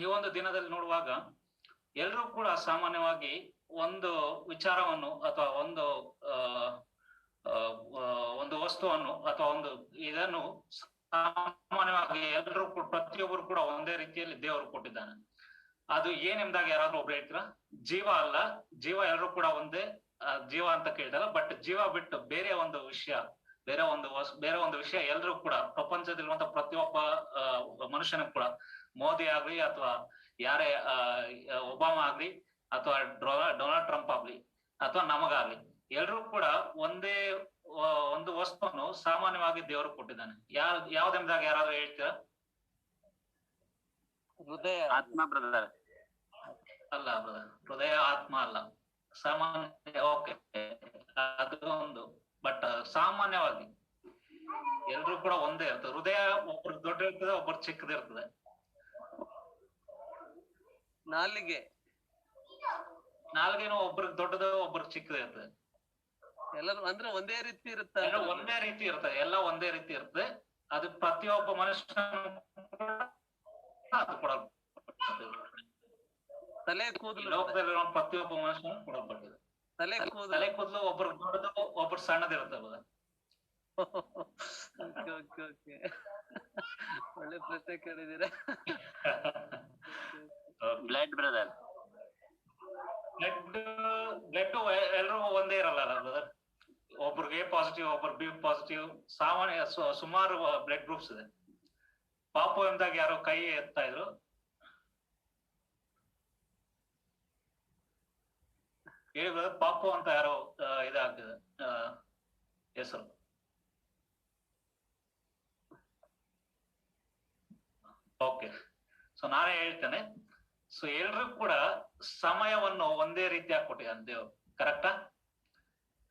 ಈ ಒಂದು ದಿನದಲ್ಲಿ ನೋಡುವಾಗ ಎಲ್ಲರೂ ಕೂಡ ಸಾಮಾನ್ಯವಾಗಿ ಒಂದು ವಿಚಾರವನ್ನು ಅಥವಾ ಒಂದು ಆ ಒಂದು ವಸ್ತುವನ್ನು ಅಥವಾ ಒಂದು ಇದನ್ನು ಸಾಮಾನ್ಯವಾಗಿ ಎಲ್ಲರೂ ಕೂಡ ಪ್ರತಿಯೊಬ್ಬರು ಕೂಡ ಒಂದೇ ರೀತಿಯಲ್ಲಿ ದೇವರು ಕೊಟ್ಟಿದ್ದಾನೆ. ಅದು ಏನೆಂದಾಗ ಯಾರಾದ್ರೂ ಒಬ್ರು ಹೇಳ್ತೀರಾ? ಜೀವ ಅಲ್ಲ, ಜೀವ ಎಲ್ಲರೂ ಕೂಡ ಒಂದೇ ಜೀವ ಅಂತ ಕೇಳ್ತಾರ. ಬಟ್ ಜೀವ ಬಿಟ್ಟು ಬೇರೆ ಒಂದು ವಿಷಯ, ಬೇರೆ ಒಂದು ವಿಷಯ ಎಲ್ಲರೂ ಕೂಡ ಪ್ರಪಂಚದಲ್ಲಿರುವಂತ ಪ್ರತಿಯೊಬ್ಬ ಮನುಷ್ಯನ ಕೂಡ, ಮೋದಿ ಆಗ್ಲಿ ಅಥವಾ ಯಾರೇ ಒಬಾಮಾ ಆಗ್ಲಿ ಅಥವಾ ಡೊನಾಲ್ಡ್ ಟ್ರಂಪ್ ಆಗ್ಲಿ ಅಥವಾ ನಮಗಾಗ್ಲಿ, ಎಲ್ಲರೂ ಕೂಡ ಒಂದೇ ಒಂದು ವಸ್ತುವನ್ನು ಸಾಮಾನ್ಯವಾಗಿ ದೇವರು ಕೊಟ್ಟಿದ್ದಾನೆ. ಯಾವ್ದೆಂದಾಗ ಯಾರಾದ್ರೂ ಹೇಳ್ತೀರಾ? ಹೃದಯ, ಆತ್ಮ ಬ್ರದರ್. ಅಲ್ಲ ಬ್ರದರ್, ಹೃದಯ ಆತ್ಮ ಅಲ್ಲ. ಸಾಮಾನ್ಯ, ಓಕೆ, ಅದು ಒಂದು. ಬಟ್ ಸಾಮಾನ್ಯವಾಗಿ ಎಲ್ರು ಕೂಡ ಒಂದೇ ಇರ್ತದೆ. ಹೃದಯ ಒಬ್ರಿಗೆ ದೊಡ್ಡ ಇರ್ತದೆ, ಒಬ್ಬರು ಚಿಕ್ಕದಿರ್ತದೆ. ನಾಲ್ಗೆನೋ ಒಬ್ರಿಗೆ ದೊಡ್ಡದು, ಒಬ್ರಿಗೆ ಚಿಕ್ಕದಿರ್ತದೆ. ಎಲ್ಲರೂ ಅಂದ್ರೆ ಒಂದೇ ರೀತಿ ಇರುತ್ತೆ, ಒಂದೇ ರೀತಿ ಇರ್ತದೆ, ಎಲ್ಲ ಒಂದೇ ರೀತಿ ಇರ್ತದೆ. ಅದು ಪ್ರತಿಯೊಬ್ಬ ಮನುಷ್ಯನ ತಲೆ ಕೂದಲು, ಲೋಕದಲ್ಲಿರೋ ಪ್ರತಿಯೊಬ್ಬ ಮನುಷ್ಯನ ಕೊಡಲ್ಪಟ್ಟಿದೆ. ತಲೆ ಕೂದಲು ಒಬ್ರು ದೊಡ್ಡದು, ಒಬ್ರು ಸಣ್ಣದಿರ್ತದೆ. ಒಳ್ಳೆ ಪ್ರಶ್ನೆ ಕೇಳಿದೀರ. ಬ್ಲಡ್ ಬ್ರದರ್, ಬ್ಲಡ್ ಎಲ್ರಿಗೂ ಒಂದೇ ಇರಲ್ಲ ಬ್ರದರ್. ಒಬ್ರಿಗೆ ಎ ಪಾಸಿಟಿವ್, ಒಬ್ರು ಬಿ ಪಾಸಿಟಿವ್, ಸಾಮಾನ್ಯ ಸುಮಾರು ಬ್ಲಡ್ ಗ್ರೂಪ್ಸ್ ಇದೆ. ಪಾಪು ಎಂದಾಗ ಯಾರೋ ಕೈ ಎತ್ತಾ ಇದ್ರು. ಹೇಳಿ ಬ್ರದರ್, ಪಾಪು ಅಂತ ಯಾರೋ ಇದಾಗ್ತದೆ ಹೆಸರು. ಓಕೆ, ಸೊ ನಾನೇ ಹೇಳ್ತೇನೆ. ಸೊ ಎಲ್ರು ಕೂಡ ಸಮಯವನ್ನು ಒಂದೇ ರೀತಿಯಾಗಿ ಕೊಟ್ಟಿದ್ದಾನೆ ದೇವ್ರು, ಕರೆಕ್ಟಾ?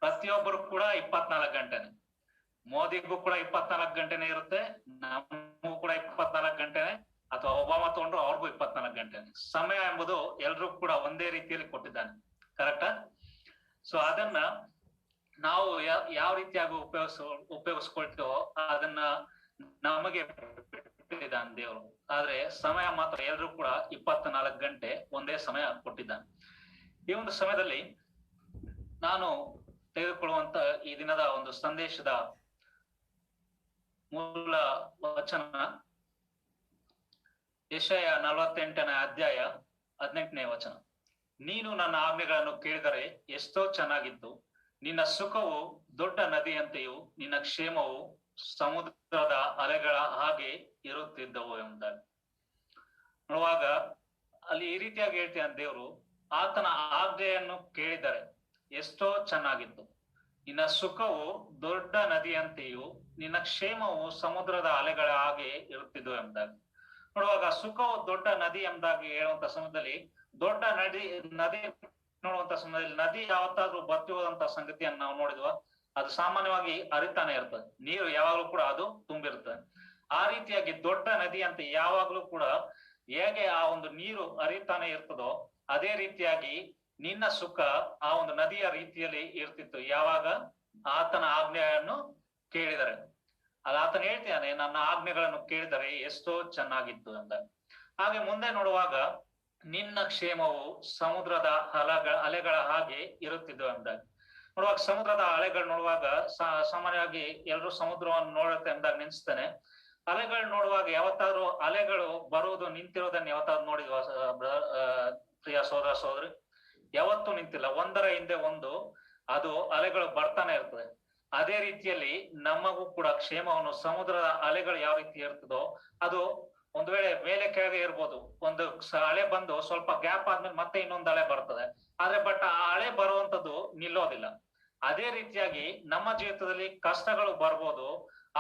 ಪ್ರತಿಯೊಬ್ಬರು ಕೂಡ 24 ಗಂಟೆನೆ. ಮೋದಿಗೂ ಕೂಡ 24 ಗಂಟೆನೆ ಇರುತ್ತೆ, ನಮಗೂ ಕೂಡ 24 ಗಂಟೆನೆ, ಅಥವಾ ಒಬಾಮಾ ತಗೊಂಡ್ರು ಅವ್ರಿಗೂ 24 ಗಂಟೆನೆ. ಸಮಯ ಎಂಬುದು ಎಲ್ರು ಕೂಡ ಒಂದೇ ರೀತಿಯಲ್ಲಿ ಕೊಟ್ಟಿದ್ದಾನೆ, ಕರೆಕ್ಟಾ? ಸೊ ಅದನ್ನ ನಾವು ಯಾವ ರೀತಿಯಾಗಿ ಉಪಯೋಗಿಸ್ಕೊಳ್ತೀವೋ ಅದನ್ನ ನಮಗೆ ಬಿಟ್ಟಿದ್ದಾನೆ ದೇವರು. ಆದ್ರೆ ಸಮಯ ಮಾತ್ರ ಎಲ್ರು ಕೂಡ 24 ಗಂಟೆ ಒಂದೇ ಸಮಯ ಕೊಟ್ಟಿದ್ದಾನೆ. ಈ ಒಂದು ಸಮಯದಲ್ಲಿ ನಾನು ತೆಗೆದುಕೊಳ್ಳುವಂತ ಈ ದಿನದ ಒಂದು ಸಂದೇಶದ ಮೂಲ ವಚನ ಯೆಶಾಯ 48ನೇ ಅಧ್ಯಾಯ 18ನೇ ವಚನ. ನೀನು ನನ್ನ ಆಜ್ಞೆಗಳನ್ನು ಕೇಳಿದರೆ ಎಷ್ಟೋ ಚೆನ್ನಾಗಿತ್ತು, ನಿನ್ನ ಸುಖವು ದೊಡ್ಡ ನದಿಯಂತೆಯೂ ನಿನ್ನ ಕ್ಷೇಮವು ಸಮುದ್ರದ ಅಲೆಗಳ ಹಾಗೆ ಇರುತ್ತಿದ್ದವು ಎಂಬುದಾಗಿ. ನೋಡುವಾಗ ಅಲ್ಲಿ ಈ ರೀತಿಯಾಗಿ ಹೇಳ್ತಾನೆ ದೇವರು, ಆತನ ಆಜ್ಞೆಯನ್ನು ಕೇಳಿದರೆ ಎಷ್ಟೋ ಚೆನ್ನಾಗಿತ್ತು, ನಿನ್ನ ಸುಖವು ದೊಡ್ಡ ನದಿಯಂತೆಯೂ ನಿನ್ನ ಕ್ಷೇಮವು ಸಮುದ್ರದ ಅಲೆಗಳ ಹಾಗೆ ಇರುತ್ತಿದ್ದವು ಎಂಬುದಾಗಿ. ನೋಡುವಾಗ ಸುಖವು ದೊಡ್ಡ ನದಿ ಎಂಬುದಾಗಿ ಹೇಳುವಂತ ಸಮಯದಲ್ಲಿ, ದೊಡ್ಡ ನದಿ ನೋಡುವಂತ ಸಮಯದಲ್ಲಿ, ನದಿ ಯಾವತ್ತಾದ್ರೂ ಬತ್ತಿ ಹೋದಂತ ಸಂಗತಿಯನ್ನು ನಾವು ನೋಡಿದ್ವ? ಅದು ಸಾಮಾನ್ಯವಾಗಿ ಹರಿತಾನೆ ಇರ್ತದೆ, ನೀರು ಯಾವಾಗ್ಲೂ ಕೂಡ ಅದು ತುಂಬಿರ್ತದೆ. ಆ ರೀತಿಯಾಗಿ ದೊಡ್ಡ ನದಿ ಅಂತ ಯಾವಾಗ್ಲೂ ಕೂಡ ಹೇಗೆ ಆ ಒಂದು ನೀರು ಹರಿತಾನೆ ಇರ್ತದೋ, ಅದೇ ರೀತಿಯಾಗಿ ನಿನ್ನ ಸುಖ ಆ ಒಂದು ನದಿಯ ರೀತಿಯಲ್ಲಿ ಇರ್ತಿತ್ತು, ಯಾವಾಗ ಆತನ ಆಜ್ಞೆಯನ್ನು ಕೇಳಿದರೆ. ಅದು ಆತನ ಹೇಳ್ತಾನೆ, ನನ್ನ ಆಜ್ಞೆಗಳನ್ನು ಕೇಳಿದರೆ ಎಷ್ಟೋ ಚೆನ್ನಾಗಿತ್ತು ಅಂತ. ಹಾಗೆ ಮುಂದೆ ನೋಡುವಾಗ, ನಿನ್ನ ಕ್ಷೇಮವು ಸಮುದ್ರದ ಅಲೆಗಳ ಹಾಗೆ ಇರುತ್ತಿದ್ದವು ಎಂದಾಗ. ನೋಡುವಾಗ ಸಮುದ್ರದ ಅಲೆಗಳು ನೋಡುವಾಗ ಸಾಮಾನ್ಯವಾಗಿ ಎಲ್ಲರೂ ಸಮುದ್ರವನ್ನು ನೋಡುತ್ತೆ ಎಂದಾಗ ನೆನ್ಸ್ತಾನೆ. ಅಲೆಗಳು ನೋಡುವಾಗ ಯಾವತ್ತಾದ್ರೂ ಅಲೆಗಳು ಬರುವುದು ನಿಂತಿರೋದನ್ನ ಯಾವತ್ತಾದ್ರೂ ನೋಡಿದ್ವಾ ಪ್ರಿಯ ಸೋದರ ಸೋದರಿ? ಯಾವತ್ತೂ ನಿಂತಿಲ್ಲ, ಒಂದರ ಹಿಂದೆ ಒಂದು ಅದು ಅಲೆಗಳು ಬರ್ತಾನೆ ಇರ್ತದೆ. ಅದೇ ರೀತಿಯಲ್ಲಿ ನಮಗೂ ಕೂಡ ಕ್ಷೇಮವನ್ನು ಸಮುದ್ರದ ಅಲೆಗಳು ಯಾವ ರೀತಿ ಇರ್ತದೋ, ಅದು ಒಂದು ವೇಳೆ ಮೇಲೆ ಕೆಳಗೆ ಇರ್ಬೋದು, ಒಂದು ಅಲೆ ಬಂದು ಸ್ವಲ್ಪ ಗ್ಯಾಪ್ ಆದ್ಮೇಲೆ ಮತ್ತೆ ಇನ್ನೊಂದು ಅಲೆ ಬರ್ತದೆ, ಆದ್ರೆ ಬಟ್ ಆ ಅಲೆ ಬರುವಂತದ್ದು ನಿಲ್ಲೋದಿಲ್ಲ. ಅದೇ ರೀತಿಯಾಗಿ ನಮ್ಮ ಜೀವಿತದಲ್ಲಿ ಕಷ್ಟಗಳು ಬರ್ಬೋದು,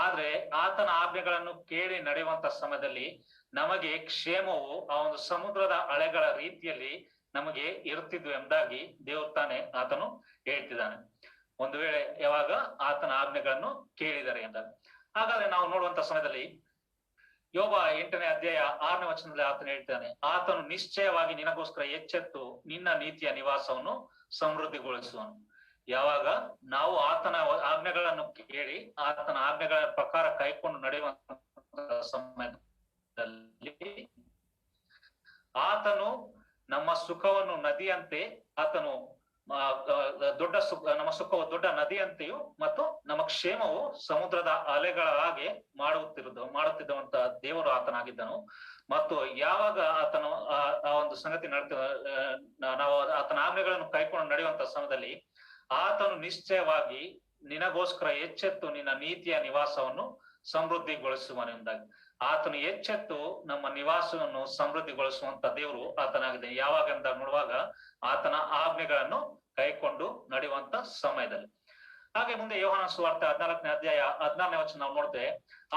ಆದ್ರೆ ಆತನ ಆಜ್ಞೆಗಳನ್ನು ಕೇಳಿ ನಡೆಯುವಂತ ಸಮಯದಲ್ಲಿ ನಮಗೆ ಕ್ಷೇಮವು ಆ ಒಂದು ಸಮುದ್ರದ ಅಲೆಗಳ ರೀತಿಯಲ್ಲಿ ನಮಗೆ ಇರ್ತಿದ್ವು ಎಂಬುದಾಗಿ ದೇವರು ತಾನೇ ಆತನು ಹೇಳ್ತಿದ್ದಾನೆ. ಒಂದು ವೇಳೆ ಯಾವಾಗ ಆತನ ಆಜ್ಞೆಗಳನ್ನು ಕೇಳಿದರೆ ಎಂದಾಗ. ಹಾಗಾದ್ರೆ ನಾವು ನೋಡುವಂತ ಸಮಯದಲ್ಲಿ ಯೋಬ 8ನೇ ಅಧ್ಯಾಯ 6ನೇ ವಚನದಲ್ಲಿ ಆತನು ಹೇಳ್ತಾನೆ, ಆತನು ನಿಶ್ಚಯವಾಗಿ ನಿನಗೋಸ್ಕರ ಎಚ್ಚೆತ್ತು ನಿನ್ನ ನೀತಿಯ ನಿವಾಸವನ್ನು ಸಮೃದ್ಧಿಗೊಳಿಸುವನು. ಯಾವಾಗ ನಾವು ಆತನ ಆಜ್ಞೆಗಳನ್ನು ಕೇಳಿ ಆತನ ಆಜ್ಞೆಗಳ ಪ್ರಕಾರ ಕೈಕೊಂಡು ನಡೆಯುವಂತ ಸಮಯದಲ್ಲಿ ಆತನು ನಮ್ಮ ಸುಖವನ್ನು ನದಿಯಂತೆ ಆತನು ದೊಡ್ಡ ಸುಖ, ನಮ್ಮ ಸುಖವು ದೊಡ್ಡ ನದಿಯಂತೆಯೂ ಮತ್ತು ನಮ್ಮ ಕ್ಷೇಮವು ಸಮುದ್ರದ ಅಲೆಗಳ ಹಾಗೆ ಮಾಡುತ್ತಿದ್ದಂತ ದೇವರು ಆತನಾಗಿದ್ದನು. ಮತ್ತು ಯಾವಾಗ ಆತನು ಆ ಒಂದು ಸಂಗತಿ ನಾವು ಆತನ ಆಜ್ಞೆಗಳನ್ನು ಕೈಕೊಂಡು ನಡೆಯುವಂತ ಸಮಯದಲ್ಲಿ ಆತನು ನಿಶ್ಚಯವಾಗಿ ನಿನಗೋಸ್ಕರ ಎಚ್ಚೆತ್ತು ನಿನ್ನ ನೀತಿಯ ನಿವಾಸವನ್ನು ಸಮೃದ್ಧಿಗೊಳಿಸುವನೆಂದಾಗಿ. ಆತನು ಎಚ್ಚೆತ್ತು ನಮ್ಮ ನಿವಾಸವನ್ನು ಸಮೃದ್ಧಿಗೊಳಿಸುವಂತ ದೇವರು ಆತನಾಗಿದೆ. ಯಾವಾಗ ಅಂತ ನೋಡುವಾಗ ಆತನ ಆಜ್ಞೆಗಳನ್ನು ಕೈಕೊಂಡು ನಡೆಯುವಂತ ಸಮಯದಲ್ಲಿ. ಹಾಗೆ ಮುಂದೆ ಯೋಹಾನ ಸುವಾರ್ತೆ 14ನೇ ಅಧ್ಯಾಯ 16ನೇ ವಚನ ನಾವು ನೋಡ್ತೇವೆ.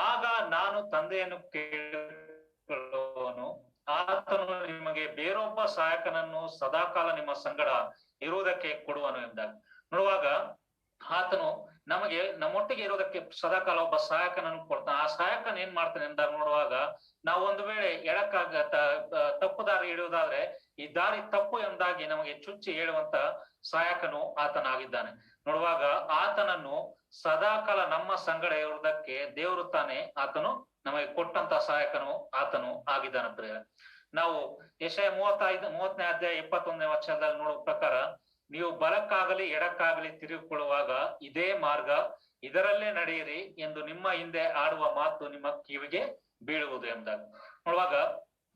ಆಗ ನಾನು ತಂದೆಯನ್ನು ಕೇಳಿಕೊಳ್ಳುವನು, ಆತನು ನಿಮಗೆ ಬೇರೊಬ್ಬ ಸಹಾಯಕನನ್ನು ಸದಾಕಾಲ ನಿಮ್ಮ ಸಂಗಡ ಇರುವುದಕ್ಕೆ ಕೊಡುವನು ಎಂದಾಗ ನೋಡುವಾಗ ಆತನು ನಮಗೆ ನಮ್ಮೊಟ್ಟಿಗೆ ಇರೋದಕ್ಕೆ ಸದಾಕಾಲ ಒಬ್ಬ ಸಹಾಯಕನನ್ನು ಕೊಡ್ತಾನೆ. ಆ ಸಹಾಯಕನ ಏನ್ ಮಾಡ್ತಾನೆ ಎಂದಾಗ ನೋಡುವಾಗ ನಾವು ಒಂದು ವೇಳೆ ತಪ್ಪು ದಾರಿ ಹಿಡಿಯುವುದಾದ್ರೆ ಈ ದಾರಿ ತಪ್ಪು ಎಂದಾಗಿ ನಮಗೆ ಚುಚ್ಚಿ ಹೇಳುವಂತ ಸಹಾಯಕನು ಆತನಾಗಿದ್ದಾನೆ. ನೋಡುವಾಗ ಆತನನ್ನು ಸದಾಕಾಲ ನಮ್ಮ ಸಂಗಡ ಇರುವುದಕ್ಕೆ ದೇವರು ತಾನೇ ಆತನು ನಮಗೆ ಕೊಟ್ಟಂತ ಸಹಾಯಕನು ಆತನು ಆಗಿದ್ದಾನೆ. ನಾವು ಯೆಶಾಯ 30ನೇ ಅಧ್ಯಾಯ 21ನೇ ವಚನದಲ್ಲಿ ನೋಡುವ ಪ್ರಕಾರ, ನೀವು ಬಲಕ್ಕಾಗಲಿ ಎಡಕ್ಕಾಗಲಿ ತಿರುಗಿಕೊಳ್ಳುವಾಗ ಇದೇ ಮಾರ್ಗ, ಇದರಲ್ಲೇ ನಡೆಯಿರಿ ಎಂದು ನಿಮ್ಮ ಹಿಂದೆ ಆಡುವ ಮಾತು ನಿಮ್ಮ ಕಿವಿಗೆ ಬೀಳುವುದು ಎಂದಾಗ ನೋಡುವಾಗ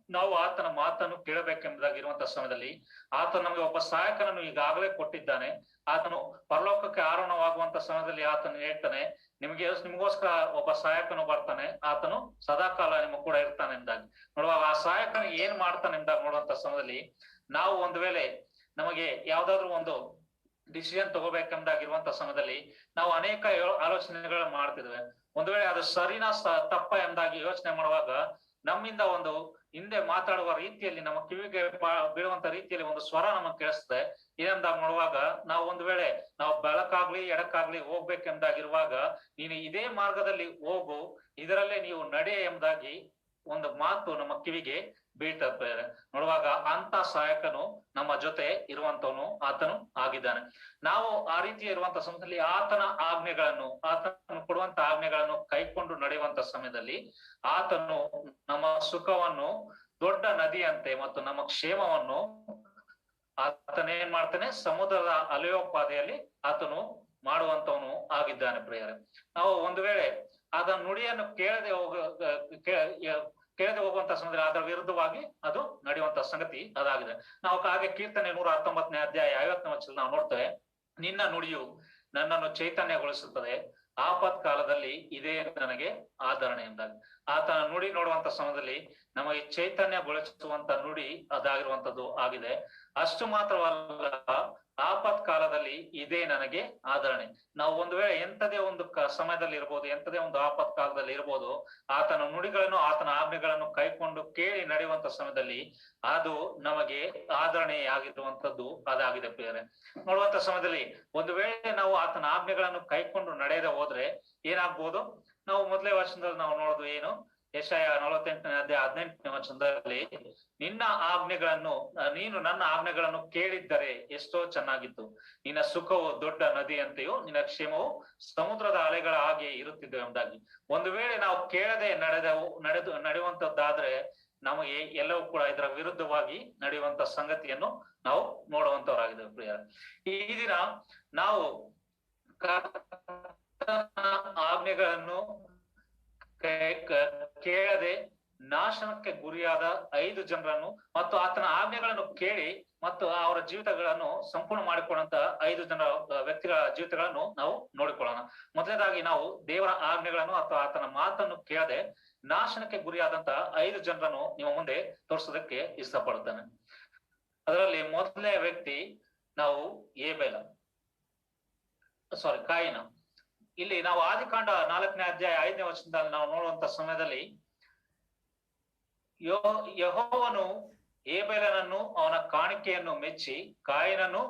ನಾವು ಆತನ ಮಾತನ್ನು ಕೇಳಬೇಕೆಂಬುದಾಗಿರುವಂತಹ ಸಮಯದಲ್ಲಿ ಆತನು ನಮಗೆ ಒಬ್ಬ ಸಹಾಯಕನನ್ನು ಈಗಾಗಲೇ ಕೊಟ್ಟಿದ್ದಾನೆ. ಆತನು ಪರಲೋಕಕ್ಕೆ ಆರೋಹಣವಾಗುವಂತ ಸಮಯದಲ್ಲಿ ಆತನು ಹೇಳ್ತಾನೆ, ನಿಮಗೋಸ್ಕರ ಒಬ್ಬ ಸಹಾಯಕನು ಬರ್ತಾನೆ, ಆತನು ಸದಾಕಾಲ ನಿಮ್ಮ ಕೂಡ ಇರ್ತಾನೆ ಎಂದಾಗಿ ನೋಡುವಾಗ ಆ ಸಹಾಯಕನು ಏನ್ ಮಾಡ್ತಾನೆ ಎಂದಾಗ ನೋಡುವಂತ ಸಮಯದಲ್ಲಿ ನಾವು ಒಂದು ವೇಳೆ ನಮಗೆ ಯಾವ್ದಾದ್ರು ಒಂದು ಡಿಸಿಷನ್ ತಗೋಬೇಕೆಂದಾಗಿರುವಂತ ಸಮಯದಲ್ಲಿ ನಾವು ಅನೇಕ ಆಲೋಚನೆಗಳು ಮಾಡ್ತಿದ್ವಿ. ಒಂದು ವೇಳೆ ಅದು ಸರಿನಾ ತಪ್ಪ ಎಂದಾಗಿ ಯೋಚನೆ ಮಾಡುವಾಗ ನಮ್ಮಿಂದ ಒಂದು ಹಿಂದೆ ಮಾತಾಡುವ ರೀತಿಯಲ್ಲಿ ನಮ್ಮ ಕಿವಿಗೆ ಬೀಳುವಂತ ರೀತಿಯಲ್ಲಿ ಒಂದು ಸ್ವರ ನಮಗೆ ಕೇಳಿಸ್ತದೆ. ಏನಂದಾಗ ನೋಡುವಾಗ ನಾವು ಒಂದು ವೇಳೆ ನಾವು ಬೆಳಕಾಗ್ಲಿ ಎಡಕ್ಕಾಗ್ಲಿ ಹೋಗ್ಬೇಕೆಂದಾಗಿರುವಾಗ ನೀನು ಇದೇ ಮಾರ್ಗದಲ್ಲಿ ಹೋಗು, ಇದರಲ್ಲೇ ನೀವು ನಡೆ ಎಂಬುದಾಗಿ ಒಂದು ಮಾತು ನಮ್ಮ ಕಿವಿಗೆ ಬೀಳ್ತದೆ. ನೋಡುವಾಗ ಅಂತ ಸಹಾಯಕನು ನಮ್ಮ ಜೊತೆ ಇರುವಂತವನು ಆತನು ಆಗಿದ್ದಾನೆ. ನಾವು ಆ ರೀತಿ ಇರುವಂತ ಸಮಯದಲ್ಲಿ ಆತನ ಕೊಡುವಂತ ಆಜ್ಞೆಗಳನ್ನು ಕೈಕೊಂಡು ನಡೆಯುವಂತ ಸಮಯದಲ್ಲಿ ಆತನು ನಮ್ಮ ಸುಖವನ್ನು ದೊಡ್ಡ ನದಿಯಂತೆ ಮತ್ತು ನಮ್ಮ ಕ್ಷೇಮವನ್ನು ಆತನೇನ್ ಮಾಡ್ತಾನೆ, ಸಮುದ್ರದ ಅಲೆಯೋಪಾದಿಯಲ್ಲಿ ಆತನು ಮಾಡುವಂತವನು ಆಗಿದ್ದಾನೆ. ಪ್ರಿಯರೇ, ನಾವು ಒಂದು ವೇಳೆ ಅದರ ನುಡಿಯನ್ನು ಕೇಳದೆ ಹೋಗುವಂತ ಸಮಯದಲ್ಲಿ ಅದರ ವಿರುದ್ಧವಾಗಿ ಅದು ನಡೆಯುವಂತ ಸಂಗತಿ ಅದಾಗಿದೆ. ನಾವು ಹಾಗೆ ಕೀರ್ತನೆ 119ನೇ ಅಧ್ಯಾಯ 50ನೇ ವಚನ ನಾವು ನೋಡ್ತೇವೆ. ನಿನ್ನ ನುಡಿಯು ನನ್ನನ್ನು ಚೈತನ್ಯಗೊಳಿಸುತ್ತದೆ, ಆಪತ್ ಕಾಲದಲ್ಲಿ ಇದೇ ನನಗೆ ಆಧರಣೆ ಎಂದಾಗ ಆತನ ನುಡಿ ನೋಡುವಂತ ಸಮಯದಲ್ಲಿ ನಮಗೆ ಚೈತನ್ಯಗೊಳಿಸುವಂತ ನುಡಿ ಅದಾಗಿರುವಂತದ್ದು ಆಗಿದೆ. ಅಷ್ಟು ಮಾತ್ರವಲ್ಲ, ಆಪತ್ ಕಾಲದಲ್ಲಿ ಇದೇ ನನಗೆ ಆಧರಣೆ. ನಾವು ಒಂದು ವೇಳೆ ಎಂತದೇ ಒಂದು ಸಮಯದಲ್ಲಿ ಇರ್ಬೋದು, ಎಂತದೇ ಒಂದು ಆಪತ್ ಕಾಲದಲ್ಲಿ ಇರ್ಬೋದು, ಆತನ ನುಡಿಗಳನ್ನು ಆತನ ಆಜ್ಞೆಗಳನ್ನು ಕೈಕೊಂಡು ಕೇಳಿ ನಡೆಯುವಂತ ಸಮಯದಲ್ಲಿ ಅದು ನಮಗೆ ಆಧರಣೆಯಾಗಿರುವಂತದ್ದು ಅದಾಗಿದೆ. ಪ್ರಿಯರೇ, ನೋಡುವಂತ ಸಮಯದಲ್ಲಿ ಒಂದು ವೇಳೆ ನಾವು ಆತನ ಆಜ್ಞೆಗಳನ್ನು ಕೈಕೊಂಡು ನಡೆಯದೆ ಹೋದ್ರೆ ಏನಾಗ್ಬೋದು? ನಾವು ಮೊದಲೇ ವರ್ಷದಲ್ಲಿ ನಾವು ನೋಡೋದು ಏನು, ಯೆಶಾಯ 48ನೇ ಅಧ್ಯಾಯ 18ನೇ ವಚನದಲ್ಲಿ ನೀನು ನನ್ನ ಆಜ್ಞೆಗಳನ್ನು ಕೇಳಿದ್ದರೆ ಎಷ್ಟೋ ಚೆನ್ನಾಗಿತ್ತು, ನಿನ್ನ ಸುಖವು ದೊಡ್ಡ ನದಿಯಂತೆಯೂ ನಿನ್ನ ಕ್ಷೇಮವು ಸಮುದ್ರದ ಅಲೆಗಳ ಹಾಗೆ ಇರುತ್ತಿದ್ದವು ಎಂಬುದಾಗಿ. ಒಂದು ವೇಳೆ ನಾವು ಕೇಳದೆ ನಡೆಯುವಂತದ್ದಾದ್ರೆ ನಮಗೆ ಎಲ್ಲವೂ ಕೂಡ ಇದರ ವಿರುದ್ಧವಾಗಿ ನಡೆಯುವಂತ ಸಂಗತಿಯನ್ನು ನಾವು ನೋಡುವಂತವರಾಗಿದ್ದೇವೆ. ಪ್ರಿಯ, ಈ ದಿನ ನಾವು ಆಜ್ಞೆಗಳನ್ನು ಕೇಳದೆ ನಾಶನಕ್ಕೆ ಗುರಿಯಾದ 5 ಜನರನ್ನು ಮತ್ತು ಆತನ ಆಜ್ಞೆಗಳನ್ನು ಕೇಳಿ ಮತ್ತು ಅವರ ಜೀವಿತಗಳನ್ನು ಸಂಪೂರ್ಣ ಮಾಡಿಕೊಳ್ಳುವಂತ 5 ಜನ ವ್ಯಕ್ತಿಗಳ ಜೀವಿತಗಳನ್ನು ನಾವು ನೋಡಿಕೊಳ್ಳೋಣ. ಮೊದಲನೇದಾಗಿ ನಾವು ದೇವರ ಆಜ್ಞೆಗಳನ್ನು ಅಥವಾ ಆತನ ಮಾತನ್ನು ಕೇಳದೆ ನಾಶನಕ್ಕೆ ಗುರಿಯಾದಂತ 5 ಜನರನ್ನು ನಿಮ್ಮ ಮುಂದೆ ತೋರಿಸೋದಕ್ಕೆ ಇಷ್ಟಪಡುತ್ತೇನೆ. ಅದರಲ್ಲಿ ಮೊದಲನೇ ವ್ಯಕ್ತಿ ನಾವು ಕಾಯಿನ. ಇಲ್ಲಿ ನಾವು ಆದಿಕಾಂಡ 4ನೇ ಅಧ್ಯಾಯ 5ನೇ ವಚನದಲ್ಲಿ ನಾವು ನೋಡುವಂತ ಸಮಯದಲ್ಲಿ ಯೆಹೋವನು ಏಬೇಲನನ್ನು ಅವನ ಕಾಣಿಕೆಯನ್ನು ಮೆಚ್ಚಿ ಕಾಯಿನನು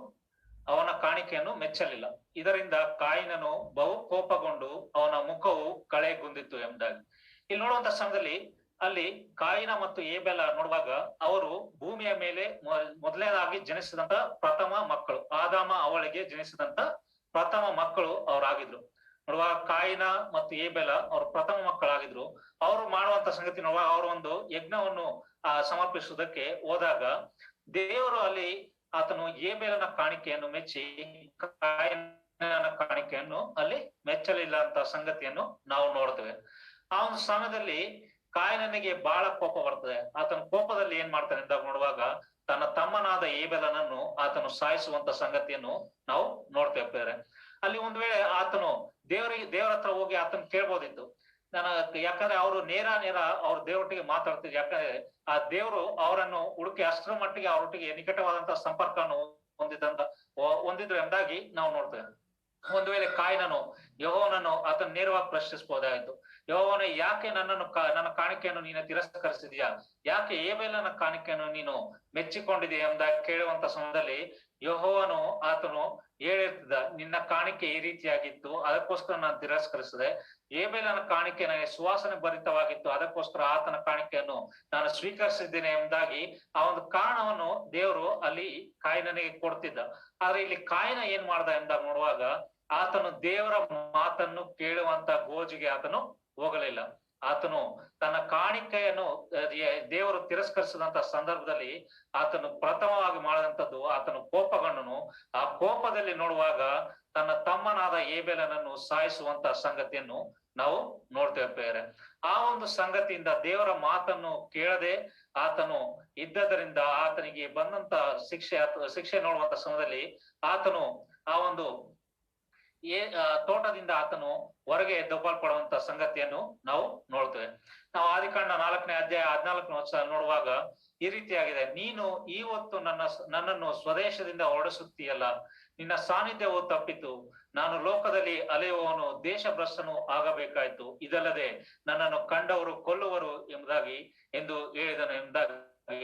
ಅವನ ಕಾಣಿಕೆಯನ್ನು ಮೆಚ್ಚಲಿಲ್ಲ. ಇದರಿಂದ ಕಾಯಿನನು ಬಹು ಕೋಪಗೊಂಡು ಅವನ ಮುಖವು ಕಳೆಗುಂದಿತ್ತು ಎಂಬುದಾಗಿ ಇಲ್ಲಿ ನೋಡುವಂತ ಸಮಯದಲ್ಲಿ ಅಲ್ಲಿ ಕಾಯಿನ ಮತ್ತು ಏಬೇಲ ನೋಡುವಾಗ ಅವರು ಭೂಮಿಯ ಮೇಲೆ ಮೊದಲನೇದಾಗಿ ಜನಿಸಿದಂತ ಪ್ರಥಮ ಮಕ್ಕಳು, ಆದಾಮ ಅವಳಿಗೆ ಜನಿಸಿದಂತ ಪ್ರಥಮ ಮಕ್ಕಳು ಅವರಾಗಿದ್ರು. ನೋಡುವಾಗ ಕಾಯಿನ ಮತ್ತು ಏಬೇಲ ಅವ್ರ ಪ್ರಥಮ ಮಕ್ಕಳಾಗಿದ್ರು. ಅವರು ಮಾಡುವಂತ ಸಂಗತಿ ನೋಡುವಾಗ ಅವರು ಒಂದು ಯಜ್ಞವನ್ನು ಸಮರ್ಪಿಸುವುದಕ್ಕೆ ಹೋದಾಗ ದೇವರು ಅಲ್ಲಿ ಆತನು ಏಬೇಲನ ಕಾಣಿಕೆಯನ್ನು ಮೆಚ್ಚಿ ಕಾಯಿನನ ಕಾಣಿಕೆಯನ್ನು ಅಲ್ಲಿ ಮೆಚ್ಚಲಿಲ್ಲ ಅಂತ ಸಂಗತಿಯನ್ನು ನಾವು ನೋಡ್ತೇವೆ. ಆ ಒಂದು ಸಮಯದಲ್ಲಿ ಕಾಯಿನನಿಗೆ ಬಹಳ ಕೋಪ ಬರ್ತದೆ. ಆತನ ಕೋಪದಲ್ಲಿ ಏನ್ ಮಾಡ್ತಾನೆ ಅಂತ ನೋಡುವಾಗ ತನ್ನ ತಮ್ಮನಾದ ಏಬೇಲನನ್ನು ಆತನು ಸಾಯಿಸುವಂತ ಸಂಗತಿಯನ್ನು ನಾವು ನೋಡ್ತೇವೆ ಬೇರೆ. ಅಲ್ಲಿ ಒಂದ್ ವೇಳೆ ಆತನು ದೇವರ ಹತ್ರ ಹೋಗಿ ಆತನ ಕೇಳ್ಬೋದಿತ್ತು. ಯಾಕಂದ್ರೆ ಅವರು ನೇರ ಅವ್ರ ದೇವರೊಟ್ಟಿಗೆ ಮಾತಾಡ್ತಿದ್ರು. ಯಾಕಂದ್ರೆ ಆ ದೇವರು ಅವರನ್ನು ಹುಡುಕಿ ಅಷ್ಟರ ಮಟ್ಟಿಗೆ ಅವರೊಟ್ಟಿಗೆ ನಿಕಟವಾದಂತಹ ಸಂಪರ್ಕವನ್ನು ಹೊಂದಿದ್ರು ಎಂಬುದಾಗಿ ನಾವು ನೋಡ್ತೇವೆ. ಒಂದು ವೇಳೆ ಕಾಯಿನನು ಯೆಹೋವನನ್ನು ಆತನ ನೇರವಾಗಿ ಪ್ರಶ್ನಿಸಬಹುದಾಯಿತು. ಯೆಹೋವನೇ, ಯಾಕೆ ನನ್ನ ಕಾಣಿಕೆಯನ್ನು ನೀನು ತಿರಸ್ಕರಿಸಿದ್ಯಾ? ಯಾಕೆ ಏಬೇಲನ ಕಾಣಿಕೆಯನ್ನು ನೀನು ಮೆಚ್ಚಿಕೊಂಡಿದೆಯಾ ಎಂಬುದಾಗಿ ಕೇಳುವಂತ ಸಮಯದಲ್ಲಿ ಯೆಹೋವನು ಆತನು ಹೇಳಿರ್ತಿದ್ದ, ನಿನ್ನ ಕಾಣಿಕೆ ಈ ರೀತಿಯಾಗಿತ್ತು, ಅದಕ್ಕೋಸ್ಕರ ನಾನು ತಿರಸ್ಕರಿಸಿದೆ. ಏಬೇಲನ ಕಾಣಿಕೆ ನನಗೆ ಸುವಾಸನೆ ಭರಿತವಾಗಿತ್ತು, ಅದಕ್ಕೋಸ್ಕರ ಆತನ ಕಾಣಿಕೆಯನ್ನು ನಾನು ಸ್ವೀಕರಿಸಿದ್ದೇನೆ ಎಂಬುದಾಗಿ ಆ ಒಂದು ಕಾರಣವನ್ನು ದೇವರು ಅಲ್ಲಿ ಕಾಯಿನನಿಗೆ ಕೊಡ್ತಿದ್ದ. ಆದ್ರೆ ಇಲ್ಲಿ ಕಾಯಿನ ಏನ್ ಮಾಡ್ದ ಎಂದಾಗ ನೋಡುವಾಗ ಆತನು ದೇವರ ಮಾತನ್ನು ಕೇಳುವಂತ ಗೋಜಿಗೆ ಆತನು ಹೋಗಲಿಲ್ಲ. ಆತನು ತನ್ನ ಕಾಣಿಕೆಯನ್ನು ದೇವರು ತಿರಸ್ಕರಿಸಿದಂತ ಸಂದರ್ಭದಲ್ಲಿ ಆತನು ಪ್ರಥಮವಾಗಿ ಮಾಡಿದಂಥದ್ದು ಆತನು ಕೋಪಗೊಂಡನು. ಆ ಕೋಪದಲ್ಲಿ ನೋಡುವಾಗ ತನ್ನ ತಮ್ಮನಾದ ಏಬೇಲನನ್ನು ಸಾಯಿಸುವಂತ ಸಂಗತಿಯನ್ನು ನಾವು ನೋಡ್ತೇವೆ ಬೇರೆ. ಆ ಒಂದು ಸಂಗತಿಯಿಂದ ದೇವರ ಮಾತನ್ನು ಕೇಳದೆ ಆತನು ಇದ್ದದರಿಂದ ಆತನಿಗೆ ಬಂದಂತ ಶಿಕ್ಷೆ ನೋಡುವಂತ ಸಮಯದಲ್ಲಿ ಆತನು ಆ ಒಂದು ತೋಟದಿಂದ ಆತನು ಹೊರಗೆ ದಬ್ಬಲ್ಪಡುವಂತ ಸಂಗತಿಯನ್ನು ನಾವು ನೋಡ್ತೇವೆ. ನಾವು ಆದಿಕಾಂಡ 4ನೇ ಅಧ್ಯಾಯ 14ನೇ ವಚನ ನೋಡುವಾಗ ಈ ರೀತಿಯಾಗಿದೆ, ನೀನು ಈ ಹೊತ್ತು ನನ್ನನ್ನು ಸ್ವದೇಶದಿಂದ ಹೊರಡಿಸುತ್ತೀಯಲ್ಲ, ನಿನ್ನ ಸಾನ್ನಿಧ್ಯವು ತಪ್ಪಿತು, ನಾನು ಲೋಕದಲ್ಲಿ ಅಲೆಯುವವನು ದೇಶಭ್ರಷ್ಟನು ಆಗಬೇಕಾಯ್ತು, ಇದಲ್ಲದೆ ನನ್ನನ್ನು ಕಂಡವರು ಕೊಲ್ಲುವರು ಎಂಬುದಾಗಿ ಎಂದು ಹೇಳಿದನು ಎಂಬುದಾಗಿ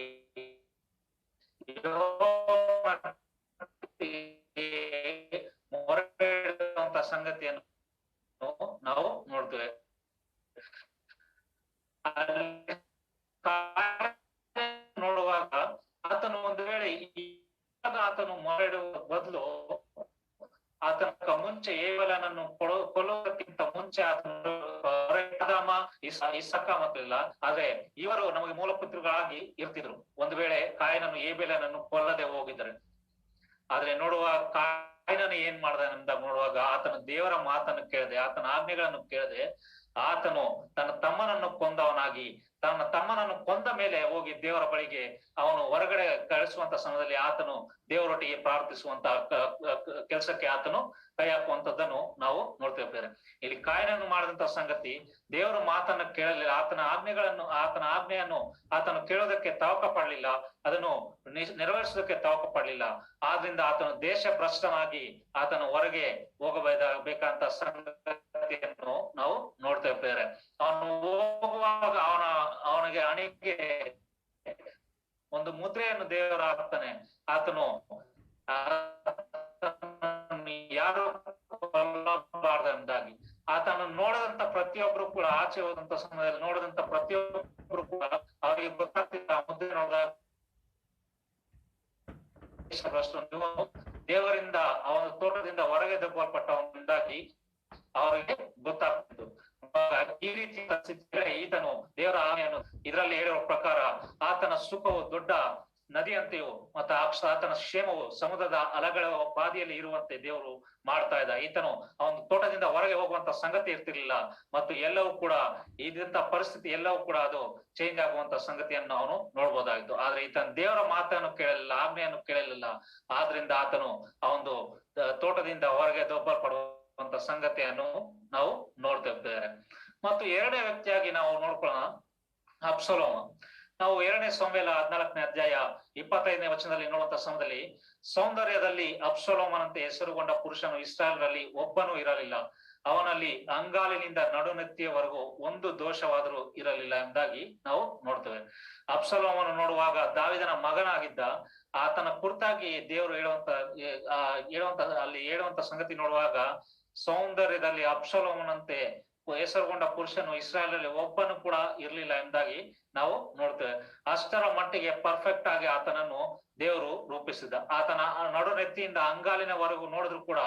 ಮೊರೆಯಿಡುವಂತ ಸಂಗತಿಯನ್ನು ನಾವು ನೋಡ್ತೇವೆ. ನೋಡುವಾಗ ಆತನು ಒಂದು ವೇಳೆ ಆತನು ಮೊರೆಯಿಡುವ ಬದಲು ಆತನ ಮುಂಚೆ ಏಬೇಲನನ್ನು ಕೊಲ್ಲುವುದಕ್ಕಿಂತ ಮುಂಚೆ ಆತನು ಇಸಕ ಮತ್ತಿಲ್ಲ, ಆದ್ರೆ ಇವರು ನಮಗೆ ಮೂಲಪುತ್ರಗಳಾಗಿ ಇರ್ತಿದ್ರು ಒಂದು ವೇಳೆ ಕಾಯಿನನು ಏಬೇಲನನ್ನು ಕೊಲ್ಲದೆ ಹೋಗಿದ್ರೆ. ಆದ್ರೆ ನೋಡುವ ಕಾಯಿನನು ಏನ್ ಮಾಡ್ದ ಅಂತ ನೋಡುವಾಗ ಆತನು ದೇವರ ಮಾತನ್ನು ಕೇಳದೆ, ಆತನ ಆಜ್ಞೆಗಳನ್ನು ಕೇಳದೆ, ಆತನು ತನ್ನ ತಮ್ಮನನ್ನು ಕೊಂದವನಾಗಿ ತನ್ನ ತಮ್ಮನನ್ನು ಕೊಂದ ಮೇಲೆ ಹೋಗಿ ದೇವರ ಬಳಿಗೆ ಅವನು ಹೊರಗಡೆ ಕಳಿಸುವಂತ ಸಮಯದಲ್ಲಿ ಆತನು ದೇವರೊಟ್ಟಿಗೆ ಪ್ರಾರ್ಥಿಸುವಂತ ಕೆಲಸಕ್ಕೆ ಆತನು ಕೈ ಹಾಕುವಂತದ್ದನ್ನು ನಾವು ನೋಡ್ತೇವೆ. ಇಲ್ಲಿ ಕಾಯಿನನ್ನು ಮಾಡಿದಂತ ಸಂಗತಿ ದೇವರ ಮಾತನ್ನು ಕೇಳಲಿಲ್ಲ, ಆತನ ಆಜ್ಞೆಯನ್ನು ಆತನು ಕೇಳೋದಕ್ಕೆ ತವಕ ಪಡಲಿಲ್ಲ, ಅದನ್ನು ನೆರವೇರಿಸೋದಕ್ಕೆ ತವಕ ಪಡಲಿಲ್ಲ. ಆದ್ರಿಂದ ಆತನು ದೇಶ ಭ್ರಷ್ಟನಾಗಿ ಆತನು ಹೊರಗೆ ಹೋಗಬೇಕಂತ ಸಂಗತಿಯನ್ನು ನಾವು ನೋಡ್ತೇವೆ. ಅವನು ಹೋಗುವಾಗ ಅವನಿಗೆ ಹಣೆಗೆ ಒಂದು ಮುದ್ರೆಯನ್ನು ದೇವರು ಹಾಕ್ತಾನೆ. ಆತನು ಯಾರು ಕೊಲ್ಲಬಾರದೆಂದಾಗಿ ಆತನು ನೋಡದಂತ ಪ್ರತಿಯೊಬ್ರು ಕೂಡ ಆಚೆ ಹೋದಂತ ಸಮಯದಲ್ಲಿ ನೋಡದಂತ ಪ್ರತಿಯೊಬ್ರು ಕೂಡ ಅವರಿಗೆ ಗೊತ್ತಾಗ್ತಿಲ್ಲ, ಮುದ್ರೆ ನೋಡಿದಾಗ ದೇವರಿಂದ ಅವನ ತೋಟದಿಂದ ಹೊರಗೆ ದಬ್ಬಲ್ಪಟ್ಟವನಿಂದಾಗಿ ಅವರಿಗೆ ಗೊತ್ತಾಗ್ತಿತ್ತು. ಈ ರೀತಿ ಈತನು ದೇವರ ಆಜ್ಞೆಯನ್ನು ಇದರಲ್ಲಿ ಹೇಳುವ ಪ್ರಕಾರ ಆತನ ಸುಖವು ದೊಡ್ಡ ನದಿಯಂತೆಯೂ ಮತ್ತು ಆತನ ಕ್ಷೇಮವು ಸಮುದ್ರದ ಅಲೆಗಳ ಬಾದಿಯಲ್ಲಿ ಇರುವಂತೆ ದೇವರು ಮಾಡ್ತಾ ಇದ್ದ. ಈತನು ಅವನ ತೋಟದಿಂದ ಹೊರಗೆ ಹೋಗುವಂತ ಸಂಗತಿ ಇರ್ತಿರ್ಲಿಲ್ಲ ಮತ್ತು ಎಲ್ಲವೂ ಕೂಡ ಇದಂತ ಪರಿಸ್ಥಿತಿ ಎಲ್ಲವೂ ಕೂಡ ಅದು ಚೇಂಜ್ ಆಗುವಂತ ಸಂಗತಿಯನ್ನು ಅವನು ನೋಡ್ಬೋದಾಗಿತ್ತು. ಆದ್ರೆ ಈತನ ದೇವರ ಮಾತನ್ನು ಕೇಳಲಿಲ್ಲ, ಆಜ್ಞೆಯನ್ನು ಕೇಳಲಿಲ್ಲ. ಆದ್ರಿಂದ ಆತನು ಆ ಒಂದು ತೋಟದಿಂದ ಹೊರಗೆ ದಬ್ಬಲ್ಪಡುವಂತ ಸಂಗತಿಯನ್ನು ನಾವು ನೋಡ್ತಿದ್ದೇವೆ. ಮತ್ತು ಎರಡನೇ ವ್ಯಕ್ತಿಯಾಗಿ ನಾವು ನೋಡ್ಕೊಳ್ಳೋಣ ಅಬ್ಸಲೋಮ. ನಾವು 2ನೇ ಸಮುವೇಲ 14ನೇ ಅಧ್ಯಾಯ 25ನೇ ವಚನದಲ್ಲಿ ನೋಡುವಂತ ಸಮಯದಲ್ಲಿ ಸೌಂದರ್ಯದಲ್ಲಿ ಅಬ್ಸಲೋಮನಂತೆ ಹೆಸರುಗೊಂಡ ಪುರುಷನು ಇಸ್ರಾಯೇಲರಲ್ಲಿ ಒಬ್ಬನೂ ಇರಲಿಲ್ಲ, ಅವನಲ್ಲಿ ಅಂಗಾಲಿನಿಂದ ನಡುನೆತ್ತಿಯವರೆಗೂ ಒಂದು ದೋಷವಾದರೂ ಇರಲಿಲ್ಲ ಎಂಬುದಾಗಿ ನಾವು ನೋಡ್ತೇವೆ. ಅಬ್ಸಲೋಮನು ನೋಡುವಾಗ ದಾವಿದನ ಮಗನಾಗಿದ್ದ. ಆತನ ಕುರಿತಾಗಿ ದೇವರು ಹೇಳುವಂತ ಸಂಗತಿ ನೋಡುವಾಗ ಸೌಂದರ್ಯದಲ್ಲಿ ಅಬ್ಸಲೋಮನಂತೆ ಹೆಸರುಗೊಂಡ ಪುರುಷನು ಇಸ್ರಾಯೇಲಲ್ಲಿ ಒಬ್ಬನು ಕೂಡ ಇರ್ಲಿಲ್ಲ ಎಂಬುದಾಗಿ ನಾವು ನೋಡ್ತೇವೆ. ಅಷ್ಟರ ಮಟ್ಟಿಗೆ ಪರ್ಫೆಕ್ಟ್ ಆಗಿ ಆತನನ್ನು ದೇವರು ರೂಪಿಸಿದ. ಆತನ ನಡುನೆತ್ತಿಯಿಂದ ಅಂಗಾಲಿನವರೆಗೂ ನೋಡಿದ್ರು ಕೂಡ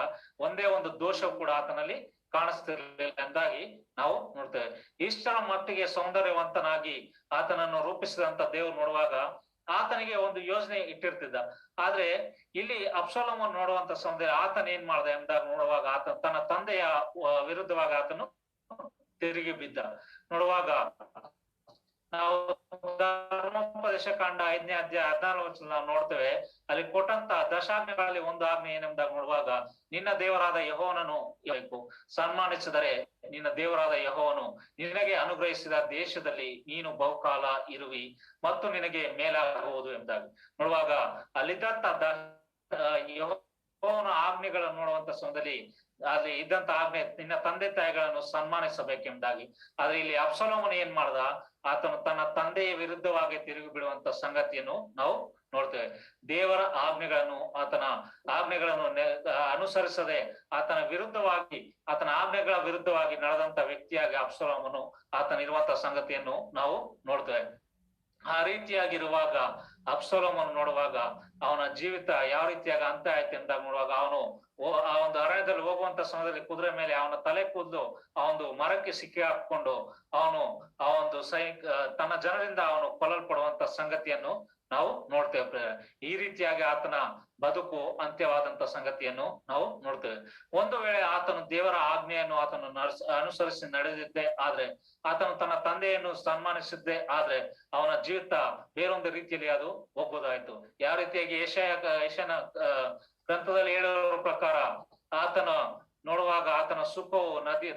ಒಂದೇ ಒಂದು ದೋಷವು ಕೂಡ ಆತನಲ್ಲಿ ಕಾಣಿಸ್ತಿರ್ಲಿಲ್ಲ ಎಂದಾಗಿ ನಾವು ನೋಡ್ತೇವೆ. ಇಷ್ಟರ ಮಟ್ಟಿಗೆ ಸೌಂದರ್ಯವಂತನಾಗಿ ಆತನನ್ನು ರೂಪಿಸಿದಂತ ದೇವ್ರು ನೋಡುವಾಗ ಆತನಿಗೆ ಒಂದು ಯೋಜನೆ ಇಟ್ಟಿರ್ತಿದ್ದ. ಆದ್ರೆ ಇಲ್ಲಿ ಅಬ್ಷಾಲೋಮನ್ ನೋಡುವಂತ ಸೌಂದರ್ಯ ಆತನ ಏನ್ ಮಾಡ್ದ ಎಂದಾಗ ನೋಡುವಾಗ ಆತ ತನ್ನ ತಂದೆಯ ವಿರುದ್ಧವಾಗಿ ಆತನು ತಿರುಗಿ ಬಿದ್ದ. ನೋಡುವಾಗ ನಾವು ಧರ್ಮೋಪದೇಶ ಕಾಂಡ 5ನೇ ಅಧ್ಯಾಯ 14 ವರ್ಷ ನಾವು ನೋಡ್ತೇವೆ. ಅಲ್ಲಿ ಕೊಟ್ಟಂತ ದಶಾಜ್ಞೆಗಳಲ್ಲಿ ಒಂದು ಆಜ್ಞೆ ಏನೆಂದಾಗ ನೋಡುವಾಗ ನಿನ್ನ ದೇವರಾದ ಯೆಹೋವನನ್ನು ಸನ್ಮಾನಿಸಿದರೆ ನಿನ್ನ ದೇವರಾದ ಯೆಹೋವನು ನಿನಗೆ ಅನುಗ್ರಹಿಸಿದ ದೇಶದಲ್ಲಿ ನೀನು ಬಹುಕಾಲ ಇರುವಿ ಮತ್ತು ನಿನಗೆ ಮೇಲಾಗುವುದು ಎಂದಾಗ ನೋಡುವಾಗ ಅಲ್ಲಿದ್ದಂತ ಯೆಹೋವನ ಆಜ್ಞೆಗಳನ್ನು ನೋಡುವಂತ ಸಮಯದಲ್ಲಿ ಅಲ್ಲಿ ಇದ್ದಂತ ಆಜ್ಞೆ ನಿನ್ನ ತಂದೆ ತಾಯಿಗಳನ್ನು ಸನ್ಮಾನಿಸಬೇಕೆಂಬುದಾಗಿ. ಆದ್ರೆ ಇಲ್ಲಿ ಅಬ್ಷಾಲೋಮನು ಏನ್ ಮಾಡ್ದ, ಆತನು ತನ್ನ ತಂದೆಯ ವಿರುದ್ಧವಾಗಿ ತಿರುಗಿ ಬಿಡುವಂತ ಸಂಗತಿಯನ್ನು ನಾವು ನೋಡ್ತೇವೆ. ದೇವರ ಆಜ್ಞೆಗಳನ್ನು ಅನುಸರಿಸದೆ ಆತನ ವಿರುದ್ಧವಾಗಿ ಆತನ ಆಜ್ಞೆಗಳ ವಿರುದ್ಧವಾಗಿ ನಡೆದಂತ ವ್ಯಕ್ತಿಯಾಗಿ ಅಬ್ಷಾಲೋಮನು ಆತನಿರುವಂತ ಸಂಗತಿಯನ್ನು ನಾವು ನೋಡ್ತೇವೆ. ಆ ರೀತಿಯಾಗಿರುವಾಗ ಅಬ್ಷಾಲೋಮನು ನೋಡುವಾಗ ಅವನ ಜೀವಿತ ಯಾವ ರೀತಿಯಾಗಿ ಅಂತ ಆಯ್ತು ಎಂದಾಗ ನೋಡುವಾಗ ಅವನು ಆ ಒಂದು ಅರಣ್ಯದಲ್ಲಿ ಹೋಗುವಂತ ಸಮಯದಲ್ಲಿ ಕುದುರೆ ಮೇಲೆ ಅವನ ತಲೆ ಕೂದಲು ಆ ಒಂದು ಮರಕ್ಕೆ ಸಿಕ್ಕಿ ಹಾಕೊಂಡು ಅವನು ಆ ಒಂದು ತನ್ನ ಜನರಿಂದ ಅವನು ಕೊಲ್ಲಲ್ಪಡುವಂತ ಸಂಗತಿಯನ್ನು ನಾವು ನೋಡ್ತೇವೆ. ಈ ರೀತಿಯಾಗಿ ಆತನ ಬದುಕು ಅಂತ್ಯವಾದಂತ ಸಂಗತಿಯನ್ನು ನಾವು ನೋಡ್ತೇವೆ. ಒಂದು ವೇಳೆ ಆತನು ದೇವರ ಆಜ್ಞೆಯನ್ನು ಆತನು ಅನುಸರಿಸಿ ನಡೆದಿದ್ದೆ ಆದ್ರೆ, ಆತನು ತನ್ನ ತಂದೆಯನ್ನು ಸನ್ಮಾನಿಸಿದ್ದೆ ಆದ್ರೆ ಅವನ ಜೀವಿತ ಬೇರೊಂದು ರೀತಿಯಲ್ಲಿ ಅದು ಹೋಗ್ಬೋದಾಯ್ತು. ಯಾವ ರೀತಿಯಾಗಿ ಯೆಶಾಯನ ಗ್ರಂಥದಲ್ಲಿ ಹೇಳುವ ಪ್ರಕಾರ ಆತನ ನೋಡುವಾಗ ಆತನ ಸುಖವು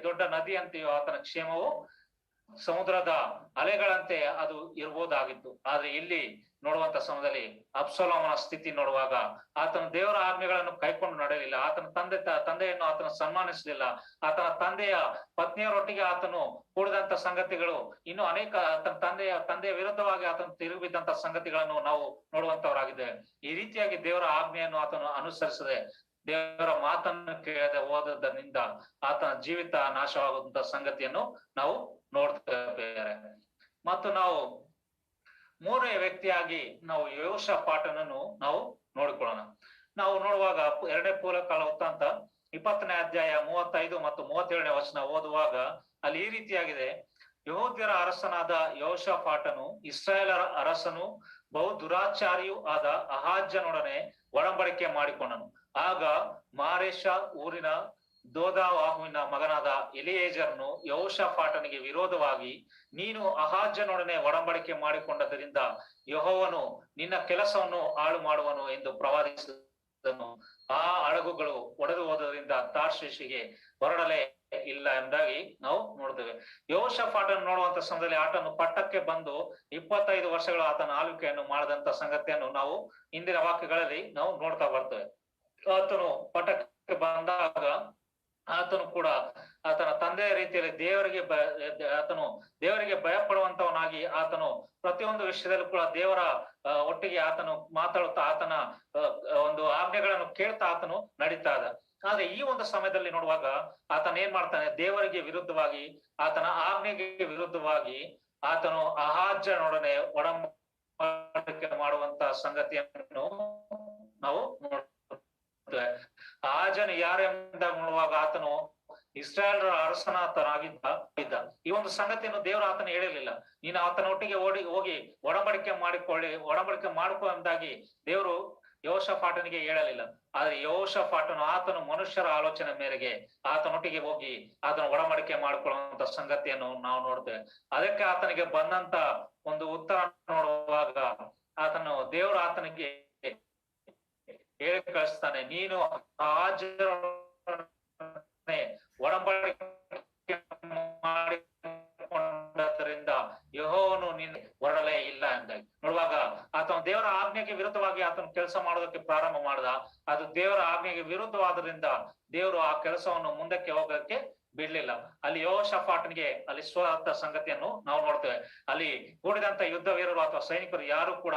ದೊಡ್ಡ ನದಿ ಅಂತೆಯೋ ಆತನ ಕ್ಷೇಮವು ಸಮುದ್ರದ ಅಲೆಗಳಂತೆ ಅದು ಇರ್ಬೋದಾಗಿತ್ತು. ಆದ್ರೆ ಇಲ್ಲಿ ನೋಡುವಂತ ಸಮಯದಲ್ಲಿ ಅಬ್ಷಾಲೋಮನ ಸ್ಥಿತಿ ನೋಡುವಾಗ ಆತನ ದೇವರ ಆಜ್ಞೆಗಳನ್ನು ಕೈಕೊಂಡು ನಡೆಯಲಿಲ್ಲ. ಆತನ ತಂದೆಯನ್ನು ಆತನ ಸನ್ಮಾನಿಸಲಿಲ್ಲ. ಆತನ ತಂದೆಯ ಪತ್ನಿಯರೊಟ್ಟಿಗೆ ಆತನು ಕೂಡಿದಂತ ಸಂಗತಿಗಳು ಇನ್ನು ಅನೇಕ ಆತನ ತಂದೆಯ ವಿರುದ್ಧವಾಗಿ ಆತನು ತಿರುಗಿದಂತ ಸಂಗತಿಗಳನ್ನು ನಾವು ನೋಡುವಂತವರಾಗಿದ್ದೇವೆ. ಈ ರೀತಿಯಾಗಿ ದೇವರ ಆಜ್ಞೆಯನ್ನು ಆತನು ಅನುಸರಿಸದೆ ದೇವರ ಮಾತನ್ನು ಕೇಳದೆ ಹೋದದ್ದರಿಂದ ಆತನ ಜೀವಿತ ನಾಶವಾಗುವಂತ ಸಂಗತಿಯನ್ನು ನಾವು ನೋಡ್ತೇವೆ. ಮತ್ತು ನಾವು ಮೂರನೇ ವ್ಯಕ್ತಿಯಾಗಿ ನಾವು ಯೆಹೋಷಾಫಾಟನನ್ನು ನಾವು ನೋಡಿಕೊಳ್ಳೋಣ. ನಾವು ನೋಡುವಾಗ 2ನೇ ಪೂರ್ವಕಾಲ ವೃತ್ತಾಂತ 20ನೇ ಅಧ್ಯಾಯ 35 ಮತ್ತು 37ನೇ ವಚನ ಓದುವಾಗ ಅಲ್ಲಿ ಈ ರೀತಿಯಾಗಿದೆ. ಯೆಹೂದ್ಯರ ಅರಸನಾದ ಯೆಹೋಷಾಫಾಟನು ಇಸ್ರಾಯೇಲರ ಅರಸನು ಬಹು ದುರಾಚಾರಿಯೂ ಆದ ಅಹಾಜ್ಯನೊಡನೆ ಒಡಂಬಡಿಕೆ ಮಾಡಿಕೊಂಡನು. ಆಗ ಮಾರೇಷ ಊರಿನ ದೋದಾವಾಹುವಿನ ಮಗನಾದ ಎಲಿಯೇಜರನು ಯೆಹೋಷಾಫಾಟನಿಗೆ ವಿರೋಧವಾಗಿ, ನೀನು ಅಹಾಜ್ಯನೊಡನೆ ಒಡಂಬಡಿಕೆ ಮಾಡಿಕೊಂಡದರಿಂದ ಯೆಹೋವನು ನಿನ್ನ ಕೆಲಸವನ್ನು ಹಾಳು ಮಾಡುವನು ಎಂದು ಪ್ರವಾದಿಸಿದನು. ಆ ಹಡಗುಗಳು ಒಡೆದು ಹೋದರಿಂದ ತಾರ್ಷೀಷಿಗೆ ಹೊರಡಲೇ ಇಲ್ಲ ಎಂಬುದಾಗಿ ನಾವು ನೋಡ್ತೇವೆ. ಯೆಹೋಷಾಫಾಟನ್ನು ನೋಡುವಂತ ಸಮಯದಲ್ಲಿ ಆತನು ಪಟ್ಟಕ್ಕೆ ಬಂದು 25 ವರ್ಷಗಳು ಆತನ ಆಳ್ವಿಕೆಯನ್ನು ಮಾಡದಂತ ಸಂಗತಿಯನ್ನು ನಾವು ಇಂದಿನ ವಾಕ್ಯಗಳಲ್ಲಿ ನಾವು ನೋಡ್ತಾ ಬರ್ತೇವೆ. ಆತನು ಪಟ್ಟಕ್ಕೆ ಬಂದಾಗ ಆತನು ಕೂಡ ಆತನ ತಂದೆಯ ರೀತಿಯಲ್ಲಿ ದೇವರಿಗೆ ಭಯಪಡುವಂತವನಾಗಿ ಆತನು ಪ್ರತಿಯೊಂದು ವಿಷಯದಲ್ಲೂ ಕೂಡ ದೇವರ ಒಟ್ಟಿಗೆ ಆತನು ಮಾತಾಡುತ್ತಾ ಆತನ ಒಂದು ಆಜ್ಞೆಗಳನ್ನು ಕೇಳ್ತಾ ಆತನು ನಡೀತಾ ಇದ್ದ. ಆದ್ರೆ ಈ ಒಂದು ಸಮಯದಲ್ಲಿ ನೋಡುವಾಗ ಆತನ ಏನ್ ಮಾಡ್ತಾನೆ, ದೇವರಿಗೆ ವಿರುದ್ಧವಾಗಿ ಆತನ ಆಜ್ಞೆಗೆ ವಿರುದ್ಧವಾಗಿ ಆತನು ಅಹಾಜ್ಯನೊಡನೆ ಒಡಂಬಡಿಕೆ ಮಾಡುವಂತ ಸಂಗತಿಯನ್ನು ನಾವು ನೋಡ್ತೇವೆ. ಅಹಾಜನು ಯಾರೆಂದ ನೋಡುವಾಗ ಆತನು ಇಸ್ರಾಯೇಲರ ಅರಸನಾತನಾಗಿದ್ದ. ಈ ಒಂದು ಸಂಗತಿಯನ್ನು ದೇವರು ಆತನ ಹೇಳಿರ್ಲಿಲ್ಲ. ನೀನು ಆತನೊಟ್ಟಿಗೆ ಹೋಗಿ ಒಡಂಬಡಿಕೆ ಮಾಡ್ಕೊ ಎಂಬುದಾಗಿ ದೇವರು ಯೆಹೋಷಾಫಾಟನಿಗೆ ಹೇಳಲಿಲ್ಲ. ಆದ್ರೆ ಯೆಹೋಷಾಫಾಟನು ಆತನು ಮನುಷ್ಯರ ಆಲೋಚನೆ ಮೇರೆಗೆ ಆತನೊಟ್ಟಿಗೆ ಹೋಗಿ ಆತನ ಒಡಂಬಡಿಕೆ ಮಾಡ್ಕೊಳ್ಳುವಂತ ಸಂಗತಿಯನ್ನು ನಾವು ನೋಡ್ತೇವೆ. ಅದಕ್ಕೆ ಆತನಿಗೆ ಬಂದಂತ ಒಂದು ಉತ್ತರ ನೋಡುವಾಗ ದೇವರು ಆತನಿಗೆ ಹೇಳಿ ಕಳಿಸ್ತಾನೆ, ನೀನು ಒಡಂಬಡಿಕೆ ಮಾಡಿಕೊಂಡದ್ದರಿಂದ ಯೆಹೋವನು ನಿನ್ನ ಹೊರಡಲೇ ಇಲ್ಲ ಎಂದಾಗಿ ನೋಡುವಾಗ ಆತನ ದೇವರ ಆಜ್ಞೆಗೆ ವಿರುದ್ಧವಾಗಿ ಆತನ ಕೆಲಸ ಮಾಡೋದಕ್ಕೆ ಪ್ರಾರಂಭ ಮಾಡ್ದ. ಅದು ದೇವರ ಆಜ್ಞೆಗೆ ವಿರುದ್ಧವಾದ್ರಿಂದ ದೇವರು ಆ ಕೆಲಸವನ್ನು ಮುಂದಕ್ಕೆ ಹೋಗೋದಕ್ಕೆ ಬಿಡ್ಲಿಲ್ಲ. ಅಲ್ಲಿ ಯೆಹೋಷಾಫಾಟನಿಗೆ ಅಲ್ಲಿ ಸ್ವಾರ್ಥ ಸಂಗತಿಯನ್ನು ನಾವು ನೋಡ್ತೇವೆ. ಅಲ್ಲಿ ಕೂಡಿದಂತ ಯುದ್ಧ ವೀರರು ಅಥವಾ ಸೈನಿಕರು ಯಾರು ಕೂಡ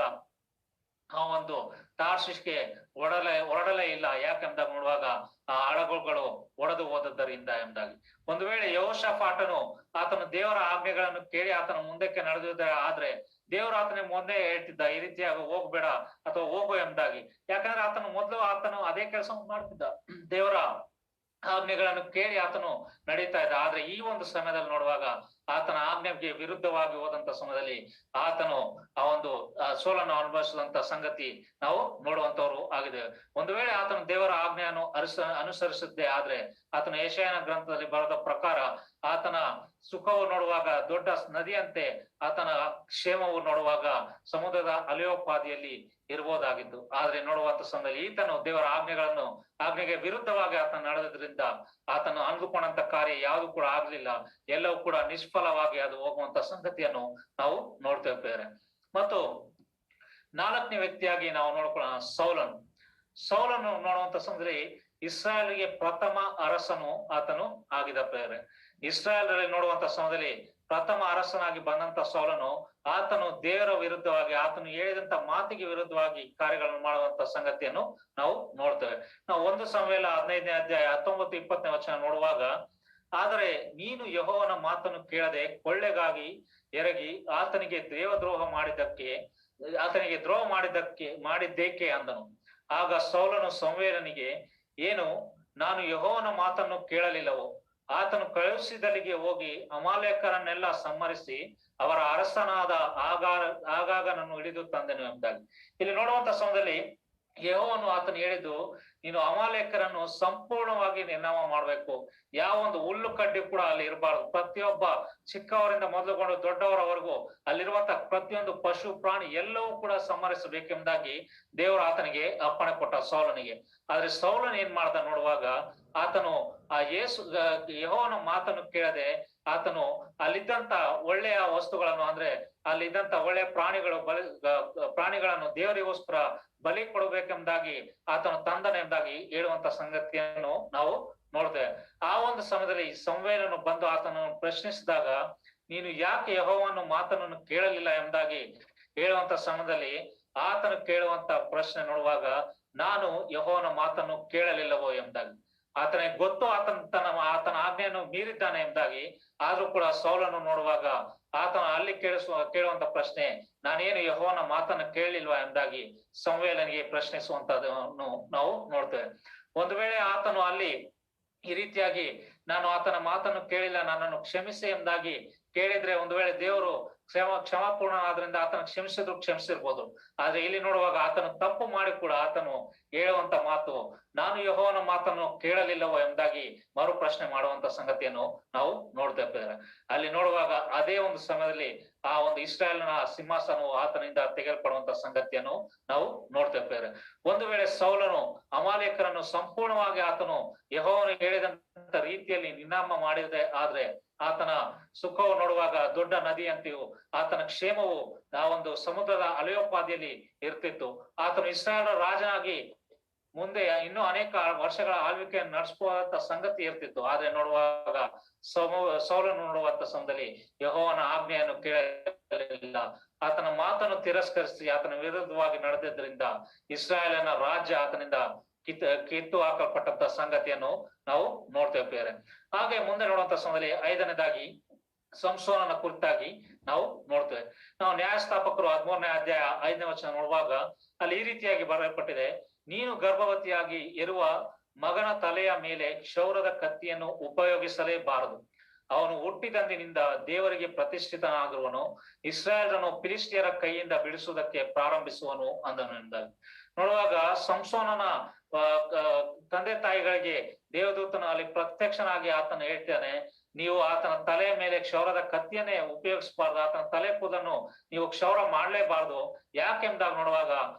ಆ ಒಂದು ತಾರ್ಷೀಷ್ಗೆ ಹೊರಡಲೇ ಇಲ್ಲ. ಯಾಕೆಂದಾಗ ನೋಡುವಾಗ ಆ ಹಡಗುಗಳು ಒಡೆದು ಹೋದದ್ದರಿಂದ ಎಂಬುದಾಗಿ. ಒಂದು ವೇಳೆ ಯೆಹೋಷಾಫಾಟನು ಆತನು ದೇವರ ಆಜ್ಞೆಗಳನ್ನು ಕೇಳಿ ಆತನ ಮುಂದಕ್ಕೆ ನಡೆದಿದ್ದ ಆದ್ರೆ ದೇವರು ಆತನಿಗೆ ಮೊದಲೇ ಹೇಳ್ತಿದ್ದ, ಈ ರೀತಿಯಾಗಿ ಹೋಗ್ಬೇಡ ಅಥವಾ ಹೋಗು ಎಂಬುದಾಗಿ. ಯಾಕಂದ್ರೆ ಆತನು ಮೊದಲು ಅದೇ ಕೆಲಸ ಮಾಡ್ತಿದ್ದ. ದೇವರ ಆಜ್ಞೆಗಳನ್ನು ಕೇಳಿ ಆತನು ನಡೀತಾ ಇದ್ದ. ಆದ್ರೆ ಈ ಒಂದು ಸಮಯದಲ್ಲಿ ನೋಡುವಾಗ ಆತನ ಆಜ್ಞೆಗೆ ವಿರುದ್ಧವಾಗಿ ಹೋದಂತ ಸಮಯದಲ್ಲಿ ಆತನು ಆ ಒಂದು ಸೋಲನ್ನು ಅನುಭವಿಸಿದಂತ ಸಂಗತಿ ನಾವು ನೋಡುವಂತವ್ರು ಆಗಿದ್ದೇವೆ. ಒಂದು ವೇಳೆ ಆತನು ದೇವರ ಆಜ್ಞೆಯನ್ನು ಅನುಸರಿಸದೆ ಆದ್ರೆ ಆತನ ಯೆಶಾಯನ ಗ್ರಂಥದಲ್ಲಿ ಬರೆದ ಪ್ರಕಾರ ಆತನ ಸುಖವು ನೋಡುವಾಗ ದೊಡ್ಡ ನದಿಯಂತೆ, ಆತನ ಕ್ಷೇಮವು ನೋಡುವಾಗ ಸಮುದ್ರದ ಅಲೆಯೋಪಾದಿಯಲ್ಲಿ ಇರ್ಬೋದಾಗಿತ್ತು. ಆದ್ರೆ ನೋಡುವಂತ ಸಮಯದಲ್ಲಿ ಈತನು ದೇವರ ಆಜ್ಞೆಗೆ ವಿರುದ್ಧವಾಗಿ ಆತನ ನಡೆದ್ರಿಂದ ಆತನು ಅಂದುಕೊಂಡಂತ ಕಾರ್ಯ ಯಾವುದು ಕೂಡ ಆಗ್ಲಿಲ್ಲ, ಎಲ್ಲವೂ ಕೂಡ ನಿಷ್ಫಲವಾಗಿ ಅದು ಹೋಗುವಂತ ಸಂಗತಿಯನ್ನು ನಾವು ನೋಡ್ತೇವೆ ಬೇರೆ. ಮತ್ತು 4ನೇ ವ್ಯಕ್ತಿಯಾಗಿ ನಾವು ನೋಡ್ಕೊಳ್ಳೋಣ ಸೌಲನು ನೋಡುವಂತ ಸಮಯದಲ್ಲಿ ಇಸ್ರಾಯೇಲ್ಗೆ ಪ್ರಥಮ ಅರಸನು ಆತನು ಆಗಿದ ಬೇರೆ. ಇಸ್ರಾಯೇಲ್ ನೋಡುವಂತ ಸಮಯದಲ್ಲಿ ಪ್ರಥಮ ಅರಸನಾಗಿ ಬಂದಂತ ಸೌಲನು ಆತನು ದೇವರ ವಿರುದ್ಧವಾಗಿ, ಆತನು ಹೇಳಿದಂತ ಮಾತಿಗೆ ವಿರುದ್ಧವಾಗಿ ಕಾರ್ಯಗಳನ್ನು ಮಾಡುವಂತ ಸಂಗತಿಯನ್ನು ನಾವು ನೋಡ್ತೇವೆ. ನಾವು 1 ಸಮುವೇಲ 15ನೇ ಅಧ್ಯಾಯ 19-20ನೇ ವಚನ ನೋಡುವಾಗ, ಆದರೆ ನೀನು ಯೆಹೋವನ ಮಾತನ್ನು ಕೇಳದೆ ಕೊಳ್ಳೆಗಾಗಿ ಎರಗಿ ಆತನಿಗೆ ದ್ರೋಹ ಮಾಡಿದ್ದೇಕೆ ಅಂದನು. ಆಗ ಸೌಲನು ಸಮುವೇಲನಿಗೆ, ಏನು ನಾನು ಯೆಹೋವನ ಮಾತನ್ನು ಕೇಳಲಿಲ್ಲವೋ? ಆತನು ಕಳುಹಿಸಿದಲ್ಲಿಗೆ ಹೋಗಿ ಅಮಾಲೇಕರನ್ನೆಲ್ಲ ಸಂಹರಿಸಿ ಅವರ ಅರಸನಾದ ಆಗಾಗನನ್ನು ಹಿಡಿದು ತಂದೆನು ಎಂಬುದಾಗಿ. ಇಲ್ಲಿ ನೋಡುವಂತ ಸಮಯದಲ್ಲಿ ಯೆಹೋವನು ಆತನು ಹೇಳಿದ್ದು, ನೀನು ಅಮಾಲೇಕರನ್ನು ಸಂಪೂರ್ಣವಾಗಿ ನಿರ್ನಾಮ ಮಾಡ್ಬೇಕು. ಯಾವ ಒಂದು ಹುಲ್ಲು ಕಡ್ಡಿ ಕೂಡ ಅಲ್ಲಿ ಇರಬಾರ್ದು. ಪ್ರತಿಯೊಬ್ಬ ಚಿಕ್ಕವರಿಂದ ಮೊದಲುಗೊಂಡು ದೊಡ್ಡವರವರೆಗೂ ಅಲ್ಲಿರುವಂತ ಪ್ರತಿಯೊಂದು ಪಶು ಪ್ರಾಣಿ ಎಲ್ಲವೂ ಕೂಡ ಸಂಹರಿಸಬೇಕೆಂಬುದಾಗಿ ದೇವರು ಆತನಿಗೆ ಅಪ್ಪಣೆ ಕೊಟ್ಟ ಸೌಲನಿಗೆ. ಆದ್ರೆ ಸೌಲನ್ ಏನ್ ಮಾಡ್ದ ನೋಡುವಾಗ, ಆತನು ಆ ಯೆಹೋವನ ಮಾತನ್ನು ಕೇಳದೆ ಆತನು ಅಲ್ಲಿದ್ದಂತ ಒಳ್ಳೆಯ ವಸ್ತುಗಳನ್ನು, ಅಂದ್ರೆ ಅಲ್ಲಿದ್ದಂತ ಒಳ್ಳೆಯ ಪ್ರಾಣಿಗಳನ್ನು ದೇವರಿಗೋಸ್ಕರ ಬಲಿ ಕೊಡಬೇಕೆಂಬುದಾಗಿ ಆತನು ತಂದನೆಂಬುದಾಗಿ ಹೇಳುವಂತ ಸಂಗತಿಯನ್ನು ನಾವು ನೋಡ್ತೇವೆ. ಆ ಒಂದು ಸಮಯದಲ್ಲಿ ಸಮುವೇಲನು ಬಂದು ಆತನನ್ನು ಪ್ರಶ್ನಿಸಿದಾಗ, ನೀನು ಯಾಕೆ ಯೆಹೋವನ ಮಾತನ್ನು ಕೇಳಲಿಲ್ಲ ಎಂಬುದಾಗಿ ಹೇಳುವಂತ ಸಮಯದಲ್ಲಿ ಆತನು ಕೇಳುವಂತ ಪ್ರಶ್ನೆ ನೋಡುವಾಗ, ನಾನು ಯೆಹೋವನ ಮಾತನ್ನು ಕೇಳಲಿಲ್ಲವೋ ಎಂಬುದಾಗಿ. ಆತನಿಗೆ ಗೊತ್ತು ಆತನ ಆಜ್ಞೆಯನ್ನು ಮೀರಿದ್ದಾನೆ ಎಂಬುದಾಗಿ. ಆದ್ರೂ ಕೂಡ ಸೌಲನು ನೋಡುವಾಗ ಆತನ ಅಲ್ಲಿ ಕೇಳುವಂತ ಪ್ರಶ್ನೆ, ನಾನೇನು ಯೆಹೋವನ ಮಾತನ್ನು ಕೇಳಲಿಲ್ವಾ ಎಂಬುದಾಗಿ ಸಮುವೇಲನಿಗೆ ಪ್ರಶ್ನಿಸುವಂತದನ್ನು ನಾವು ನೋಡ್ತೇವೆ. ಒಂದು ವೇಳೆ ಆತನು ಅಲ್ಲಿ ಈ ರೀತಿಯಾಗಿ ನಾನು ಆತನ ಮಾತನ್ನು ಕೇಳಿಲ್ಲ, ನನ್ನನ್ನು ಕ್ಷಮಿಸಿ ಎಂಬುದಾಗಿ ಕೇಳಿದ್ರೆ, ಒಂದು ವೇಳೆ ದೇವರು ಕ್ಷಮಾಪೂರ್ಣ ಆದ್ರಿಂದ ಆತನ ಕ್ಷಮಿಸಿರ್ಬೋದು. ಆದ್ರೆ ಇಲ್ಲಿ ನೋಡುವಾಗ ಆತನು ತಪ್ಪು ಮಾಡಿ ಕೂಡ ಆತನು ಹೇಳುವಂತ ಮಾತು, ನಾನು ಯೆಹೋವನ ಮಾತನ್ನು ಕೇಳಲಿಲ್ಲವೋ ಎಂಬುದಾಗಿ ಮರು ಪ್ರಶ್ನೆ ಮಾಡುವಂತ ಸಂಗತಿಯನ್ನು ನಾವು ನೋಡ್ತೇವೆ. ಅಲ್ಲಿ ನೋಡುವಾಗ ಅದೇ ಒಂದು ಸಮಯದಲ್ಲಿ ಆ ಒಂದು ಇಸ್ರಾಯೇಲ್ನ ಸಿಂಹಾಸನವು ಆತನಿಂದ ತೆಗೆಯಲ್ಪಡುವಂತ ಸಂಗತಿಯನ್ನು ನಾವು ನೋಡ್ತೇವೆ. ಒಂದು ವೇಳೆ ಸೌಲನು ಅಮಾಲೇಕರನ್ನು ಸಂಪೂರ್ಣವಾಗಿ ಆತನು ಯೆಹೋವನು ಹೇಳಿದಂತ ರೀತಿಯಲ್ಲಿ ನಿರ್ನಾಮ ಮಾಡಿದೆ ಆದ್ರೆ ಆತನ ಸುಖವು ನೋಡುವಾಗ ದೊಡ್ಡ ನದಿಯಂತೆಯೂ ಆತನ ಕ್ಷೇಮವು ಆ ಒಂದು ಸಮುದ್ರದ ಅಲೆಯೋಪಾದಿಯಲ್ಲಿ ಇರ್ತಿತ್ತು. ಆತನು ಇಸ್ರಾಯೇಲ್ ರಾಜನಾಗಿ ಮುಂದೆ ಇನ್ನೂ ಅನೇಕ ವರ್ಷಗಳ ಆಳ್ವಿಕೆಯನ್ನು ನಡೆಸುವಂತ ಸಂಗತಿ ಇರ್ತಿತ್ತು. ಆದ್ರೆ ನೋಡುವಾಗ ಸೌಲನು ನೋಡುವಂತ ಸಮಯದಲ್ಲಿ ಯೆಹೋವನ ಆಜ್ಞೆಯನ್ನು ಕೇಳಲಿಲ್ಲ, ಆತನ ಮಾತನ್ನು ತಿರಸ್ಕರಿಸಿ ಆತನ ವಿರುದ್ಧವಾಗಿ ನಡೆದಿದ್ದರಿಂದ ಇಸ್ರಾಯೇಲನ ರಾಜ್ಯ ಆತನಿಂದ ಕಿತ್ತು ಹಾಕಲ್ಪಟ್ಟಂತ ಸಂಗತಿಯನ್ನು ನಾವು ನೋಡ್ತೇವೆ ಬೇರೆ. ಹಾಗೆ ಮುಂದೆ ನೋಡುವಂತ ಸಮಯದಲ್ಲಿ 5ನೇದಾಗಿ ಸಂಸೋನನ ಕುರಿತಾಗಿ ನಾವು ನೋಡ್ತೇವೆ. ನಾವು ನ್ಯಾಯಸ್ಥಾಪಕರು 13ನೇ ಅಧ್ಯಾಯ 5ನೇ ವಚನ ನೋಡುವಾಗ ಅಲ್ಲಿ ಈ ರೀತಿಯಾಗಿ ಬರೆಯಲ್ಪಟ್ಟಿದೆ, ನೀನು ಗರ್ಭವತಿಯಾಗಿ ಇರುವ ಮಗನ ತಲೆಯ ಮೇಲೆ ಕ್ಷೌರದ ಕತ್ತಿಯನ್ನು ಉಪಯೋಗಿಸಲೇಬಾರದು. ಅವನು ಹುಟ್ಟಿದಂದಿನಿಂದ ದೇವರಿಗೆ ಪ್ರತಿಷ್ಠಿತನಾಗಿರುವನು, ಇಸ್ರಾಯೇಲರನ್ನು ಫಿಲಿಷ್ಟಿಯರ ಕೈಯಿಂದ ಬಿಡಿಸುವುದಕ್ಕೆ ಪ್ರಾರಂಭಿಸುವನು ಅಂದನು ಎಂದಾಗ. ನೋಡುವಾಗ ಸಂಸೋನನ ತಂದೆ ತಾಯಿಗಳಿಗೆ ದೇವದೂತನು ಅಲ್ಲಿ ಪ್ರತ್ಯಕ್ಷನಾಗಿ ಆತನು ಹೇಳ್ತಾನೆ, ನೀವು ಆತನ ತಲೆಯ ಮೇಲೆ ಕ್ಷೌರದ ಕತ್ತಿಯನ್ನೇ ಉಪಯೋಗಿಸಬಾರ್ದು, ಆತನ ತಲೆ ಕೂದನ್ನು ನೀವು ಕ್ಷೌರ ಮಾಡ್ಲೇಬಾರ್ದು. ಯಾಕೆಂದಾಗ ನೋಡುವಾಗ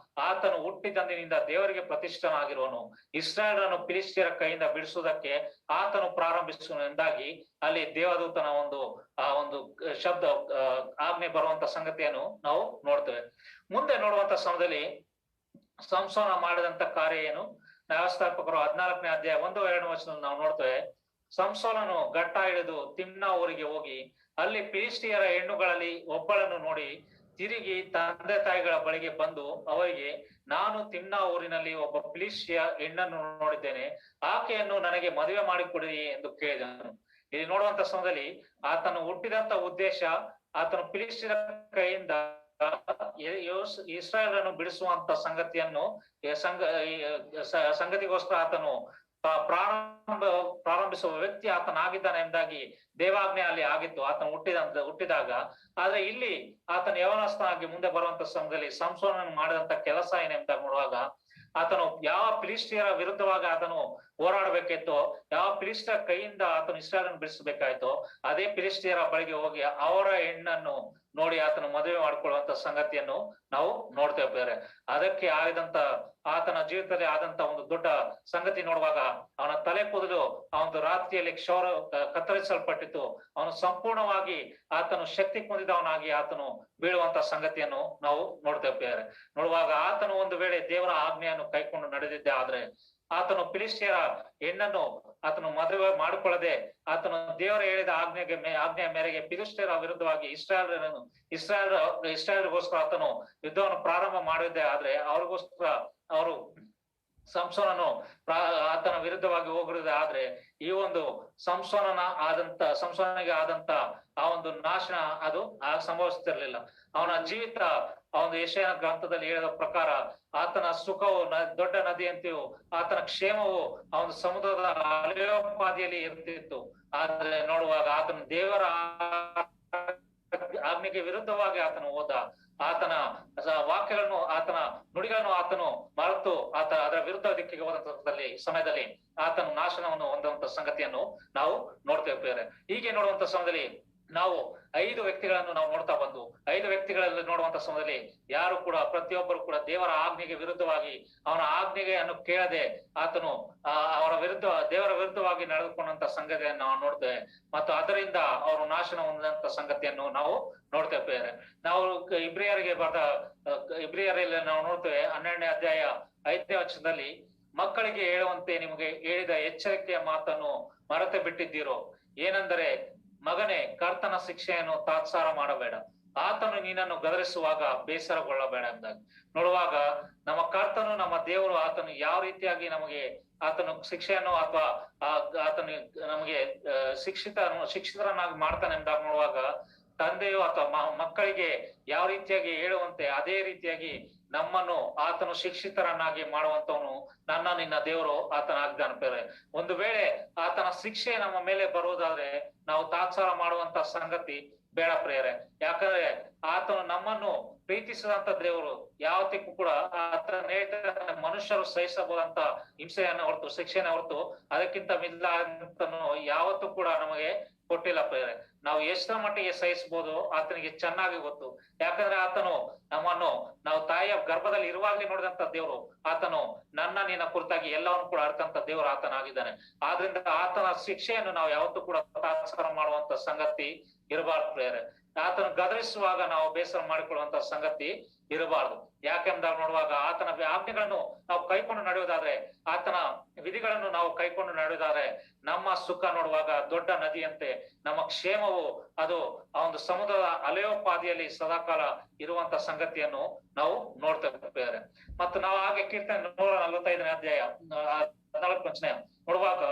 ಆತನು ಹುಟ್ಟಿದಂದಿನಿಂದ ದೇವರಿಗೆ ಪ್ರತಿಷ್ಠನಾಗಿರುವನು, ಇಸ್ರಾಯೇಲರನ್ನು ಫಿಲಿಷ್ಟಿಯರ ಕೈಯಿಂದ ಬಿಡಿಸುವುದಕ್ಕೆ ಆತನು ಪ್ರಾರಂಭಿಸುವನು ಎಂದಾಗಿ ಅಲ್ಲಿ ದೇವದೂತನ ಒಂದು ಶಬ್ದ ಆಜ್ಞೆ ಬರುವಂತ ಸಂಗತಿಯನ್ನು ನಾವು ನೋಡ್ತೇವೆ. ಮುಂದೆ ನೋಡುವಂತ ಸಮಯದಲ್ಲಿ ಸಂಸೋನ ಮಾಡಿದಂತ ಕಾರ್ಯ ಏನು? ನ್ಯಾಯಸ್ಥಾಪಕರು 14ನೇ ಅಧ್ಯಾಯ 1-2 ವಚನ ನಾವು ನೋಡ್ತೇವೆ. ಸಂಸೋನನು ಗಟ್ಟ ಹಿಡಿದು ತಿಮ್ನಾ ಊರಿಗೆ ಹೋಗಿ ಅಲ್ಲಿ ಫಿಲಿಷ್ಟಿಯರ ಹೆಣ್ಣುಗಳಲ್ಲಿ ಒಬ್ಬಳನ್ನು ನೋಡಿ ತಿರುಗಿ ತಂದೆ ತಾಯಿಗಳ ಬಳಿಗೆ ಬಂದು ಅವರಿಗೆ, ನಾನು ತಿಮ್ನಾ ಊರಿನಲ್ಲಿ ಒಬ್ಬ ಫಿಲಿಷ್ಟಿಯ ಹೆಣ್ಣನ್ನು ನೋಡಿದ್ದೇನೆ, ಆಕೆಯನ್ನು ನನಗೆ ಮದುವೆ ಮಾಡಿಕೊಡಿ ಎಂದು ಕೇಳಿದನು. ಇಲ್ಲಿ ನೋಡುವಂತ ಸಮಯದಲ್ಲಿ ಆತನು ಹುಟ್ಟಿದಂತ ಉದ್ದೇಶ ಆತನು ಫಿಲಿಷ್ಟಿಯರ ಕೈಯಿಂದ ಇಸ್ರಾಯೇಲರನ್ನು ಬಿಡಿಸುವಂತ ಸಂಗತಿಗೋಸ್ಕರ ಆತನು ಪ್ರಾರಂಭ ಪ್ರಾರಂಭಿಸುವ ವ್ಯಕ್ತಿ ಆತನಾಗಿದ್ದಾನೆ ಎಂಬುದಾಗಿ ದೇವಾಜ್ಞೆ ಅಲ್ಲಿ ಆಗಿತ್ತು ಆತನು ಹುಟ್ಟಿದಾಗ. ಆದ್ರೆ ಇಲ್ಲಿ ಆತನ ಯವನಸ್ಥನಾಗಿ ಮುಂದೆ ಬರುವಂತ ಸಮಯದಲ್ಲಿ ಸಂಸೋನನು ಮಾಡಿದಂತ ಕೆಲಸ ಏನೆಂತ ನೋಡುವಾಗ, ಆತನು ಯಾವ ಫಿಲಿಸ್ಟಿಯರ ವಿರುದ್ಧವಾಗಿ ಆತನು ಹೋರಾಡಬೇಕಿತ್ತೋ, ಯಾವ ಫಿಲಿಸ್ಟಿಯರ ಕೈಯಿಂದ ಆತನು ಇಸ್ರಾಯೇಲನ್ನು ಬಿಡಿಸಬೇಕಾಯ್ತೋ, ಅದೇ ಫಿಲಿಸ್ಟಿಯರ ಬಳಿಗೆ ಹೋಗಿ ಅವರ ಹೆಣ್ಣನ್ನು ನೋಡಿ ಆತನು ಮದುವೆ ಮಾಡ್ಕೊಳ್ಳುವಂತ ಸಂಗತಿಯನ್ನು ನಾವು ನೋಡ್ತೇವೆ ಬೇರೆ. ಅದಕ್ಕೆ ಆದಂತ ಆತನ ಜೀವಿತದಲ್ಲಿ ಆದಂತ ಒಂದು ದೊಡ್ಡ ಸಂಗತಿ ನೋಡುವಾಗ, ಅವನ ತಲೆ ಕೂದಲು ಅವನ ರಾತ್ರಿಯಲ್ಲಿ ಕತ್ತರಿಸಲ್ಪಟ್ಟಿತ್ತು. ಅವನು ಸಂಪೂರ್ಣವಾಗಿ ಆತನು ಶಕ್ತಿ ಹೊಂದಿದವನಾಗಿ ಆತನು ಬೀಳುವಂತ ಸಂಗತಿಯನ್ನು ನಾವು ನೋಡ್ತೇವೆ ಬೇರೆ. ನೋಡುವಾಗ ಆತನು ಒಂದು ವೇಳೆ ದೇವರ ಆಜ್ಞೆಯನ್ನು ಕೈಕೊಂಡು ನಡೆದಿದ್ದೆ ಆದ್ರೆ, ಆತನು ಫಿಲಿಸ್ಟಿಯರ ಹೆಣ್ಣನ್ನು ಆತನು ಮದುವೆ ಮಾಡಿಕೊಳ್ಳದೆ ಆತನು ದೇವರ ಹೇಳಿದ ಆಜ್ಞೆಯ ಮೇರೆಗೆ ಫಿಲಿಸ್ಟಿಯರ ವಿರುದ್ಧವಾಗಿ ಇಸ್ರಾಯೇಲ್ಗೋಸ್ಕರ ಆತನು ಯುದ್ಧವನ್ನು ಪ್ರಾರಂಭ ಮಾಡಿದ್ದೆ ಆದ್ರೆ, ಅವ್ರಿಗೋಸ್ಕರ ಅವರು ಸಂಸೋನನು ಆತನ ವಿರುದ್ಧವಾಗಿ ಹೋಗಿರುವುದೇ ಆದ್ರೆ, ಈ ಒಂದು ಸಂಸೋನಿಗೆ ಆದಂತ ಆ ಒಂದು ನಾಶನ ಅದು ಸಂಭವಿಸ್ತಿರ್ಲಿಲ್ಲ. ಅವನ ಜೀವಿತ ಆ ಒಂದು ಯೆಶಾಯನ ಗ್ರಂಥದಲ್ಲಿ ಹೇಳಿದ ಪ್ರಕಾರ ಆತನ ಸುಖವು ದೊಡ್ಡ ನದಿಯಂತೆಯೂ ಆತನ ಕ್ಷೇಮವು ಆ ಒಂದು ಸಮುದ್ರದ ಅಲೆಯೋಪಾದಿಯಲ್ಲಿ ಇರ್ತಿತ್ತು. ಆದ್ರೆ ನೋಡುವಾಗ ಆತನ ದೇವರ ಆಜ್ಞೆಗೆ ವಿರುದ್ಧವಾಗಿ ಆತನು ಹೋದ, ಆತನ ವಾಕ್ಯಗಳನ್ನು ಆತನ ನುಡಿಗಳನ್ನು ಆತನು ಮರೆತು ಅದರ ವಿರುದ್ಧ ದಿಕ್ಕಿಗೆ ಹೋದಂತ ಸಮಯದಲ್ಲಿ ಆತನು ನಾಶನವನ್ನು ಹೊಂದುವಂತ ಸಂಗತಿಯನ್ನು ನಾವು ನೋಡ್ತೇವೆ ಬೇರೆ. ಹೀಗೆ ನೋಡುವಂತ ಸಮಯದಲ್ಲಿ ನಾವು 5 ವ್ಯಕ್ತಿಗಳನ್ನು ನಾವು ನೋಡ್ತಾ ಬಂದು, 5 ವ್ಯಕ್ತಿಗಳಲ್ಲಿ ನೋಡುವಂತ ಸಮಯದಲ್ಲಿ ಯಾರು ಕೂಡ ಪ್ರತಿಯೊಬ್ಬರು ಕೂಡ ದೇವರ ಆಜ್ಞೆಗೆ ವಿರುದ್ಧವಾಗಿ ಅವನ ಆಜ್ಞೆಯನ್ನು ಕೇಳದೆ ಆತನು ದೇವರ ವಿರುದ್ಧವಾಗಿ ನಡೆದುಕೊಂಡಂತ ಸಂಗತಿಯನ್ನು ನಾವು ನೋಡ್ತೇವೆ. ಮತ್ತು ಅದರಿಂದ ಅವರು ನಾಶನ ಹೊಂದಿದಂತ ಸಂಗತಿಯನ್ನು ನಾವು ನೋಡ್ತೇವೆ ಬೇರೆ. ನಾವು ಇಬ್ರಿಯರಲ್ಲಿ ನಾವು ನೋಡ್ತೇವೆ 12ನೇ ಅಧ್ಯಾಯ 5ನೇ ವಚನದಲ್ಲಿ, ಮಕ್ಕಳಿಗೆ ಹೇಳುವಂತೆ ನಿಮಗೆ ಹೇಳಿದ ಎಚ್ಚರಿಕೆಯ ಮಾತನ್ನು ಮರೆತು ಬಿಟ್ಟಿದ್ದೀರೋ, ಏನೆಂದರೆ ಮಗನೇ, ಕರ್ತನ ಶಿಕ್ಷೆಯನ್ನು ತಾತ್ಸಾರ ಮಾಡಬೇಡ, ಆತನು ನೀನನ್ನು ಗದರಿಸುವಾಗ ಬೇಸರಗೊಳ್ಳಬೇಡ ಎಂದಾಗ ನೋಡುವಾಗ, ನಮ್ಮ ಕರ್ತನು ನಮ್ಮ ದೇವರು ಆತನು ಯಾವ ರೀತಿಯಾಗಿ ನಮಗೆ ಆತನು ಶಿಕ್ಷೆಯನ್ನು ಅಥವಾ ಆತನು ನಮಗೆ ಶಿಕ್ಷಿತರನ್ನಾಗಿ ಮಾಡ್ತಾನೆ ಎಂದಾಗ ನೋಡುವಾಗ, ತಂದೆಯು ಅಥವಾ ಮಕ್ಕಳಿಗೆ ಯಾವ ರೀತಿಯಾಗಿ ಹೇಳುವಂತೆ ಅದೇ ರೀತಿಯಾಗಿ ನಮ್ಮನ್ನು ಆತನು ಶಿಕ್ಷಿತರನ್ನಾಗಿ ಮಾಡುವಂತವನು ನಿನ್ನ ದೇವರು ಆತನಾಗಿದ್ದಾನೆ ಬೇರೆ. ಒಂದು ವೇಳೆ ಆತನ ಶಿಕ್ಷೆ ನಮ್ಮ ಮೇಲೆ ಬರುವುದಾದ್ರೆ ನಾವು ತಾತ್ಸಾರ ಮಾಡುವಂತ ಸಂಗತಿ ಬೇಡ ಪ್ರಿಯರೇ. ಯಾಕಂದ್ರೆ ಆತನು ನಮ್ಮನ್ನು ಪ್ರೀತಿಸಿದಂತ ದೇವರು ಯಾವತ್ತಿಗೂ ಕೂಡ ಆತನ ಮನುಷ್ಯರು ಸಹಿಸಬಹುದಂತ ಹಿಂಸೆಯನ್ನು ಹೊರತು, ಶಿಕ್ಷೆಯನ್ನು ಹೊರತು ಅದಕ್ಕಿಂತ ಮಿಲ್ಲ ಅಂತನು ಯಾವತ್ತೂ ಕೂಡ ನಮಗೆ ಕೊಟ್ಟಿಲ್ಲ ಪ್ರಿಯರೇ. ನಾವು ಎಷ್ಟರ ಮಟ್ಟಿಗೆ ಸಹಿಸಬಹುದು ಆತನಿಗೆ ಚೆನ್ನಾಗಿ ಗೊತ್ತು. ಯಾಕಂದ್ರೆ ಆತನು ನಮ್ಮನ್ನು ನಾವು ತಾಯಿಯ ಗರ್ಭದಲ್ಲಿ ಇರುವಾಗ್ಲೇ ನೋಡಿದಂತ ದೇವರು, ಆತನು ನಿನ್ನ ಕುರಿತಾಗಿ ಎಲ್ಲವನ್ನು ಕೂಡ ಅರ್ಥಂತ ದೇವರು ಆತನಾಗಿದ್ದಾನೆ. ಆದ್ರಿಂದ ಆತನ ಶಿಕ್ಷೆಯನ್ನು ನಾವು ಯಾವತ್ತೂ ಕೂಡ ತಾತ್ಸಾರ ಮಾಡುವಂತ ಸಂಗತಿ ಇರಬಾರ್ದು ಪ್ರಿಯರೇ. ಆತನು ಗದರಿಸುವಾಗ ನಾವು ಬೇಸರ ಮಾಡಿಕೊಳ್ಳುವಂತ ಸಂಗತಿ ಇರಬಾರ್ದು. ಯಾಕೆಂದಾಗ ನೋಡುವಾಗ ಆತನ ಆಜ್ಞೆಗಳನ್ನು ನಾವು ಕೈಕೊಂಡು ನಡೆಯುವುದಾದ್ರೆ, ಆತನ ವಿಧಿಗಳನ್ನು ನಾವು ಕೈಕೊಂಡು ನಡೆಯುವುದಾದ್ರೆ ನಮ್ಮ ಸುಖ ನೋಡುವಾಗ ದೊಡ್ಡ ನದಿಯಂತೆ, ನಮ್ಮ ಕ್ಷೇಮವು ಅದು ಆ ಒಂದು ಸಮುದ್ರದ ಅಲೆಯೋಪಾದಿಯಲ್ಲಿ ಸದಾಕಾಲ ಇರುವಂತ ಸಂಗತಿಯನ್ನು ನಾವು ನೋಡ್ತೇವೆ. ಮತ್ತು ನಾವು ಹಾಗೆ ಕೀರ್ತನೆ 145ನೇ ಅಧ್ಯಾಯ 14ನೇ ವಚನ ನೋಡುವಾಗ,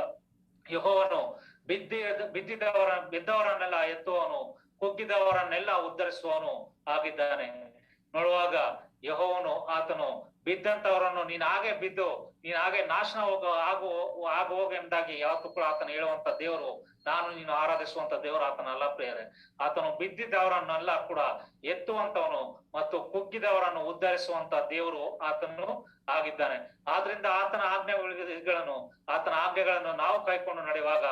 ಯೆಹೋವನು ಬಿದ್ದವರನ್ನೆಲ್ಲ ಎತ್ತುವವನು, ಕುಗ್ಗಿದವರನ್ನೆಲ್ಲ ಉದ್ಧರಿಸುವವನು ಆಗಿದ್ದಾನೆ. ನೋಡುವಾಗ ಯೆಹೋವನು ಆತನು ಬಿದ್ದಂತವರನ್ನು ನೀನ್ ಹಾಗೆ ನಾಶನ ಹೋಗ ಎಂಬುದಾಗಿ ಯಾವತ್ತೂ ಕೂಡ ಆತನು ಹೇಳುವಂತ ದೇವರು, ನೀನು ಆರಾಧಿಸುವಂತ ದೇವರು ಆತನಲ್ಲ ಪ್ರಿಯರೇ. ಆತನು ಬಿದ್ದಿದ್ದವರನ್ನೆಲ್ಲ ಕೂಡ ಎತ್ತುವಂತವನು ಮತ್ತು ಕುಗ್ಗಿದವರನ್ನು ಉದ್ಧರಿಸುವಂತ ದೇವರು ಆತನು ಆಗಿದ್ದಾನೆ. ಆದ್ರಿಂದ ಆತನ ಆಜ್ಞೆಗಳನ್ನು ನಾವು ಕೈಕೊಂಡು ನಡೆಯುವಾಗ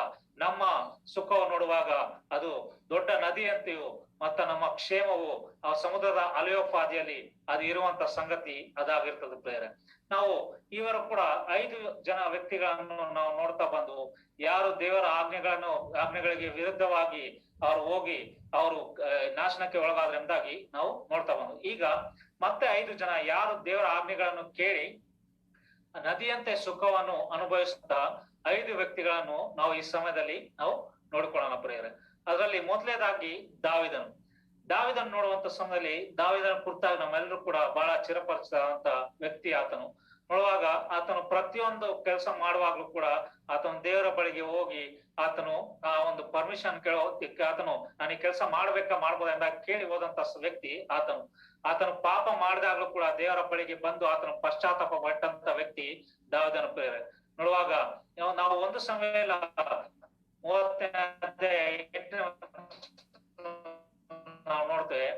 ನಮ್ಮ ಸುಖವು ನೋಡುವಾಗ ಅದು ದೊಡ್ಡ ನದಿಯಂತೆಯೂ ಮತ್ತು ನಮ್ಮ ಕ್ಷೇಮವು ಆ ಸಮುದ್ರದ ಅಲೆಯೋಪಾದಿಯಲ್ಲಿ ಅದು ಇರುವಂತ ಸಂಗತಿ ಅದಾಗಿರ್ತದೆ ಪ್ರಿಯರೇ. ನಾವು ಇವರು ಕೂಡ 5 ಜನ ವ್ಯಕ್ತಿಗಳನ್ನು ನಾವು ನೋಡ್ತಾ ಬಂದು, ಯಾರು ದೇವರ ಆಜ್ಞೆಗಳಿಗೆ ವಿರುದ್ಧವಾಗಿ ಅವರು ಹೋಗಿ ಅವರು ನಾಶನಕ್ಕೆ ಒಳಗಾದ್ರೆ ಎಂಬುದಾಗಿ ನಾವು ನೋಡ್ತಾ ಬಂದು, ಈಗ ಮತ್ತೆ 5 ಜನ ಯಾರು ದೇವರ ಆಜ್ಞೆಗಳನ್ನು ಕೇಳಿ ನದಿಯಂತೆ ಸುಖವನ್ನು ಅನುಭವಿಸುತ್ತಾ 5 ವ್ಯಕ್ತಿಗಳನ್ನು ನಾವು ಈ ಸಮಯದಲ್ಲಿ ನಾವು ನೋಡ್ಕೊಳ್ಳೋಣ ಪ್ರಿಯರೇ. ಅದರಲ್ಲಿ ಮೊದಲನೇದಾಗಿ ದಾವಿದನ್ ನೋಡುವಂತ ಸಮಯದಲ್ಲಿ ದಾವಿದನ ಕುರಿತಾಗಿ ನಮ್ಮೆಲ್ಲರೂ ಕೂಡ ಬಹಳ ಚಿರಪರಿಚಿತ ವ್ಯಕ್ತಿ ಆತನು. ನೋಡುವಾಗ ಆತನು ಪ್ರತಿಯೊಂದು ಕೆಲಸ ಮಾಡುವಾಗ್ಲೂ ಕೂಡ ಆತನು ದೇವರ ಬಳಿಗೆ ಹೋಗಿ ಆತನು ಆ ಒಂದು ಪರ್ಮಿಷನ್ ಆತನು ನಾನು ಈ ಕೆಲಸ ಮಾಡ್ಬೋದ ಎಂಬ ಕೇಳಿ ಹೋದಂತ ವ್ಯಕ್ತಿ ಆತನು ಪಾಪ ಮಾಡಿದಾಗ್ಲೂ ಕೂಡ ದೇವರ ಬಳಿಗೆ ಬಂದು ಆತನು ಪಶ್ಚಾತ್ತಾಪ ಪಟ್ಟಂತ ವ್ಯಕ್ತಿ ದಾವಿದನ ಪ್ರಿಯರೇ. ನೋಡುವಾಗ ನಾವು ಒಂದು ಸಮಯ 38 ನಾವು ನೋಡ್ತೇವೆ.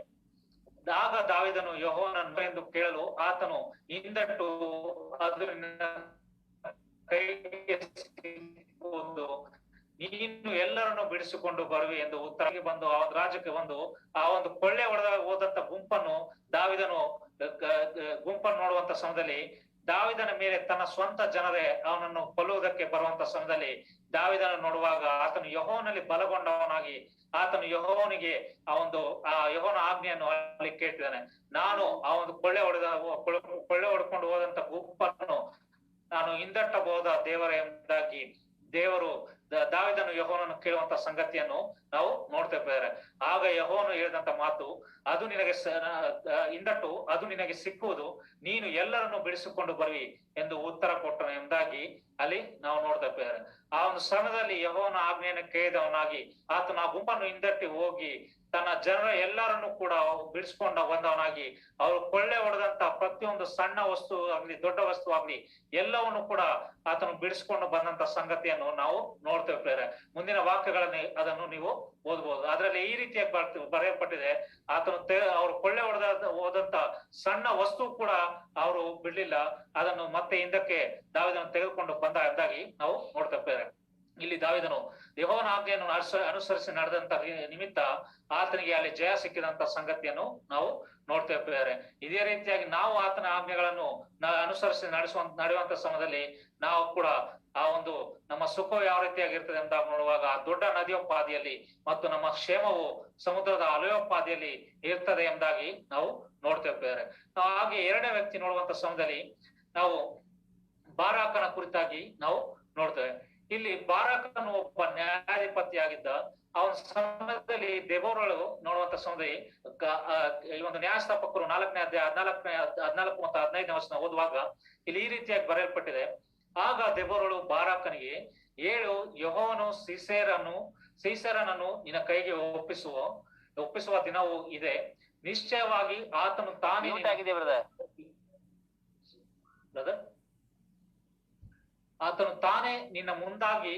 ಆಗ ದಾವೀದನು ಯೆಹೋವನನ್ನು ಎಂದು ಕೇಳಲು ಆತನು ಹಿಂದಟ್ಟು ಅದನ್ನ ಕೈಗೆ ಸಿಕ್ಕುವುದು, ನೀನು ಎಲ್ಲರನ್ನು ಬಿಡಿಸಿಕೊಂಡು ಬರುವಿ ಎಂದು ಉತ್ತರಕ್ಕೆ ಬಂದು ಆ ರಾಜ್ಯಕ್ಕೆ ಬಂದು ಆ ಒಂದು ಕೊಳ್ಳೆ ಹೋದಂತ ಗುಂಪನ್ನು ದಾವೀದನು ನೋಡುವಂತ ಸಮಯದಲ್ಲಿ ದಾವೀದನ ಮೇಲೆ ತನ್ನ ಸ್ವಂತ ಜನರೇ ಅವನನ್ನು ಕೊಲ್ಲುವುದಕ್ಕೆ ಬರುವಂತ ಸಮಯದಲ್ಲಿ ದಾವೀದನ ನೋಡುವಾಗ ಆತನು ಯೆಹೋವನಲ್ಲಿ ಬಲಗೊಂಡವನಾಗಿ ಆತನು ಯೆಹೋವನಿಗೆ ಆ ಯೆಹೋವನ ಆಜ್ಞೆಯನ್ನು ಅಲ್ಲಿ ಕೇಳ್ತಿದ್ದಾನೆ. ನಾನು ಆ ಒಂದು ಕೊಳ್ಳೆ ಹೊಡ್ಕೊಂಡು ಹೋದಂತ ಗುಂಪನ್ನು ನಾನು ಹಿಂದಟ್ಟಬಹುದ ದೇವರ ಎಂಬುದಾಗಿ ದೇವರು ದಾವೀದನು ಯೆಹೋವನನ್ನು ಕೇಳುವಂತ ಸಂಗತಿಯನ್ನು ನಾವು ನೋಡ್ತೇವೆ. ಆಗ ಯೆಹೋವನು ಹೇಳಿದಂತ ಮಾತು, ಅದು ನಿನಗೆ ಹಿಂದಟ್ಟು ಅದು ನಿನಗೆ ಸಿಕ್ಕುವುದು, ನೀನು ಎಲ್ಲರನ್ನು ಬಿಡಿಸಿಕೊಂಡು ಬರುವಿ ಎಂದು ಉತ್ತರ ಕೊಟ್ಟನು ಎಂಬುದಾಗಿ ಅಲ್ಲಿ ನಾವು ನೋಡ್ತೇವೆ. ಆ ಒಂದು ಸಮಯದಲ್ಲಿ ಯೆಹೋವನ ಆಜ್ಞೆಯನ್ನು ಕೇಳಿದವನಾಗಿ ಆತನು ಆ ಗುಂಪನ್ನು ಹಿಂದಟ್ಟಿ ಹೋಗಿ ತನ್ನ ಜನರ ಎಲ್ಲರನ್ನು ಕೂಡ ಬಿಡಿಸ್ಕೊಂಡ ಬಂದವನಾಗಿ ಅವರು ಕೊಳ್ಳೆ ಹೊಡೆದಂತ ಪ್ರತಿಯೊಂದು ಸಣ್ಣ ವಸ್ತು ಆಗ್ಲಿ ದೊಡ್ಡ ವಸ್ತು ಆಗ್ಲಿ ಎಲ್ಲವನ್ನು ಕೂಡ ಆತನು ಬಿಡಿಸ್ಕೊಂಡು ಬಂದಂತ ಸಂಗತಿಯನ್ನು ನಾವು ನೋಡ್ತೇವೆ. ಮುಂದಿನ ವಾಕ್ಯಗಳನ್ನ ಅದನ್ನು ನೀವು ಓದ್ಬೋದು. ಅದರಲ್ಲಿ ಈ ರೀತಿಯಾಗಿ ಬರೆಯಲ್ಪಟ್ಟಿದೆ, ಆತನು ಅವರು ಕೊಳ್ಳೆ ಹೋದಂತ ಸಣ್ಣ ವಸ್ತು ಕೂಡ ಅವರು ಬಿಡ್ಲಿಲ್ಲ, ಅದನ್ನು ಮತ್ತೆ ಹಿಂದಕ್ಕೆ ದಾವೀದನು ತೆಗೆದುಕೊಂಡು ಬಂದ ಎಂದಾಗಿ ನಾವು ನೋಡ್ತೇವೆ. ಇಲ್ಲಿ ದಾವೀದನು ಯೆಹೋವನ ಆಜ್ಞೆಯನ್ನು ಅನುಸರಿಸಿ ನಡೆದಂತ ನಿಮಿತ್ತ ಆತನಿಗೆ ಅಲ್ಲಿ ಜಯ ಸಿಕ್ಕಿದಂತ ಸಂಗತಿಯನ್ನು ನಾವು ನೋಡ್ತೇವೆ. ಇದೇ ರೀತಿಯಾಗಿ ನಾವು ಆತನ ಆಜ್ಞೆಗಳನ್ನು ಅನುಸರಿಸಿ ನಡೆಯುವಂತ ಸಮಯದಲ್ಲಿ ನಾವು ಕೂಡ ಆ ಒಂದು ನಮ್ಮ ಸುಖವು ಯಾವ ರೀತಿಯಾಗಿರ್ತದೆ ಅಂತ ನೋಡುವಾಗ ಆ ದೊಡ್ಡ ನದಿಯೋಪಾದಿಯಲ್ಲಿ ಮತ್ತು ನಮ್ಮ ಕ್ಷೇಮವು ಸಮುದ್ರದ ಅಲೆಯೋಪಾದಿಯಲ್ಲಿ ಇರ್ತದೆ ಎಂಬುದಾಗಿ ನಾವು ನೋಡ್ತೇವೆ. ಹಾಗೆ ಎರಡನೇ ವ್ಯಕ್ತಿ ನೋಡುವಂತ ಸಮಯದಲ್ಲಿ ನಾವು ಬಾರಾಕನ ಕುರಿತಾಗಿ ನಾವು ನೋಡ್ತೇವೆ. ಇಲ್ಲಿ ಬಾರಾಕನು ಒಬ್ಬ ನ್ಯಾಯಾಧಿಪತಿಯಾಗಿದ್ದ. ಅವನ ಸಮಯದಲ್ಲಿ ದೆಬೋರಳು ನೋಡುವಂತ ಸಮಯದಲ್ಲಿ ಈ ಒಂದು ನ್ಯಾಯಸ್ಥಾಪಕರು 4ನೇ ಅಧ್ಯಾಯ 14 ಮತ್ತು 15ನೇ ವರ್ಷ ಓದುವಾಗ ಇಲ್ಲಿ ಈ ರೀತಿಯಾಗಿ ಬರೆಯಲ್ಪಟ್ಟಿದೆ. ಆಗ ದೆಬೋರಳು ಬಾರಾಕನಿಗೆ, ಏಳು, ಯೆಹೋವನು ಸೀಸೆರನನ್ನು ನಿನ್ನ ಕೈಗೆ ಒಪ್ಪಿಸುವ ದಿನವೂ ಇದೆ. ನಿಶ್ಚಯವಾಗಿ ಆತನು ತಾನೇ ಆತನು ತಾನೇ ನಿನ್ನ ಮುಂದಾಗಿ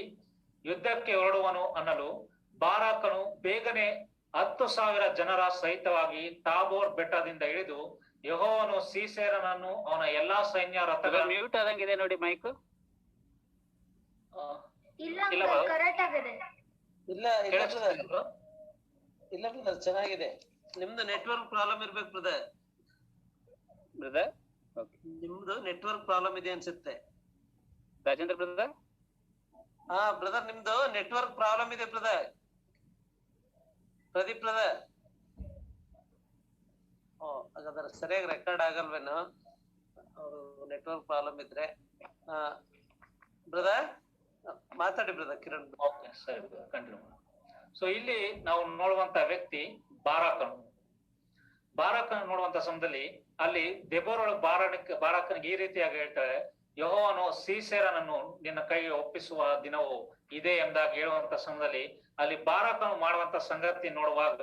ಯುದ್ಧಕ್ಕೆ ಹೊರಡುವನು ಅನ್ನಲು ಬಾರಾಕನು ಬೇಗನೆ 10,000 ಜನರ ಸಹಿತವಾಗಿ ತಾಬೋರ್ ಬೆಟ್ಟದಿಂದ ಇಳಿದು ಯೆಹೋವನು ಸೀಸೆರನನ್ನು ಅವನ ಎಲ್ಲಾ ಸೈನ್ಯ ರಥಗಳ ಮ್ಯೂಟ್ ಆದಂಗಿದೆ ನೋಡಿ ಮೈಕ್. ಇಲ್ಲ ಬ್ರದರ್ ಚೆನ್ನಾಗಿದೆ. ನಿಮ್ದು ನೆಟ್ವರ್ಕ್ ಪ್ರಾಬ್ಲಮ್ ಇರ್ಬೇಕು ಬ್ರದರ್. ನಿಮ್ದು ನೆಟ್ವರ್ಕ್ ಪ್ರಾಬ್ಲಮ್ ಇದೆ ಅನ್ಸುತ್ತೆ ರಾಜೇಂದ್ರ ಬ್ರದರ್. ಹಾ ಬ್ರದರ್ ನಿಮ್ದು ನೆಟ್ವರ್ಕ್ ಪ್ರಾಬ್ಲಮ್ ಇದೆ ಬ್ರದರ್. ಪ್ರದೀಪ್ ಬ್ರದರ್, ಹಾಗಾದ್ರೆ ಸರಿಯಾಗಿ ರೆಕಾರ್ಡ್ ಆಗಲ್ವೇನೋ ಅವರು ನೆಟ್ವರ್ಕ್ ಪ್ರಾಬ್ಲಮ್ ಇದ್ರೆ. ಬ್ರದರ್ ಮಾತಾಡಿ ಬ್ರದರ್ ಕಿರಣ್. ಓಕೆ ಸರಿ ಕಂಟಿನ್ಯೂ. ಸೊ ಇಲ್ಲಿ ನಾವು ನೋಡುವಂತ ವ್ಯಕ್ತಿ ಬಾರಾಕನ ನೋಡುವಂತ ಸಮಯದಲ್ಲಿ ಅಲ್ಲಿ ದೆಬೋರಳು ಬಾರಾಕನಿಗೆ ಈ ರೀತಿಯಾಗಿ ಹೇಳ್ತಾರೆ, ಯೆಹೋವನು ಸೀಸೆರನನ್ನು ನಿನ್ನ ಕೈಗೆ ಒಪ್ಪಿಸುವ ದಿನವು ಇದೆ ಎಂಬುದಾಗಿ ಹೇಳುವಂತ ಸಮಯದಲ್ಲಿ ಅಲ್ಲಿ ಬಾರಾಕನು ಮಾಡುವಂತ ಸಂಗತಿ ನೋಡುವಾಗ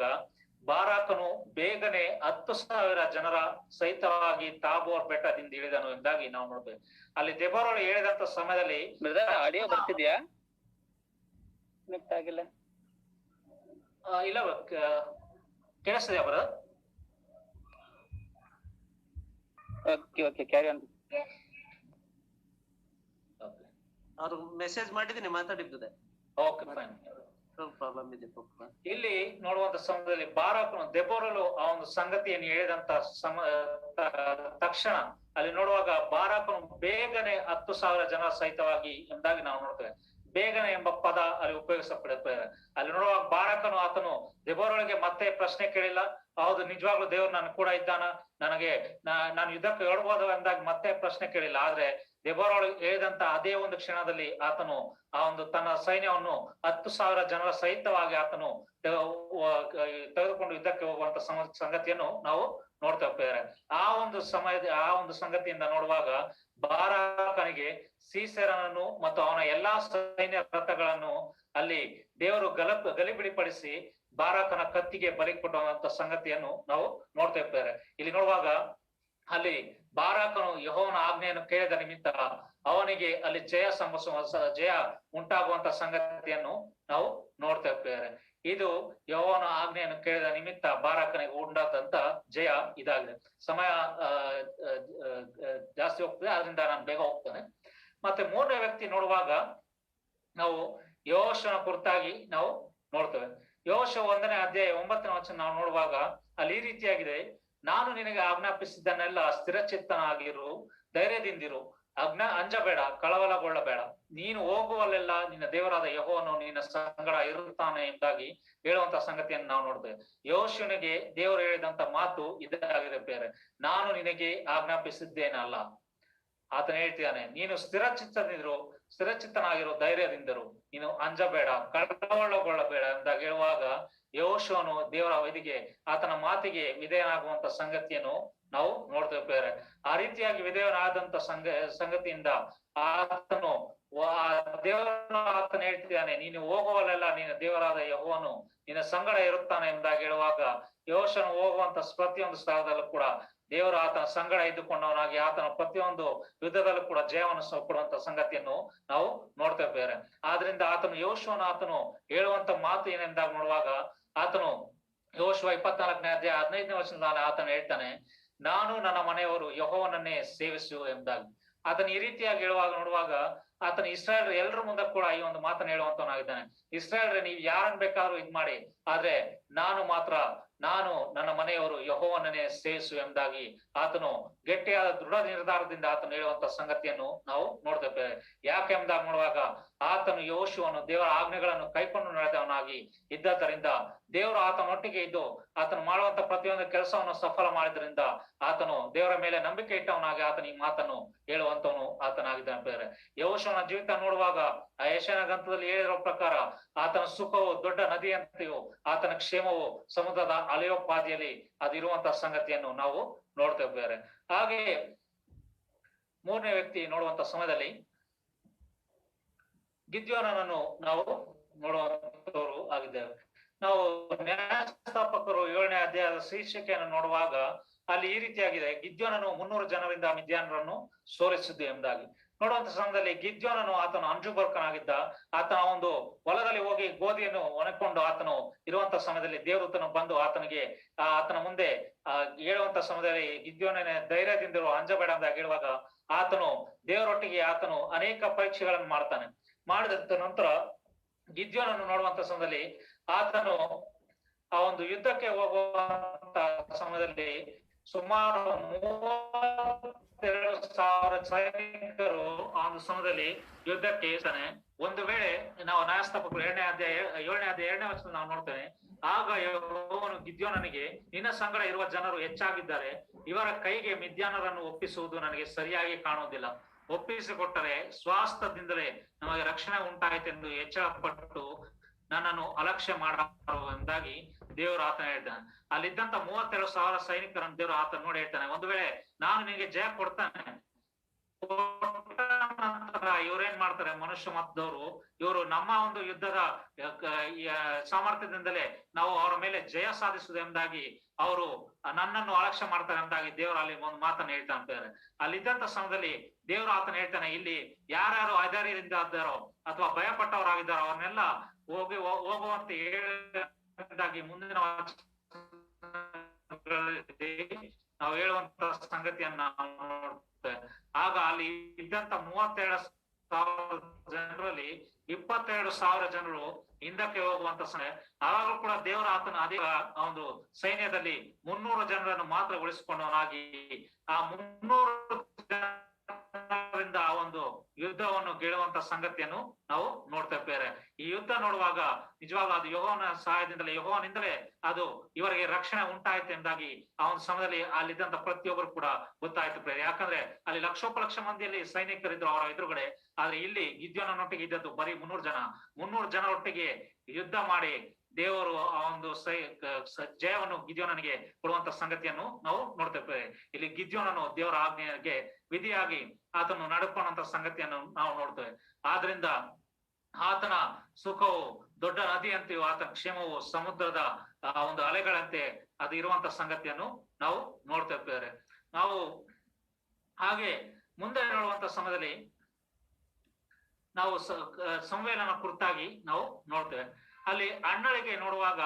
ಬಾರಾಕನು ಬೇಗನೆ 10,000 ಜನರ ಸಹಿತವಾಗಿ ತಾಬೋರ್ ಬೆಟ್ಟದಿಂದ ಇಳಿದನು ಎಂಬುದಾಗಿ ನಾವು ನೋಡ್ತೇವೆ. ಅಲ್ಲಿ ದೆಬೋರಳು ಹೇಳಿದಂತ ಸಮಯದಲ್ಲಿ ಆಡಿಯೋ ಬರ್ತಿದ್ಯಾ? ಆಗಿಲ್ಲ ಇಲ್ಲ ಕೇಳಿಸ್ತಿದ್ಯಾ ಬರ? Okay carry on. ಅವ್ರು ಮೆಸೇಜ್ ಮಾಡಿದೀನಿ ಮಾತಾಡಿರ್ತದೆ. Okay fine. ಪ್ರಾಬ್ಲಮ್ ಇದೆ. ಇಲ್ಲಿ ನೋಡುವಂತ ಸಮಯದಲ್ಲಿ ಬಾರಾಕನು ದೆಬೋರಳು ಆ ಒಂದು ಸಂಗತಿಯನ್ನು ಹೇಳಿದಂತ ತಕ್ಷಣ ಅಲ್ಲಿ ನೋಡುವಾಗ ಬಾರಾಕನು ಬೇಗನೆ 10,000 ಜನರ ಸಹಿತವಾಗಿ ಎಂಬುದಾಗಿ ನಾವು ನೋಡ್ತೇವೆ. ಬೇಗನೆ ಎಂಬ ಪದ ಅಲ್ಲಿ ಉಪಯೋಗಿಸಲ್ಪಡುತ್ತದೆ. ಅಲ್ಲಿ ನೋಡುವಾಗ ಬಾರಾಕನು ಆತನು ದೆಬೋರಳಿಗೆ ಮತ್ತೆ ಪ್ರಶ್ನೆ ಕೇಳಿಲ್ಲ. ಹೌದು ನಿಜವಾಗ್ಲೂ ದೇವರು ನಾನು ಕೂಡ ಇದ್ದಾನ, ನಾನು ಯುದ್ಧಕ್ಕೆ ಹೊರಡ್ಬೋದು ಎಂದಾಗ ಮತ್ತೆ ಪ್ರಶ್ನೆ ಕೇಳಿಲ್ಲ. ಆದ್ರೆ ದೆಬೋರಳು ಹೇಳಿದಂತ ಅದೇ ಒಂದು ಕ್ಷಣದಲ್ಲಿ ಆತನು ಆ ಒಂದು ತನ್ನ ಸೈನ್ಯವನ್ನು 10,000 ಜನರ ಸಹಿತವಾಗಿ ಆತನು ತೆಗೆದುಕೊಂಡು ಯುದ್ಧಕ್ಕೆ ಹೋಗುವಂತ ಸಂಗತಿಯನ್ನು ನಾವು ನೋಡ್ತೇವೆ. ಆ ಒಂದು ಸಂಗತಿಯಿಂದ ನೋಡುವಾಗ ಬಾರಾಕನಿಗೆ ಸೀಸೆರನನ್ನು ಮತ್ತು ಅವನ ಎಲ್ಲಾ ಸೈನ್ಯ ರಥಗಳನ್ನು ಅಲ್ಲಿ ದೇವರು ಗಲಿಬಿಡಿಪಡಿಸಿ ಬಾರಾಕನ ಕತ್ತಿಗೆ ಬಲಿ ಕೊಡುವಂತ ಸಂಗತಿಯನ್ನು ನಾವು ನೋಡ್ತೇವೆ. ಇಲ್ಲಿ ನೋಡುವಾಗ ಅಲ್ಲಿ ಬಾರಾಕನು ಯೆಹೋವನ ಆಜ್ಞೆಯನ್ನು ಕೇಳಿದ ನಿಮಿತ್ತ ಅವನಿಗೆ ಅಲ್ಲಿ ಜಯ ಉಂಟಾಗುವಂತ ಸಂಗತಿಯನ್ನು ನಾವು ನೋಡ್ತೇವೆ. ಇದು ಯೆಹೋವನ ಆಜ್ಞೆಯನ್ನು ಕೇಳಿದ ನಿಮಿತ್ತ ಬಾರಾಕನಿಗೆ ಉಂಟಾದಂತ ಜಯ ಇದಾಗಿದೆ. ಸಮಯ ಜಾಸ್ತಿ ಹೋಗ್ತದೆ, ಆದ್ರಿಂದ ನಾನು ಬೇಗ ಹೋಗ್ತೇನೆ. ಮತ್ತೆ ಮೂರನೇ ವ್ಯಕ್ತಿ ನೋಡುವಾಗ ನಾವು ಯೆಹೋಶುವನ ಕುರಿತಾಗಿ ನಾವು ನೋಡ್ತೇವೆ. ಯೆಹೋಶುವ 1ನೇ ಅಧ್ಯಾಯ 9ನೇ ವಚನ ನಾವು ನೋಡುವಾಗ ಅಲ್ಲಿ ಈ ರೀತಿಯಾಗಿದೆ, ನಾನು ನಿನಗೆ ಆಜ್ಞಾಪಿಸಿದ್ದನ್ನೆಲ್ಲ ಸ್ಥಿರಚಿತ್ತನಾಗಿರು, ಧೈರ್ಯದಿಂದಿರು, ಅಂಜಬೇಡ, ಕಳವಳಗೊಳ್ಳಬೇಡ. ನೀನು ಹೋಗುವಲ್ಲೆಲ್ಲ ನಿನ್ನ ದೇವರಾದ ಯೆಹೋವನು ನಿನ್ನ ಸಂಗಡ ಇರುತ್ತಾನೆ ಎಂಬುದಾಗಿ ಹೇಳುವಂತ ಸಂಗತಿಯನ್ನು ನಾವು ನೋಡ್ತೇವೆ. ಯೆಹೋಶುವನಿಗೆ ದೇವರು ಹೇಳಿದಂತ ಮಾತು ಇದಾಗಿದೆ ಬೇರೆ, ನಾನು ನಿನಗೆ ಆಜ್ಞಾಪಿಸಿದ್ದೇನಲ್ಲ. ಆತನ ಹೇಳ್ತಿದ್ದಾನೆ, ನೀನು ಸ್ಥಿರಚಿತ್ತನಾಗಿರೋ, ಧೈರ್ಯದಿಂದರು, ನೀನು ಅಂಜಬೇಡ, ಕಳವಳಗೊಳ್ಳಬೇಡ ಅಂತ ಹೇಳುವಾಗ ಯೆಹೋಶುವನು ದೇವರ ವಿಧಿಗೆ, ಆತನ ಮಾತಿಗೆ ವಿಧೇಯನಾಗುವಂತ ಸಂಗತಿಯನ್ನು ನಾವು ನೋಡ್ತೇವೆ. ಆ ರೀತಿಯಾಗಿ ವಿಧೇಯನಾದಂತ ಸಂಗತಿಯಿಂದ ಆತನು ಆತನ ಹೇಳ್ತಿದ್ದಾನೆ, ನೀನು ಹೋಗುವಲ್ಲೆಲ್ಲ ನಿನ್ನ ದೇವರಾದ ಯೆಹೋವನು ನಿನ್ನ ಸಂಗಡ ಇರುತ್ತಾನೆ ಎಂಬುದಾಗಿ ಹೇಳುವಾಗ ಯೆಹೋಶುವನು ಹೋಗುವಂತ ಪ್ರತಿಯೊಂದು ಸ್ಥಳದಲ್ಲೂ ಕೂಡ ದೇವರು ಆತನ ಸಂಗಡ ಇದ್ದುಕೊಂಡವನಾಗಿ ಆತನ ಪ್ರತಿಯೊಂದು ಯುದ್ಧದಲ್ಲೂ ಕೂಡ ಜಯವನ್ನು ಕೊಡುವಂತ ಸಂಗತಿಯನ್ನು ನಾವು ನೋಡ್ತೇವೆ. ಆದ್ರಿಂದ ಯೆಹೋಶುವನು ಹೇಳುವಂತ ಮಾತು ಏನೆಂದಾಗ ನೋಡುವಾಗ ಆತನು ಯೆಹೋಶುವ 24ನೇ ಅಧ್ಯಾಯ 15ನೇ ವಚನದಲ್ಲಿ ಆತನು ಹೇಳ್ತಾನೆ, ನಾನು ನನ್ನ ಮನೆಯವರು ಯೆಹೋವನನ್ನೇ ಸೇವಿಸು ಎಂಬುದಾಗಿ. ಆತನ ಈ ರೀತಿಯಾಗಿ ಹೇಳುವಾಗ ನೋಡುವಾಗ ಆತನ ಇಸ್ರಾಯೇಲ್ ಎಲ್ಲರ ಮುಂದೆ ಕೂಡ ಈ ಒಂದು ಮಾತನ್ನು ಹೇಳುವಂತವನಾಗಿದ್ದಾನೆ. ಇಸ್ರಾಯೇಲ್ ನೀವು ಯಾರನ್ನ ಬೇಕಾದ್ರೂ ಇದ್ ಮಾಡಿ, ಆದ್ರೆ ನಾನು ನನ್ನ ಮನೆಯವರು ಯೆಹೋವನನ್ನೇ ಸೇವಿಸು ಎಂಬುದಾಗಿ ಆತನು ಗಟ್ಟಿಯಾದ ದೃಢ ನಿರ್ಧಾರದಿಂದ ಆತನು ಹೇಳುವಂತ ಸಂಗತಿಯನ್ನು ನಾವು ನೋಡ್ತೇವೆ. ಯಾಕೆ ಎಂಬುದಾಗಿ ನೋಡುವಾಗ ಆತನು ಯೆಹೋಶುವನು ದೇವರ ಆಜ್ಞೆಗಳನ್ನು ಕೈಕೊಂಡು ನಡೆದವನಾಗಿ ಇದ್ದರಿಂದ ದೇವರು ಆತನೊಟ್ಟಿಗೆ ಇದ್ದು ಆತನು ಮಾಡುವಂತ ಪ್ರತಿಯೊಂದು ಕೆಲಸವನ್ನು ಸಫಲ ಮಾಡಿದ್ರಿಂದ ಆತನು ದೇವರ ಮೇಲೆ ನಂಬಿಕೆ ಇಟ್ಟವನಾಗಿ ಆತನ ಈ ಮಾತನ್ನು ಹೇಳುವಂತವನು ಆತನಾಗಿದ್ದಾನೆ. ಯೆಹೋಶುವನ ಜೀವಿತ ನೋಡುವಾಗ ಆ ಯೆಶಾಯನ ಗ್ರಂಥದಲ್ಲಿ ಹೇಳಿರೋ ಪ್ರಕಾರ ಆತನ ಸುಖವು ದೊಡ್ಡ ನದಿಯಂತೆಯೂ ಆತನ ಕ್ಷೇಮವು ಸಮುದ್ರದ ಅಲೆಯೋಪಾದಿಯಲ್ಲಿ ಅದಿರುವಂತ ಸಂಗತಿಯನ್ನು ನಾವು ನೋಡ್ತೇವೆ. ಹಾಗೆ ಮೂರನೇ ವ್ಯಕ್ತಿ ನೋಡುವಂತ ಸಮಯದಲ್ಲಿ ಗಿದ್ಯೋನನನ್ನು ನಾವು ನೋಡುವಂತವರು ಆಗಿದ್ದೇವೆ. ನಾವು ನ್ಯಾಯಸ್ಥಾಪಕರು 7ನೇ ಅಧ್ಯಾಯದ ಶೀರ್ಷಿಕೆಯನ್ನು ನೋಡುವಾಗ ಅಲ್ಲಿ ಈ ರೀತಿಯಾಗಿದೆ, ಗಿದ್ಯೋನನು 300 ಜನರಿಂದ ಮಿದ್ಯಾನರನ್ನು ಸೋಲಿಸಿದ್ದು ಎಂಬುದಾಗಿ ನೋಡುವಂತ ಸಮಯದಲ್ಲಿ ಗಿದ್ಯೋನನು ಆತನು ಅಂಜುಬರ್ಕನಾಗಿದ್ದ. ಆತನ ಒಂದು ಹೊಲದಲ್ಲಿ ಹೋಗಿ ಗೋಧಿಯನ್ನು ಒಣಕೊಂಡು ಆತನು ಇರುವಂತ ಸಮಯದಲ್ಲಿ ದೇವದೂತನು ಬಂದು ಆತನ ಮುಂದೆ ಹೇಳುವಂತ ಸಮಯದಲ್ಲಿ ಗಿದ್ಯೋನನೇ ಧೈರ್ಯದಿಂದಿರು, ಅಂಜಬೇಡ ಅಂತ ಹೇಳುವಾಗ ಆತನು ದೇವರೊಟ್ಟಿಗೆ ಅನೇಕ ಪರೀಕ್ಷೆಗಳನ್ನು ಮಾಡ್ತಾನೆ. ಮಾಡಿದ ನಂತರ ಗಿದ್ಯೋನನ್ನು ನೋಡುವಂತ ಸಮಯದಲ್ಲಿ ಆತನು ಆ ಒಂದು ಯುದ್ಧಕ್ಕೆ ಹೋಗುವಂತ ಸಮಯದಲ್ಲಿ ಸುಮಾರು 32,000 ಸೈನಿಕರು ಆ ಒಂದು ಸಮಯದಲ್ಲಿ ಯುದ್ಧಕ್ಕೆ ಇರ್ತಾನೆ. ಒಂದು ವೇಳೆ ನಾವು ನ್ಯಾಯಸ್ಥಾಪಕರು 7ನೇ ಅಧ್ಯಾಯ 2ನೇ ವಚನ ನಾವು ನೋಡ್ತೇವೆ, ಆಗ ಯೆಹೋವನು ಗಿದ್ಯೋನನಿಗೆ, ನಿನ್ನ ಸಂಗಡ ಇರುವ ಜನರು ಹೆಚ್ಚಾಗಿದ್ದಾರೆ, ಇವರ ಕೈಗೆ ಮಿದ್ಯಾನರನ್ನು ಒಪ್ಪಿಸುವುದು ನನಗೆ ಸರಿಯಾಗಿ ಕಾಣುವುದಿಲ್ಲ. ಒಪ್ಪಿಸಿಕೊಟ್ಟರೆ ಸ್ವಾಸ್ಥ್ಯದಿಂದಲೇ ನಮಗೆ ರಕ್ಷಣೆ ಉಂಟಾಯಿತೆಂದು ಎಚ್ಚರ ಪಟ್ಟು ನನ್ನನ್ನು ಅಲಕ್ಷ್ಯ ಮಾಡುವುದಾಗಿ ದೇವರು ಆತನ ಹೇಳ್ತಾನೆ. ಅಲ್ಲಿದ್ದಂತ 32,000 ಸೈನಿಕರನ್ನು ದೇವರು ಆತನ ನೋಡಿ ಹೇಳ್ತಾನೆ, ಒಂದು ವೇಳೆ ನಾನು ನಿನಗೆ ಜಯ ಕೊಡ್ತಾನೆ, ಇವ್ರೇನ್ ಮಾಡ್ತಾರೆ ಮನುಷ್ಯ ಮತದವರು, ಇವರು ನಮ್ಮ ಒಂದು ಯುದ್ಧದ ಸಾಮರ್ಥ್ಯದಿಂದಲೇ ನಾವು ಅವರ ಮೇಲೆ ಜಯ ಸಾಧಿಸುವುದು ಎಂಬುದಾಗಿ ಅವರು ನನ್ನನ್ನು ಅಲಕ್ಷ್ಯ ಮಾಡ್ತಾರೆ ಎಂಬುದಾಗಿ ದೇವರು ಅಲ್ಲಿ ಒಂದು ಮಾತನ್ನು ಹೇಳ್ತಾ ಇದ್ದಾರೆ. ಅಲ್ಲಿದ್ದಂತ ಸಮಯದಲ್ಲಿ ದೇವರು ಆತನ ಹೇಳ್ತಾನೆ, ಇಲ್ಲಿ ಯಾರ್ಯಾರು ಅಧೈರ್ಯದಿಂದ ಇದ್ದಾರೋ ಅಥವಾ ಭಯಪಟ್ಟವರಾಗಿದ್ದಾರೋ ಅವ್ರನ್ನೆಲ್ಲ ಹೋಗುವಂತೆ ಹೇಳದಾಗಿ ಮುಂದಿನ ನಾವು ಹೇಳುವಂತ ಸಂಗತಿಯನ್ನ ನಾವು ನೋಡ್ತೇವೆ. ಆಗ ಅಲ್ಲಿ ಇದ್ದಂತ 32,000 ಜನರಲ್ಲಿ 22,000 ಜನರು ಹಿಂದಕ್ಕೆ ಹೋಗುವಂತ ಸಮಯ. ಆವಾಗಲೂ ಕೂಡ ದೇವರ ಆತನ ಅದೇ ಒಂದು ಸೈನ್ಯದಲ್ಲಿ 300 ಜನರನ್ನು ಮಾತ್ರ ಉಳಿಸಿಕೊಂಡವನಾಗಿ ಆ 300 ಜನರಿಂದ ಆ ಒಂದು ಯುದ್ಧವನ್ನು ಗೆಲ್ಲುವಂತ ಸಂಗತಿಯನ್ನು ನಾವು ನೋಡ್ತೇವೆ. ಈ ಯುದ್ಧ ನೋಡುವಾಗ ನಿಜವಾಗ ಅದು ಯೆಹೋವನ ಸಹಾಯದಿಂದಲೇ, ಯೆಹೋವನಿಂದಲೇ ಅದು ಇವರಿಗೆ ರಕ್ಷಣೆ ಉಂಟಾಯ್ತು ಎಂಬುದಾಗಿ ಆ ಒಂದು ಸಮಯದಲ್ಲಿ ಅಲ್ಲಿದ್ದಂತ ಪ್ರತಿಯೊಬ್ಬರು ಕೂಡ ಗೊತ್ತಾಯ್ತು. ಯಾಕಂದ್ರೆ ಅಲ್ಲಿ ಲಕ್ಷೋಪಲಕ್ಷ ಮಂದಿಯಲ್ಲಿ ಸೈನಿಕರಿದ್ರು ಅವರ ಎದುರುಗಡೆ, ಆದ್ರೆ ಇಲ್ಲಿ ಗಿದ್ಯೋನನೊಟ್ಟಿಗೆ ಇದ್ದದ್ದು ಬರೀ 300 ಜನರೊಟ್ಟಿಗೆ ಯುದ್ಧ ಮಾಡಿ ದೇವರು ಆ ಒಂದು ಜಯವನ್ನು ಗಿದ್ಯೋನನಿಗೆ ಕೊಡುವಂತ ಸಂಗತಿಯನ್ನು ನಾವು ನೋಡ್ತೇವೆ. ಇಲ್ಲಿ ಗಿದ್ಯೋನನು ದೇವರ ಆಜ್ಞೆಗೆ ವಿಧಿಯಾಗಿ ಆತನು ನಡ್ಕೊಂಡಂತ ಸಂಗತಿಯನ್ನು ನಾವು ನೋಡ್ತೇವೆ. ಆದ್ರಿಂದ ಆತನ ಸುಖವು ದೊಡ್ಡ ನದಿಯಂತೆಯೂ ಆತನ ಕ್ಷೇಮವು ಸಮುದ್ರದ ಒಂದು ಅಲೆಗಳಂತೆ ಅದು ಇರುವಂತ ಸಂಗತಿಯನ್ನು ನಾವು ನೋಡ್ತೇವೆ. ನಾವು ಹಾಗೆ ಮುಂದೆ ನೋಡುವಂತ ಸಮಯದಲ್ಲಿ ನಾವು ಸಂವೇದನ ಕುರಿತಾಗಿ ನಾವು ನೋಡ್ತೇವೆ. ಅಲ್ಲಿ ಅಣ್ಣಳಿಗೆ ನೋಡುವಾಗ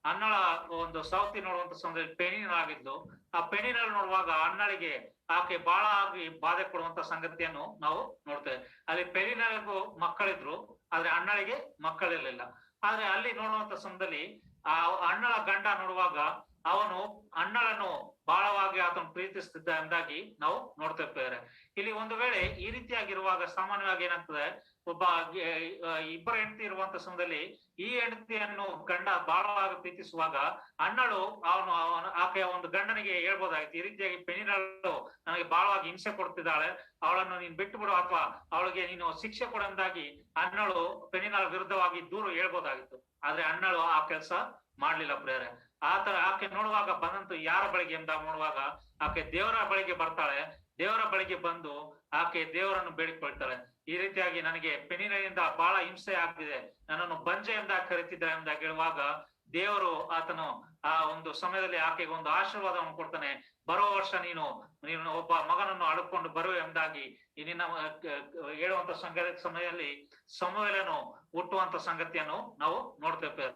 ಅಣ್ಣಳ ಒಂದು ಸವತಿ ನೋಡುವಂತ ಸಮಯದಲ್ಲಿ ಪೆಣಿನಳಾಗಿದ್ದು, ಆ ಪೆಣಿನಲ್ಲಿ ನೋಡುವಾಗ ಅಣ್ಣಳಿಗೆ ಆಕೆ ಬಹಳ ಆಗಿ ಬಾಧೆ ಕೊಡುವಂತ ಸಂಗತಿಯನ್ನು ನಾವು ನೋಡ್ತೇವೆ. ಅಲ್ಲಿ ಪೆಣಿನಳಿಗೂ ಮಕ್ಕಳಿದ್ರು, ಆದ್ರೆ ಅಣ್ಣಳಿಗೆ ಮಕ್ಕಳಿರ್ಲಿಲ್ಲ. ಆದ್ರೆ ಅಲ್ಲಿ ನೋಡುವಂತ ಸಮಯದಲ್ಲಿ ಆ ಅಣ್ಣಳ ಗಂಡ ನೋಡುವಾಗ ಅವನು ಅಣ್ಣಳನ್ನು ಬಹಳವಾಗಿ ಆತನು ಪ್ರೀತಿಸ್ತಿದ್ದ ಎಂದಾಗಿ ನಾವು ನೋಡ್ತೇವೆ. ಇಲ್ಲಿ ಒಂದು ವೇಳೆ ಈ ರೀತಿಯಾಗಿರುವಾಗ ಸಾಮಾನ್ಯವಾಗಿ ಏನಾಗ್ತದೆ, ಒಬ್ಬ ಇಬ್ಬರ ಹೆಂಡತಿ ಇರುವಂತ ಸಮಯದಲ್ಲಿ ಈ ಹೆಂಡತಿಯನ್ನು ಗಂಡ ಬಹಳವಾಗಿ ಪ್ರೀತಿಸುವಾಗ ಅಣ್ಣಳು ಆಕೆಯ ಒಂದು ಗಂಡನಿಗೆ ಹೇಳ್ಬೋದಾಗಿತ್ತು, ಈ ರೀತಿಯಾಗಿ ಪೆಣಿನಳು ನನಗೆ ಬಹಳವಾಗಿ ಹಿಂಸೆ ಕೊಡ್ತಿದ್ದಾಳೆ, ಅವಳನ್ನು ನೀನ್ ಬಿಟ್ಟು ಬಿಡು ಅಥವಾ ಅವಳಿಗೆ ನೀನು ಶಿಕ್ಷೆ ಕೊಡಂದಾಗಿ ಅಣ್ಣಳು ಪೆಣಿನಳ ವಿರುದ್ಧವಾಗಿ ದೂರು ಹೇಳ್ಬೋದಾಗಿತ್ತು. ಆದ್ರೆ ಅಣ್ಣಳು ಆ ಕೆಲಸ ಮಾಡ್ಲಿಲ್ಲ ಪ್ರೇರೆ. ಆತರ ಆಕೆ ನೋಡುವಾಗ ಬಂದಂತು ಯಾರ ಬಳಿಗೆ ಎಂದ ನೋಡುವಾಗ ಆಕೆ ದೇವರ ಬಳಿಗೆ ಬರ್ತಾಳೆ. ದೇವರ ಬಳಿಗೆ ಬಂದು ಆಕೆ ದೇವರನ್ನು ಬೇಡಿಕೊಳ್ತಾಳೆ. ಈ ರೀತಿಯಾಗಿ ನನಗೆ ಪೆಣಿನಿಂದ ಬಹಳ ಹಿಂಸೆ ಆಗ್ತಿದೆ, ನನ್ನನ್ನು ಬಂಜೆ ಎಂದ ಕರೀತಿದ್ದ ಎಂದ ಹೇಳುವಾಗ ದೇವರು ಆತನು ಆ ಒಂದು ಸಮಯದಲ್ಲಿ ಆಕೆಗೆ ಒಂದು ಆಶೀರ್ವಾದವನ್ನು ಕೊಡ್ತಾನೆ. ಬರೋ ವರ್ಷ ನೀನು ಒಬ್ಬ ಮಗನನ್ನು ಅಡುಕೊಂಡು ಬರುವೆ ಎಂದಾಗಿ ನಿನ್ನ ಹೇಳುವಂತ ಸಮಯದಲ್ಲಿ ಸಮುವೇಲನು ಹುಟ್ಟುವಂತ ಸಂಗತಿಯನ್ನು ನಾವು ನೋಡ್ತೇವೆ.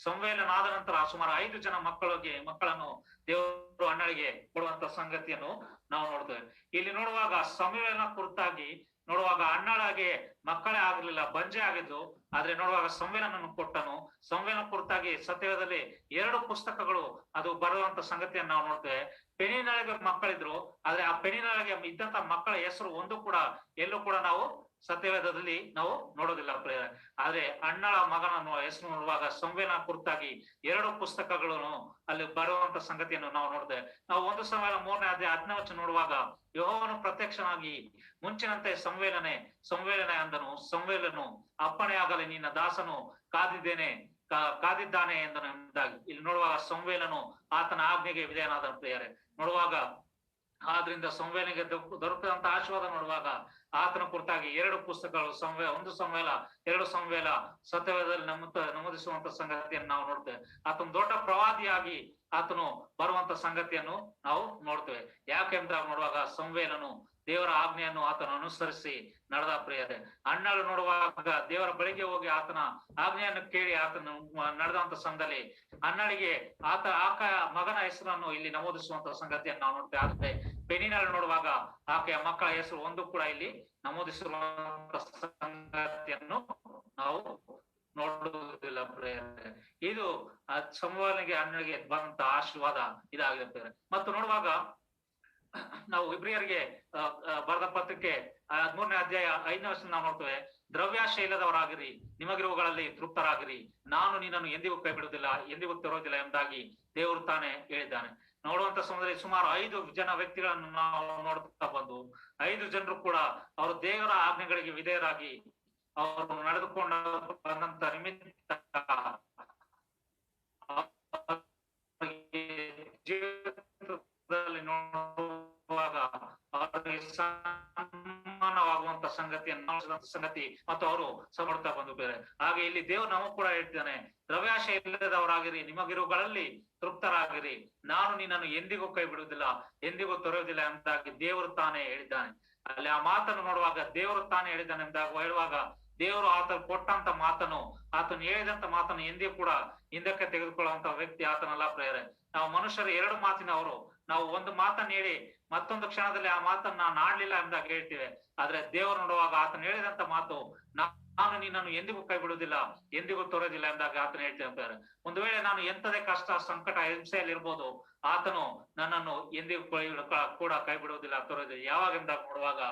ಸಂವೇದನ ಆದ ನಂತರ ಸುಮಾರು 5 ಜನ ಮಕ್ಕಳನ್ನು ದೇವರು ಅಣ್ಣಳಿಗೆ ಕೊಡುವಂತ ಸಂಗತಿಯನ್ನು ನಾವು ನೋಡ್ತೇವೆ. ಇಲ್ಲಿ ನೋಡುವಾಗ ಸಂವೇದನ ಕುರಿತಾಗಿ ನೋಡುವಾಗ ಅಣ್ಣಳಿಗೆ ಮಕ್ಕಳೇ ಆಗ್ಲಿಲ್ಲ, ಬಂಜೆ ಆಗಿದ್ದು, ಆದ್ರೆ ನೋಡುವಾಗ ಸಂವೇದನನ್ನು ಕೊಟ್ಟನು. ಸಂವೇದನ ಕುರಿತಾಗಿ ಸತ್ಯವೇದದಲ್ಲಿ 2 ಪುಸ್ತಕಗಳು ಅದು ಬರುವಂತ ಸಂಗತಿಯನ್ನು ನಾವು ನೋಡ್ತೇವೆ. ಪೆಣಿನಳಿಗೆ ಮಕ್ಕಳಿದ್ರು, ಆದ್ರೆ ಆ ಪೆಣಿನಳಿಗೆ ಇದ್ದಂತ ಮಕ್ಕಳ ಹೆಸರು ಒಂದು ಕೂಡ ಎಲ್ಲೂ ಕೂಡ ನಾವು ಸತ್ಯವೇದದಲ್ಲಿ ನಾವು ನೋಡೋದಿಲ್ಲ ಪ್ರೇರೆ. ಆದ್ರೆ ಅಣ್ಣಳ ಮಗನನ್ನು ಹೆಸರು ನೋಡುವಾಗ ಸಂವೇದನ ಕುರಿತಾಗಿ 2 ಪುಸ್ತಕಗಳನ್ನು ಅಲ್ಲಿ ಬರುವಂತ ಸಂಗತಿಯನ್ನು ನಾವು ನೋಡ್ತೇವೆ. ನಾವು 1 ಸಮುವೇಲ 3ನೇ ಅಧ್ಯಾಯ 10ನೇ ವಚನ ನೋಡುವಾಗ ಯೆಹೋವನು ಪ್ರತ್ಯಕ್ಷನಾಗಿ ಮುಂಚಿನಂತೆ ಸಂವೇದನೆ ಅಂದನು. ಸಂವೇದನು ಅಪ್ಪಣೆ ಆಗಲಿ, ನಿನ್ನ ದಾಸನು ಕಾದಿದ್ದಾನೆ ಎಂದನು ಎಂದಾಗಿ ಇಲ್ಲಿ ನೋಡುವಾಗ ಸಂವೇದನು ಆತನ ಆಜ್ಞೆಗೆ ವಿಧೇಯನಾದ ಪ್ರಿಯರೇ. ನೋಡುವಾಗ ಆದ್ರಿಂದ ಸಂವೇದನೆಗೆ ದೊರಕದಂತ ಆಶೀರ್ವಾದ ನೋಡುವಾಗ ಆತನ ಕುರಿತಾಗಿ 2 ಪುಸ್ತಕಗಳು 1 ಸಮುವೇಲ 2 ಸಮುವೇಲ ಸತ್ಯವೇದದಲ್ಲಿ ನಮೂದಿಸುವಂತ ಸಂಗತಿಯನ್ನು ನಾವು ನೋಡ್ತೇವೆ. ಆತನ ದೊಡ್ಡ ಪ್ರವಾದಿಯಾಗಿ ಆತನು ಬರುವಂತ ಸಂಗತಿಯನ್ನು ನಾವು ನೋಡ್ತೇವೆ. ಯಾಕೆಂದ್ರೆ ನೋಡುವಾಗ ಸಂವೇದನು ದೇವರ ಆಜ್ಞೆಯನ್ನು ಆತನು ಅನುಸರಿಸಿ ನಡೆದ ಪ್ರಿಯರೇ. ಅಣ್ಣಳು ನೋಡುವಾಗ ದೇವರ ಬಳಿಗೆ ಹೋಗಿ ಆತನ ಆಜ್ಞೆಯನ್ನು ಕೇಳಿ ಆತನು ನಡೆದಂತ ಸಮಯದಲ್ಲಿ ಅಣ್ಣಳಿಗೆ ಆಕ ಮಗನ ಹೆಸರನ್ನು ಇಲ್ಲಿ ನಮೂದಿಸುವಂತ ಸಂಗತಿಯನ್ನು ನಾವು ನೋಡ್ತೇವೆ. ಆದ್ರೆ ಪೆಣಿನಳು ನೋಡುವಾಗ ಆಕೆಯ ಮಕ್ಕಳ ಹೆಸರು ಒಂದು ಕೂಡ ಇಲ್ಲಿ ನಮೂದಿಸಿರುವಂತ ಸಂಗತಿಯನ್ನು ನಾವು ನೋಡುವುದಿಲ್ಲ ಪ್ರೇರೆ. ಇದು ಸಂವೇದನೆಗೆ ಅಣ್ಣಳಿಗೆ ಬಂದಂತ ಆಶೀರ್ವಾದ ಇದಾಗಿದೆ ಪ್ರೇರೆ. ಮತ್ತು ನೋಡುವಾಗ ನಾವು ಇಬ್ರಿಯರಿಗೆ ಬರೆದ ಪತ್ರಕ್ಕೆ 13ನೇ ಅಧ್ಯಾಯ 5ನೇ ವಚನ ನಾವು ನೋಡ್ತೇವೆ. ದ್ರವ್ಯಾಶ ಇಲ್ಲದವರಾಗಿರಿ, ನಿಮಗಿರುವುಗಳಲ್ಲಿ ತೃಪ್ತರಾಗಿರಿ, ನಾನು ನಿನ್ನನ್ನು ಎಂದಿಗೂ ಕೈ ಬಿಡುವುದಿಲ್ಲ, ಎಂದಿಗೂ ತರೋದಿಲ್ಲ ಎಂಬುದಾಗಿ ದೇವರು ತಾನೇ ಹೇಳಿದ್ದಾನೆ. ನೋಡುವಂತ ಸಮಯದಲ್ಲಿ ಸುಮಾರು 5 ಜನ ವ್ಯಕ್ತಿಗಳನ್ನು ನಾವು ನೋಡ್ತಾ ಬಂದು 5 ಜನರು ಕೂಡ ಅವರು ದೇವರ ಆಜ್ಞೆಗಳಿಗೆ ವಿಧೇಯರಾಗಿ ಅವರು ನಡೆದುಕೊಂಡು ಬಂದಂತ ನಿಮಿತ್ತ ಜೀವಿತದಲ್ಲಿ ನೋಡುವಾಗ ಅವರಿಗೆ ಸಮಾನವಾಗುವಂತ ಸಂಗತಿ ಮತ್ತು ಅವರು ಸಮರ್ಥ ಬಂದು ಬೇರೆ. ಹಾಗೆ ಇಲ್ಲಿ ದೇವರು ನಮಗ್ ಕೂಡ ಹೇಳ್ತಾನೆ, ದ್ರವ್ಯಾಶ ಇಲ್ಲದವರಾಗಿರಿ, ನಿಮಗಿರುವುಗಳಲ್ಲಿ ತೃಪ್ತರಾಗಿರಿ, ನಾನು ನಿನ್ನನ್ನು ಎಂದಿಗೂ ಕೈ ಬಿಡುವುದಿಲ್ಲ, ಎಂದಿಗೂ ತೊರೆಯುವುದಿಲ್ಲ ಎಂಬುದಾಗಿ ದೇವರು ತಾನೇ ಹೇಳಿದ್ದಾನೆ. ಅಲ್ಲಿ ಆ ಮಾತನ್ನು ನೋಡುವಾಗ ದೇವರು ತಾನೇ ಹೇಳಿದ್ದಾನೆ ಎಂದಾಗ ಹೇಳುವಾಗ ದೇವರು ಆತನು ಕೊಟ್ಟಂತ ಮಾತನ್ನು ಆತನು ಹೇಳಿದಂತ ಮಾತನ್ನು ಎಂದಿಗೂ ಕೂಡ ಹಿಂದಕ್ಕೆ ತೆಗೆದುಕೊಳ್ಳುವಂತ ವ್ಯಕ್ತಿ ಆತನಲ್ಲ ಪ್ರೇರೆ. ನಾವು ಮನುಷ್ಯರು 2 ಮಾತಿನವರು. ನಾವು ಒಂದು ಮಾತನ್ನು ಹೇಳಿ ಮತ್ತೊಂದು ಕ್ಷಣದಲ್ಲಿ ಆ ಮಾತನ್ನ ನಾನು ಆಡ್ಲಿಲ್ಲ ಎಂದಾಗ ಹೇಳ್ತೇವೆ. ಆದ್ರೆ ದೇವರು ನೋಡುವಾಗ ಆತನು ಹೇಳಿದಂತ ಮಾತು, ನಾನು ನಿನ್ನನ್ನು ಎಂದಿಗೂ ಕೈ ಬಿಡುವುದಿಲ್ಲ, ಎಂದಿಗೂ ತೊರೆದಿಲ್ಲ ಎಂದಾಗ ಆತನು ಹೇಳ್ತೇವೆ. ಒಂದು ವೇಳೆ ನಾನು ಎಂತದೇ ಕಷ್ಟ ಸಂಕಟ ಹಿಂಸೆಯಲ್ಲಿ ಇರ್ಬೋದು, ಆತನು ನನ್ನನ್ನು ಎಂದಿಗೂ ಕೂಡ ಕೈ ಬಿಡುವುದಿಲ್ಲ, ತೊರೆದಿಲ್ಲ. ಯಾವಾಗ ಎಂದಾಗ ನೋಡುವಾಗ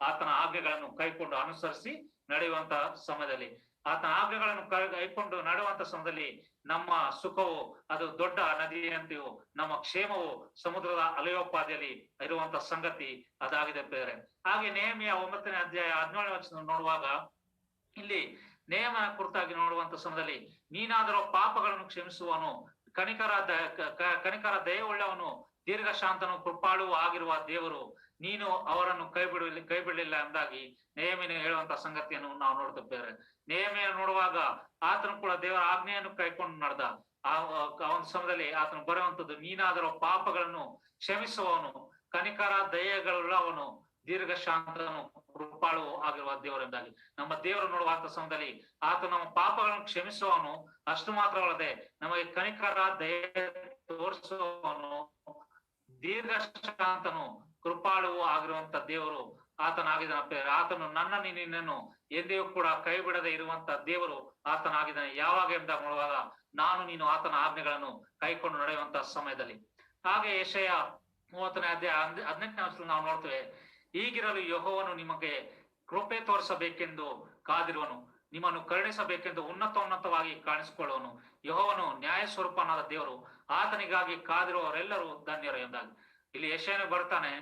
ಆತನ ಆಜ್ಞೆಗಳನ್ನು ಕೈಕೊಂಡು ಅನುಸರಿಸಿ ನಡೆಯುವಂತ ಸಮಯದಲ್ಲಿ, ಆತನ ಆಜ್ಞೆಗಳನ್ನು ಕೈಕೊಂಡು ನಡೆಯುವಂತ ಸಮಯದಲ್ಲಿ ನಮ್ಮ ಸುಖವು ಅದು ದೊಡ್ಡ ನದಿಯಂತೆಯೂ ನಮ್ಮ ಕ್ಷೇಮವು ಸಮುದ್ರದ ಅಲೆಯೋಪಾದಿಯಲ್ಲಿ ಇರುವಂತ ಸಂಗತಿ ಅದಾಗಿದೆ ಬೇರೆ. ಹಾಗೆ ನೇಮಿಯ 9ನೇ ಅಧ್ಯಾಯ 17ನೇ ವಚನ ನೋಡುವಾಗ ಇಲ್ಲಿ ನೇಮನ ಕುರಿತಾಗಿ ನೋಡುವಂತ ಸಮಯದಲ್ಲಿ, ನೀನಾದರೂ ಪಾಪಗಳನ್ನು ಕ್ಷಮಿಸುವನು, ಕನಿಕರ ದಯವುಳ್ಳವನು, ದೀರ್ಘ ಶಾಂತನು, ಕೃಪಾಳುವು ಆಗಿರುವ ದೇವರು, ನೀನು ಅವರನ್ನು ಕೈ ಬಿಡಲಿಲ್ಲ ಎಂದಾಗಿ ನೇಮಿನ ಹೇಳುವಂತ ಸಂಗತಿಯನ್ನು ನಾವು ನೋಡ್ತಿದ್ದೇವೆ. ನೇಮಿಯ ನೋಡುವಾಗ ಆತನು ಕೂಡ ದೇವರ ಆಜ್ಞೆಯನ್ನು ಕೈಕೊಂಡು ನಡೆದ. ಆ ಒಂದು ಸಮಯದಲ್ಲಿ ಆತನು ಬರುವಂತದ್ದು, ನೀನಾದರೂ ಪಾಪಗಳನ್ನು ಕ್ಷಮಿಸುವವನು, ಕನಿಕರ ದಯೆಗಳುಳ್ಳವನು, ದೀರ್ಘ ಶಾಂತನು, ಕೃಪಾಳು ಆಗಿರುವ ದೇವರೆಂದಾಗಿ. ನಮ್ಮ ದೇವರು ನೋಡುವಂತ ಸಮಯದಲ್ಲಿ ಆತ ನಮ್ಮ ಪಾಪಗಳನ್ನು ಕ್ಷಮಿಸುವವನು, ಅಷ್ಟು ಮಾತ್ರವಲ್ಲದೆ ನಮಗೆ ಕನಿಕರ ದಯೆ ತೋರಿಸುವವನು, ದೀರ್ಘ ಶಾಂತನು, ಕೃಪಾಳು ಆಗಿರುವಂತ ದೇವರು ಆತನಾಗಿದ್ದಾನೆ. ಆತನು ನನ್ನನ್ನು ನಿನ್ನನ್ನು ಎಂದಿಗೂ ಕೂಡ ಕೈ ಬಿಡದೆ ಇರುವಂತ ದೇವರು ಆತನಾಗಿದ್ದಾನೆ. ಯಾವಾಗ ಎಂದಾಗ ನೋಡುವಾಗ ನಾನು ನೀನು ಆತನ ಆಜ್ಞೆಗಳನ್ನು ಕೈಕೊಂಡು ನಡೆಯುವಂತ ಸಮಯದಲ್ಲಿ. ಹಾಗೆ ಯೆಶಾಯ 30ನೇ ಅಧ್ಯಾಯ 18ನೇ ವರ್ಷದಲ್ಲಿ ನಾವು ನೋಡ್ತೇವೆ, ಹೀಗಿರಲು ಯೆಹೋವನು ನಿಮಗೆ ಕೃಪೆ ತೋರಿಸಬೇಕೆಂದು ಕಾದಿರುವನು, ನಿಮ್ಮನ್ನು ಕರುಣಿಸಬೇಕೆಂದು ಉನ್ನತವಾಗಿ ಕಾಣಿಸಿಕೊಳ್ಳುವನು. ಯೆಹೋವನು ನ್ಯಾಯ ಸ್ವರೂಪನಾದ ದೇವರು, ಆತನಿಗಾಗಿ ಕಾದಿರುವವರೆಲ್ಲರೂ ಧನ್ಯರು ಎಂದಾಗಿ. ಇಲ್ಲಿ ಯೆಶಾಯನು ಬರ್ತಾನೆ,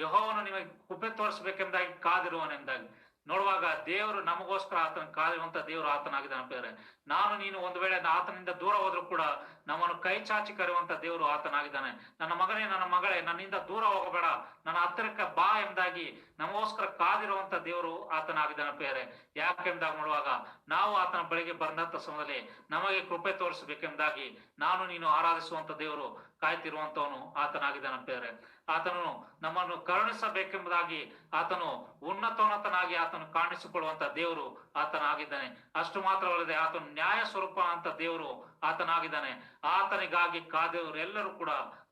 ಯೆಹೋವನು ನಿಮಗೆ ಕೃಪೆ ತೋರಿಸಬೇಕೆಂದಾಗಿ ಕಾದಿರುವನೆಂದಾಗಿ. ನೋಡುವಾಗ ದೇವರು ನಮಗೋಸ್ಕರ ಆತನ ಕಾದಿರುವಂತ ದೇವರು ಆತನಾಗಿದ್ದಾನೆ ಪ್ರಿಯರೇ. ನಾನು ನೀನು ಒಂದು ವೇಳೆ ಆತನಿಂದ ದೂರ ಹೋದ್ರು ಕೂಡ ನಮ್ಮನ್ನು ಕೈ ಚಾಚಿ ಕರೆಯುವಂತ ದೇವರು ಆತನಾಗಿದ್ದಾನೆ. ನನ್ನ ಮಗನೇ, ನನ್ನ ಮಗಳೇ, ನನ್ನಿಂದ ದೂರ ಹೋಗಬೇಡ, ನನ್ನ ಹತ್ತಿರಕ್ಕೆ ಬಾ ಎಂದಾಗಿ ನಮಗೋಸ್ಕರ ಕಾದಿರುವಂತ ದೇವರು ಆತನಾಗಿದ್ದಾನೆ ಪ್ರಿಯರೇ. ಯಾಕೆಂದಾಗ ನೋಡುವಾಗ ನಾವು ಆತನ ಬಳಿಗೆ ಬಂದಂತ ಸಮಯದಲ್ಲಿ ನಮಗೆ ಕೃಪೆ ತೋರಿಸಬೇಕೆಂದಾಗಿ ನಾನು ನೀನು ಆರಾಧಿಸುವಂತ ದೇವರು ಕಾಯ್ತಿರುವಂತವನು ಆತನಾಗಿದ್ದಾನೆ ಪ್ರಿಯರೇ. ಆತನು ನಮ್ಮನ್ನು ಕರುಣಿಸಬೇಕೆಂಬುದಾಗಿ ಆತನು ಉನ್ನತೋನ್ನತನಾಗಿ ಆತನು ಕಾಣಿಸಿಕೊಳ್ಳುವಂತ ದೇವರು ಆತನಾಗಿದ್ದಾನೆ. ಅಷ್ಟು ಮಾತ್ರವಲ್ಲದೆ ಆತನು ನ್ಯಾಯ ಸ್ವರೂಪ ಅಂತ ದೇವರು ಆತನಾಗಿದ್ದಾನೆ. ಆತನಿಗಾಗಿ ಕಾದವರೆಲ್ಲರೂ ಕೂಡ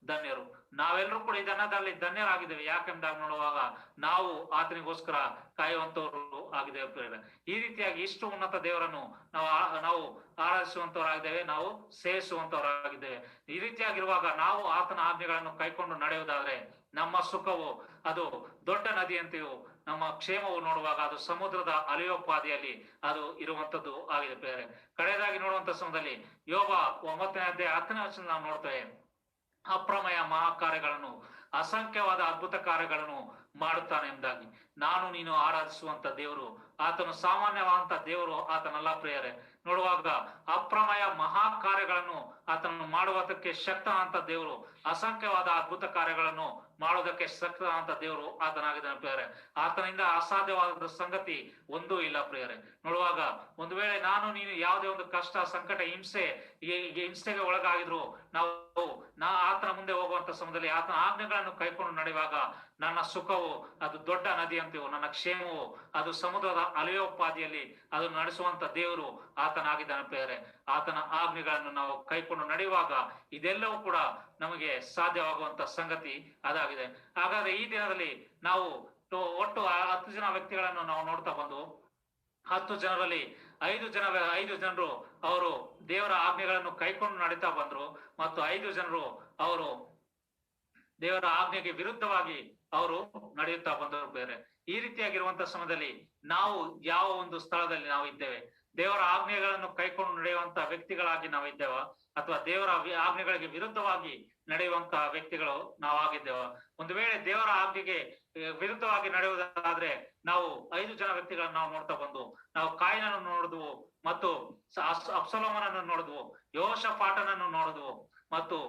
ಧನ್ಯರು. ನಾವೆಲ್ಲರೂ ಕೂಡ ಈ ಜನದಲ್ಲಿ ಧನ್ಯರಾಗಿದ್ದೇವೆ. ಯಾಕೆಂದಾಗ ನೋಡುವಾಗ ನಾವು ಆತನಿಗೋಸ್ಕರ ಕಾಯುವಂತವರು ಆಗಿದ್ದೇವೆ. ಈ ರೀತಿಯಾಗಿ ಇಷ್ಟು ಉನ್ನತ ದೇವರನ್ನು ನಾವು ಆರಾಧಿಸುವಂತವರಾಗಿದ್ದೇವೆ, ನಾವು ಸೇವಿಸುವಂತವರಾಗಿದ್ದೇವೆ. ಈ ರೀತಿಯಾಗಿರುವಾಗ ನಾವು ಆತನ ಆಜ್ಞೆಗಳನ್ನು ಕೈಕೊಂಡು ನಡೆಯುವುದಾದ್ರೆ ನಮ್ಮ ಸುಖವು ಅದು ದೊಡ್ಡ ನದಿಯಂತೆಯೂ, ನಮ್ಮ ಕ್ಷೇಮವು ನೋಡುವಾಗ ಅದು ಸಮುದ್ರದ ಅಲೆಯೋಪಾದಿಯಲ್ಲಿ ಅದು ಇರುವಂತದ್ದು ಆಗಿದೆ ಬೇರೆ. ಕಡೆಯದಾಗಿ ನೋಡುವಂತ ಸಮಯದಲ್ಲಿ ಯೋಬ 9ನೇ ಅಧ್ಯಾಯ 10ನೇ ವಚನ ನಾವು ನೋಡ್ತೇವೆ, ಅಪ್ರಮೇಯ ಮಹಾಕಾರ್ಯಗಳನ್ನು, ಅಸಂಖ್ಯವಾದ ಅದ್ಭುತ ಕಾರ್ಯಗಳನ್ನು ಮಾಡುತ್ತಾನೆ ಎಂದಾಗಿ. ನಾನು ನೀನು ಆರಾಧಿಸುವಂತ ದೇವರು ಆತನು ಸಾಮಾನ್ಯವಾದಂತ ದೇವರು ಆತನಲ್ಲ ಪ್ರಿಯರೇ. ನೋಡುವಾಗ ಅಪ್ರಮೇಯ ಮಹಾ ಕಾರ್ಯಗಳನ್ನು ಆತನನ್ನು ಮಾಡುವುದಕ್ಕೆ ಶಕ್ತನಾದಂತ ದೇವರು, ಅಸಂಖ್ಯವಾದ ಅದ್ಭುತ ಕಾರ್ಯಗಳನ್ನು ಮಾಡೋದಕ್ಕೆ ಶಕ್ತನಾದಂತ ದೇವರು ಆತನಾಗಿದ್ದಾನೆ ಪ್ರಿಯರೇ. ಆತನಿಂದ ಅಸಾಧ್ಯವಾದ ಸಂಗತಿ ಒಂದೂ ಇಲ್ಲ ಪ್ರಿಯರೇ. ನೋಡುವಾಗ ಒಂದು ವೇಳೆ ನಾನು ನೀನು ಯಾವುದೇ ಒಂದು ಕಷ್ಟ, ಸಂಕಟ, ಹಿಂಸೆಗೆ ಒಳಗಾಗಿದ್ರು ನಾವು ಆತನ ಮುಂದೆ ಹೋಗುವಂತ ಸಮಯದಲ್ಲಿ ಆತನ ಆಜ್ಞೆಗಳನ್ನು ಕೈಕೊಂಡು ನಡೆಯುವಾಗ ನನ್ನ ಸುಖವು ಅದು ದೊಡ್ಡ ನದಿಯಂತೆಯೂ, ನನ್ನ ಕ್ಷೇಮವು ಅದು ಸಮುದ್ರದ ಅಲೆಯೋಪಾದಿಯಲ್ಲಿ ಅದು ನಡೆಸುವಂತ ದೇವರು ಆತನಾಗಿದ್ದಾನೆ ಪ್ರಿಯರೇ. ಆತನ ಆಜ್ಞೆಗಳನ್ನು ನಾವು ಕೈಕೊಂಡು ನಡೆಯುವಾಗ ಇದೆಲ್ಲವೂ ಕೂಡ ನಮಗೆ ಸಾಧ್ಯವಾಗುವಂತ ಸಂಗತಿ ಅದಾಗಿದೆ. ಹಾಗಾದ್ರೆ ಈ ದಿನದಲ್ಲಿ ನಾವು ಒಟ್ಟು 10 ಜನ ವ್ಯಕ್ತಿಗಳನ್ನು ನಾವು ನೋಡ್ತಾ ಬಂದು 10 ಜನರಲ್ಲಿ 5 ಜನರು ಅವರು ದೇವರ ಆಜ್ಞೆಗಳನ್ನು ಕೈಕೊಂಡು ನಡೀತಾ ಬಂದ್ರು, ಮತ್ತು 5 ಜನರು ಅವರು ದೇವರ ಆಜ್ಞೆಗೆ ವಿರುದ್ಧವಾಗಿ ಅವರು ನಡೆಯುತ್ತಾ ಬಂದರು ಬೇರೆ. ಈ ರೀತಿಯಾಗಿರುವಂತ ಸಮಯದಲ್ಲಿ ನಾವು ಯಾವ ಒಂದು ಸ್ಥಳದಲ್ಲಿ ನಾವು ಇದ್ದೇವೆ? ದೇವರ ಆಜ್ಞೆಗಳನ್ನು ಕೈಕೊಂಡು ನಡೆಯುವಂತ ವ್ಯಕ್ತಿಗಳಾಗಿ ನಾವು ಇದ್ದೇವ, ಅಥವಾ ದೇವರ ಆಜ್ಞೆಗಳಿಗೆ ವಿರುದ್ಧವಾಗಿ ನಡೆಯುವಂತ ವ್ಯಕ್ತಿಗಳು ನಾವು ಆಗಿದ್ದೇವ? ಒಂದು ವೇಳೆ ದೇವರ ಆಜ್ಞೆಗೆ ವಿರುದ್ಧವಾಗಿ ನಡೆಯುವುದಾದ್ರೆ ನಾವು 5 ಜನ ವ್ಯಕ್ತಿಗಳನ್ನ ನಾವು ನೋಡ್ತಾ ಬಂದು, ನಾವು ಕಾಯಿನನ್ನು ನೋಡಿದ್ವು, ಮತ್ತು ಅಬ್ಸಲೋಮನನ್ನು ನೋಡಿದ್ವು, ಯೋಷಾಫಾಟನನ್ನು ನೋಡಿದ್ವು, ಮತ್ತು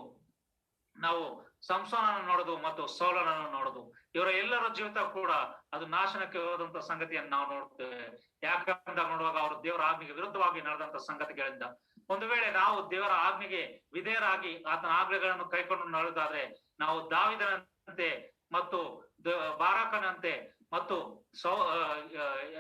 ನಾವು ಸಂಸೋನನ್ನು ನೋಡುದು, ಮತ್ತು ಸೌಲನನ್ನು ನೋಡುದು. ಇವರ ಎಲ್ಲರ ಜೀವಿತ ಕೂಡ ಅದು ನಾಶನಕ್ಕೆ ಹೋದಂತ ಸಂಗತಿಯನ್ನು ನಾವು ನೋಡ್ತೇವೆ. ಯಾಕಂತ ನೋಡುವಾಗ ಅವರು ದೇವರ ಆಜ್ಞೆಗೆ ವಿರುದ್ಧವಾಗಿ ನಡೆದಂತ ಸಂಗತಿಗಳಿಂದ. ಒಂದು ವೇಳೆ ನಾವು ದೇವರ ಆಜ್ಞೆಗೆ ವಿಧೇಯರಾಗಿ ಆತನ ಆಜ್ಞೆಗಳನ್ನು ಕೈಕೊಂಡು ನಡೆಯುವುದಾದ್ರೆ ನಾವು ದಾವಿದನಂತೆ, ಮತ್ತು ಬಾರಾಕನಂತೆ, ಮತ್ತು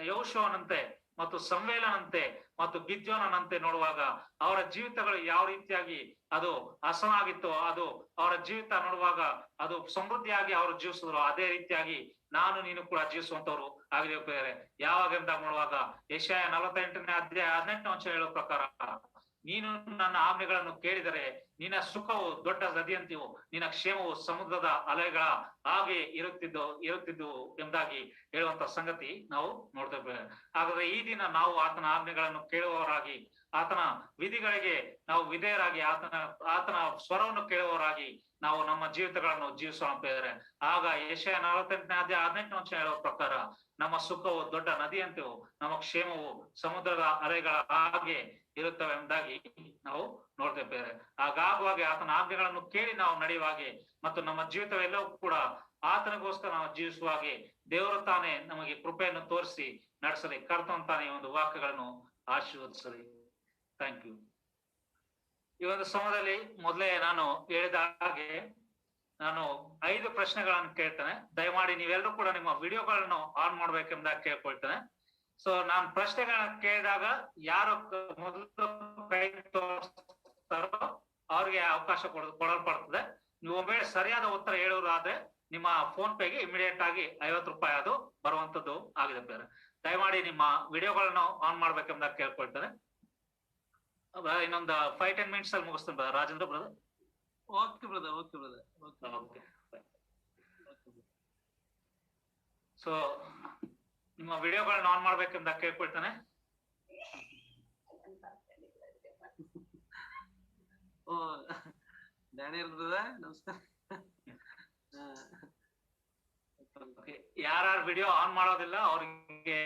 ಯೆಹೋಶುವನಂತೆ, ಮತ್ತು ಸಂವೇಲನಂತೆ, ಮತ್ತು ಗಿದ್ಯೋನಂತೆ ನೋಡುವಾಗ ಅವರ ಜೀವಿತಗಳು ಯಾವ ರೀತಿಯಾಗಿ ಅದು ಹಸನಾಗಿತ್ತು, ಅದು ಅವರ ಜೀವಿತ ನೋಡುವಾಗ ಅದು ಸಮೃದ್ಧಿಯಾಗಿ ಅವರು ಜೀವಿಸಿದ್ರು. ಅದೇ ರೀತಿಯಾಗಿ ನಾನು ನೀನು ಕೂಡ ಜೀವಿಸುವಂತವ್ರು ಆಗಿದ್ದೇವೆ. ಯಾವಾಗ ಅಂತ ನೋಡುವಾಗ ಯೆಶಾಯ 48ನೇ ಅಧ್ಯಾಯ 18ನೇ ವಚನ ಹೇಳುವ ಪ್ರಕಾರ, ನೀನು ನನ್ನ ಆಜ್ಞೆಗಳನ್ನು ಕೇಳಿದರೆ ನಿನ್ನ ಸುಖವು ದೊಡ್ಡ ನದಿಯಂತೆಯೂ, ನಿನ್ನ ಕ್ಷೇಮವು ಸಮುದ್ರದ ಅಲೆಗಳ ಹಾಗೆ ಇರುತ್ತಿದ್ದು ಎಂಬುದಾಗಿ ಹೇಳುವಂತ ಸಂಗತಿ ನಾವು ನೋಡ್ತೇವೆ. ಹಾಗಾದ್ರೆ ಈ ದಿನ ನಾವು ಆತನ ಆಜ್ಞೆಗಳನ್ನು ಕೇಳುವವರಾಗಿ, ಆತನ ವಿಧಿಗಳಿಗೆ ನಾವು ವಿಧೇಯರಾಗಿ, ಆತನ ಸ್ವರವನ್ನು ಕೇಳುವವರಾಗಿ ನಾವು ನಮ್ಮ ಜೀವಿತಗಳನ್ನು ಜೀವಿಸೋಣ. ಆಗ ಯೆಶಾಯ 48ನೇ ಅಧ್ಯಾಯ 18ನೇ ವಚನ ಹೇಳುವ ಪ್ರಕಾರ ನಮ್ಮ ಸುಖವು ದೊಡ್ಡ ನದಿಯಂತೆಯೂ, ನಮ್ಮ ಕ್ಷೇಮವು ಸಮುದ್ರದ ಅಲೆಗಳ ಹಾಗೆ ಇರುತ್ತವೆ ಎಂಬುದಾಗಿ ನಾವು ನೋಡ್ತೇವೆ. ಹಾಗಾಗುವಾಗ ಆತನ ಆಜ್ಞೆಗಳನ್ನು ಕೇಳಿ ನಾವು ನಡೆಯುವಾಗೆ, ಮತ್ತು ನಮ್ಮ ಜೀವಿತವೆಲ್ಲವೂ ಕೂಡ ಆತನಿಗೋಸ್ಕರ ನಾವು ಜೀವಿಸುವಾಗೆ ದೇವರು ತಾನೇ ನಮಗೆ ಕೃಪೆಯನ್ನು ತೋರಿಸಿ ನಡೆಸಲಿ. ಕರ್ತವಂತಾನೆ ಈ ಒಂದು ವಾಕ್ಯಗಳನ್ನು ಆಶೀರ್ವದಿಸಲಿ. Thank you. ಈ ಒಂದು ಸಮಯದಲ್ಲಿ ಮೊದಲೇ ನಾನು ಹೇಳಿದ ಹಾಗೆ ನಾನು 5 ಪ್ರಶ್ನೆಗಳನ್ನು ಕೇಳ್ತೇನೆ. ದಯಮಾಡಿ ನೀವೆಲ್ಲರೂ ಕೂಡ ನಿಮ್ಮ ವಿಡಿಯೋಗಳನ್ನು ಆನ್ ಮಾಡ್ಬೇಕೆಂಬುದಾಗಿ ಕೇಳ್ಕೊಳ್ತೇನೆ. ಸೊ ನಾನು ಪ್ರಶ್ನೆಗಳನ್ನ ಕೇಳಿದಾಗ ಯಾರು ಮೊದಲು ಕೈ ತೋರಿಸ್ತಾರೋ ಅವ್ರಿಗೆ ಅವಕಾಶ ಕೊಡಲ್ಪಡ್ತದೆ. ನೀವು ಒಮ್ಮೆ ಸರಿಯಾದ ಉತ್ತರ ಹೇಳುವುದಾದ್ರೆ ನಿಮ್ಮ ಫೋನ್ ಪೇಗೆ ಇಮಿಡಿಯೇಟ್ ಆಗಿ 50 ರೂಪಾಯಿ ಅದು ಬರುವಂತದ್ದು ಆಗಿದೆ ಬೇರೆ. ದಯಮಾಡಿ ನಿಮ್ಮ ವಿಡಿಯೋಗಳನ್ನು ಆನ್ ಮಾಡ್ಬೇಕೆಂಬುದಾಗಿ ಕೇಳ್ಕೊಳ್ತೇನೆ. ಇನ್ನೊಂದು 5-10 ಮಿನಿಟ್ಸ್ ಅಲ್ಲಿ ಮುಗಿಸ್ತೇನೆ brother. Rajendra brother. Okay brother, okay brother, okay. So ನಿಮ್ಮ ವಿಡಿಯೋಗಳನ್ನ ಆನ್ ಮಾಡ್ಬೇಕೆಂದ ಕೇಳ್ಕೊಳ್ತಾನೆ. ಓ ಡ್ಯಾನಿಯಲ್ ಬ್ರದರ್ ನಮಸ್ಕಾರ. ಯಾರು ವಿಡಿಯೋ ಆನ್ ಮಾಡೋದಿಲ್ಲ ಅವ್ರಿಗೆ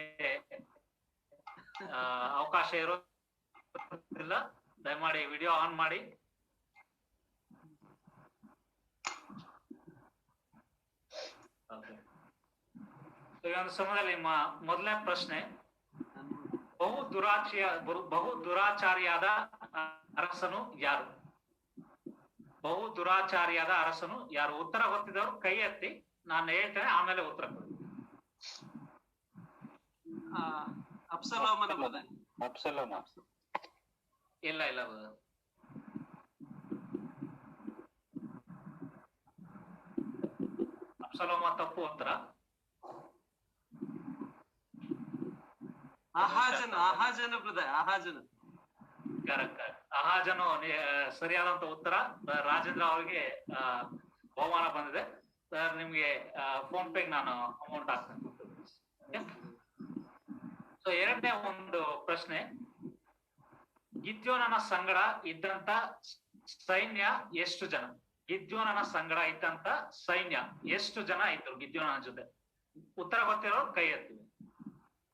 ಅವಕಾಶ ಇರೋದಿಲ್ಲ. ದಯಮಾಡಿ ವಿಡಿಯೋ ಆನ್ ಮಾಡಿ. ಈ ಒಂದು ಸಮಯದಲ್ಲಿ ನಿಮ್ಮ ಮೊದಲನೇ ಪ್ರಶ್ನೆ, ಬಹು ದುರಾಚಾರಿಯಾದ ಅರಸನು ಯಾರು? ಬಹು ದುರಾಚಾರಿಯಾದ ಅರಸನು ಯಾರು? ಉತ್ತರ ಗೊತ್ತಿದ್ದವರು ಕೈ ಎತ್ತಿ, ನಾನು ಹೇಳ್ತೇನೆ ಆಮೇಲೆ ಉತ್ತರ ಕೊಡಿ. ಅಬ್ಸಲೋಮನ ಬ್ರದರ್. ಅಬ್ಸಲೋಮ. ಇಲ್ಲ ಇಲ್ಲ ಬ್ರದರ್. ಅಬ್ಸಲೋಮ ತಪ್ಪು ಉತ್ತರ. ಆಹಾಜನು ಬ್ರದರ್, ಆಹಾಜನು. ಕರೆಕ್ಟ್. ಆಹಾಜನು ಸರಿಯಾದಂತ ಉತ್ತರ. ರಾಜೇಂದ್ರ ಅವರಿಗೆ ಬಹುಮಾನ ಬಂದಿದೆ ಸರ್. ನಿಮ್ಗೆ ಫೋನ್ ಪೇಗೆ ನಾನು ಅಮೌಂಟ್ ಹಾಕ್ತೇನೆ. ಸೊ ಎರಡನೇ ಒಂದು ಪ್ರಶ್ನೆ, ಗಿದ್ಯೋನನ ಸಂಗಡ ಇದ್ದಂತ ಸೈನ್ಯ ಎಷ್ಟು ಜನ? ಗಿದ್ಯೋನನ ಸಂಗಡ ಇದ್ದಂತ ಸೈನ್ಯ ಎಷ್ಟು ಜನ ಇದ್ರು ಗಿದ್ಯೋನನ ಜೊತೆ? ಉತ್ತರ ಗೊತ್ತಿರೋರು ಕೈ ಎತ್ತಿ.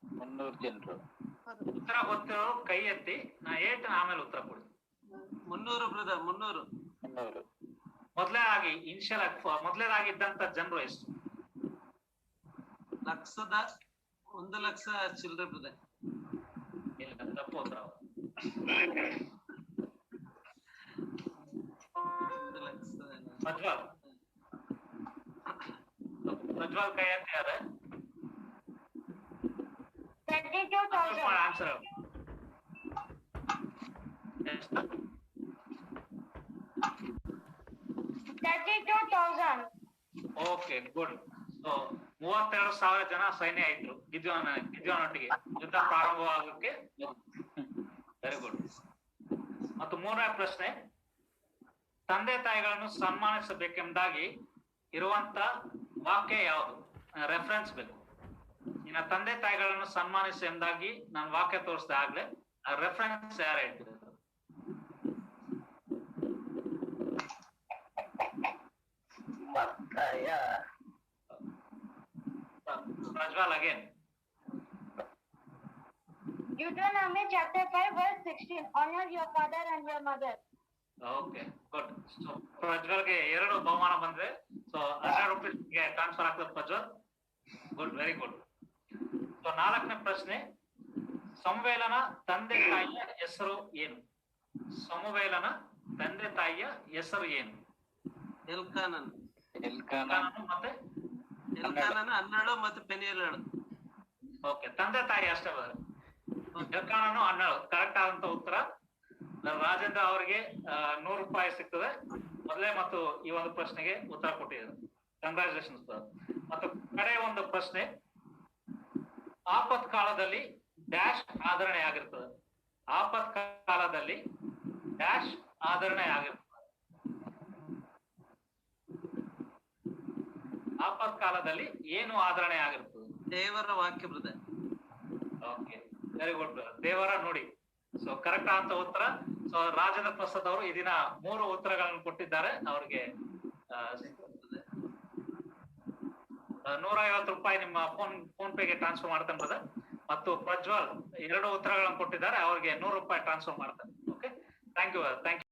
300 ಜನರು. ಉತ್ತರ ಗೊತ್ತಿರೋರು ಕೈ ಎತ್ತಿ, ನಾ ಹೇಳ್ತೇನೆ ಆಮೇಲೆ ಉತ್ತರ ಕೊಡಿ. 300 ಬ್ರದರ್, 300. ಮೊದಲೇದಾಗಿ ಮೊದಲೇದಾಗಿ ಇದ್ದಂತ ಜನರು ಎಷ್ಟು? 1 ಲಕ್ಷ ಚಿಲ್ಲರೆ ಬ್ರದರ್. ಇಲ್ಲ, ತಪ್ಪು ಉತ್ತರ. 1 ಲಕ್ಷ. ಪ್ರಜ್ವಲ್ ಕೈ ಎತ್ತಿ ಯಾರು? Answer okay, good. ಸೊ 32,000 ಜನ ಸೈನ್ಯ ಇದ್ರು ಗಿದ್ಯೋನೊಟ್ಟಿಗೆ ಯುದ್ಧ ಪ್ರಾರಂಭವಾಗಕ್ಕೆ. Very good. ಮತ್ತು ಮೂರನೇ ಪ್ರಶ್ನೆ, ತಂದೆ ತಾಯಿಗಳನ್ನು ಸನ್ಮಾನಿಸಬೇಕೆಂಬುದಾಗಿ ಇರುವಂತ ವಾಕ್ಯ ಯಾವುದು? ರೆಫರೆನ್ಸ್ ಬೇಕು. ನಿನ್ನ ತಂದೆ ತಾಯಿಗಳನ್ನು ಸನ್ಮಾನಿಸಿ ಎಂಬುದಾಗಿ ನಾನು ವಾಕ್ಯ ತೋರಿಸಿದೆ ಆಗ್ಲೇ. ಆ ರೆಫರೆನ್ಸ್ ಯಾರು ಹೇಳ್ತಿದ್ರು? Prajwal again. Deuteronomy chapter 5 verse 16. Honor your father and your mother. Okay, good. So ಪ್ರಜ್ವಲ್ಗೆ 2 ಬಹುಮಾನ ಬಂದಿದೆ. ಸೊ 100 ರೂಪಾಯಿಗೆ ಟ್ರಾನ್ಸ್ಫರ್ ಆಗ್ತದೆ Prajwal. Good, very good. So 4ನೇ ಪ್ರಶ್ನೆ, ಸಮುವೇಲನ ತಂದೆ ತಾಯಿಯ ಹೆಸರು ಏನು? ಸಮುವೇಲನ ತಂದೆ ತಾಯಿಯ ಹೆಸರು ಏನು? ಎಲ್ಕಾನನ್. ಮತ್ತೆ ಎಲ್ಕಾನನ 12 ಮತ್ತು ಪೆನಿಯೇಲಳು. ಓಕೆ, ತಂದೆ ತಾಯಿ ಅಷ್ಟೇ ಬರ್ತದೆ. ಎಲ್ಕಾನನು 12 ಕರೆಕ್ಟ್ ಆದಂತ ಉತ್ತರ. ರಾಜೇಂದ್ರ ಅವರಿಗೆ 100 ರೂಪಾಯಿ ಸಿಗ್ತದೆ ಮೊದಲೇ ಮತ್ತು ಈ ಒಂದು ಪ್ರಶ್ನೆಗೆ ಉತ್ತರ ಕೊಟ್ಟಿದ್ದಾರೆ. ಕಂಗ್ರಾಚುಲೇಷನ್ಸ್. ಮತ್ತು ಕಡೆ ಒಂದು ಪ್ರಶ್ನೆ, ಆಪತ್ ಕಾಲದಲ್ಲಿ ಡ್ಯಾಶ್ ಆಧರಣೆ ಆಗಿರ್ತದೆ. ಆಪತ್ ಕಾಲದಲ್ಲಿ ಡ್ಯಾಶ್ ಆಧರಣೆ ಆಗಿರ್ತದೆ. ಆಪತ್ ಕಾಲದಲ್ಲಿ ಏನು ಆಧರಣೆ ಆಗಿರ್ತದೆ? ದೇವರ ವಾಕ್ಯ ಬ್ರದರ್. Okay, very good. ದೇವರ ನುಡಿ. ಸೊ ಕರೆಕ್ಟ್ ಅಂತ ಉತ್ತರ. ಸೊ ರಾಜೇಂದ್ರ ಪ್ರಸಾದ್ ಅವರು ಈ ದಿನ 3 ಉತ್ತರಗಳನ್ನು ಕೊಟ್ಟಿದ್ದಾರೆ. ಅವ್ರಿಗೆ 150 ರೂಪಾಯಿ ನಿಮ್ಮ ಫೋನ್ ಪೇಗೆ ಟ್ರಾನ್ಸ್ಫರ್ ಮಾಡ್ತಾನೆ ಬ್ರದರ್. ಮತ್ತು ಪ್ರಜ್ವಲ್ 2 ಉತ್ತರಗಳನ್ನು ಕೊಟ್ಟಿದ್ದಾರೆ, ಅವ್ರಿಗೆ 100 ರೂಪಾಯಿ ಟ್ರಾನ್ಸ್ಫರ್ ಮಾಡ್ತಾನೆ. Okay, thank you.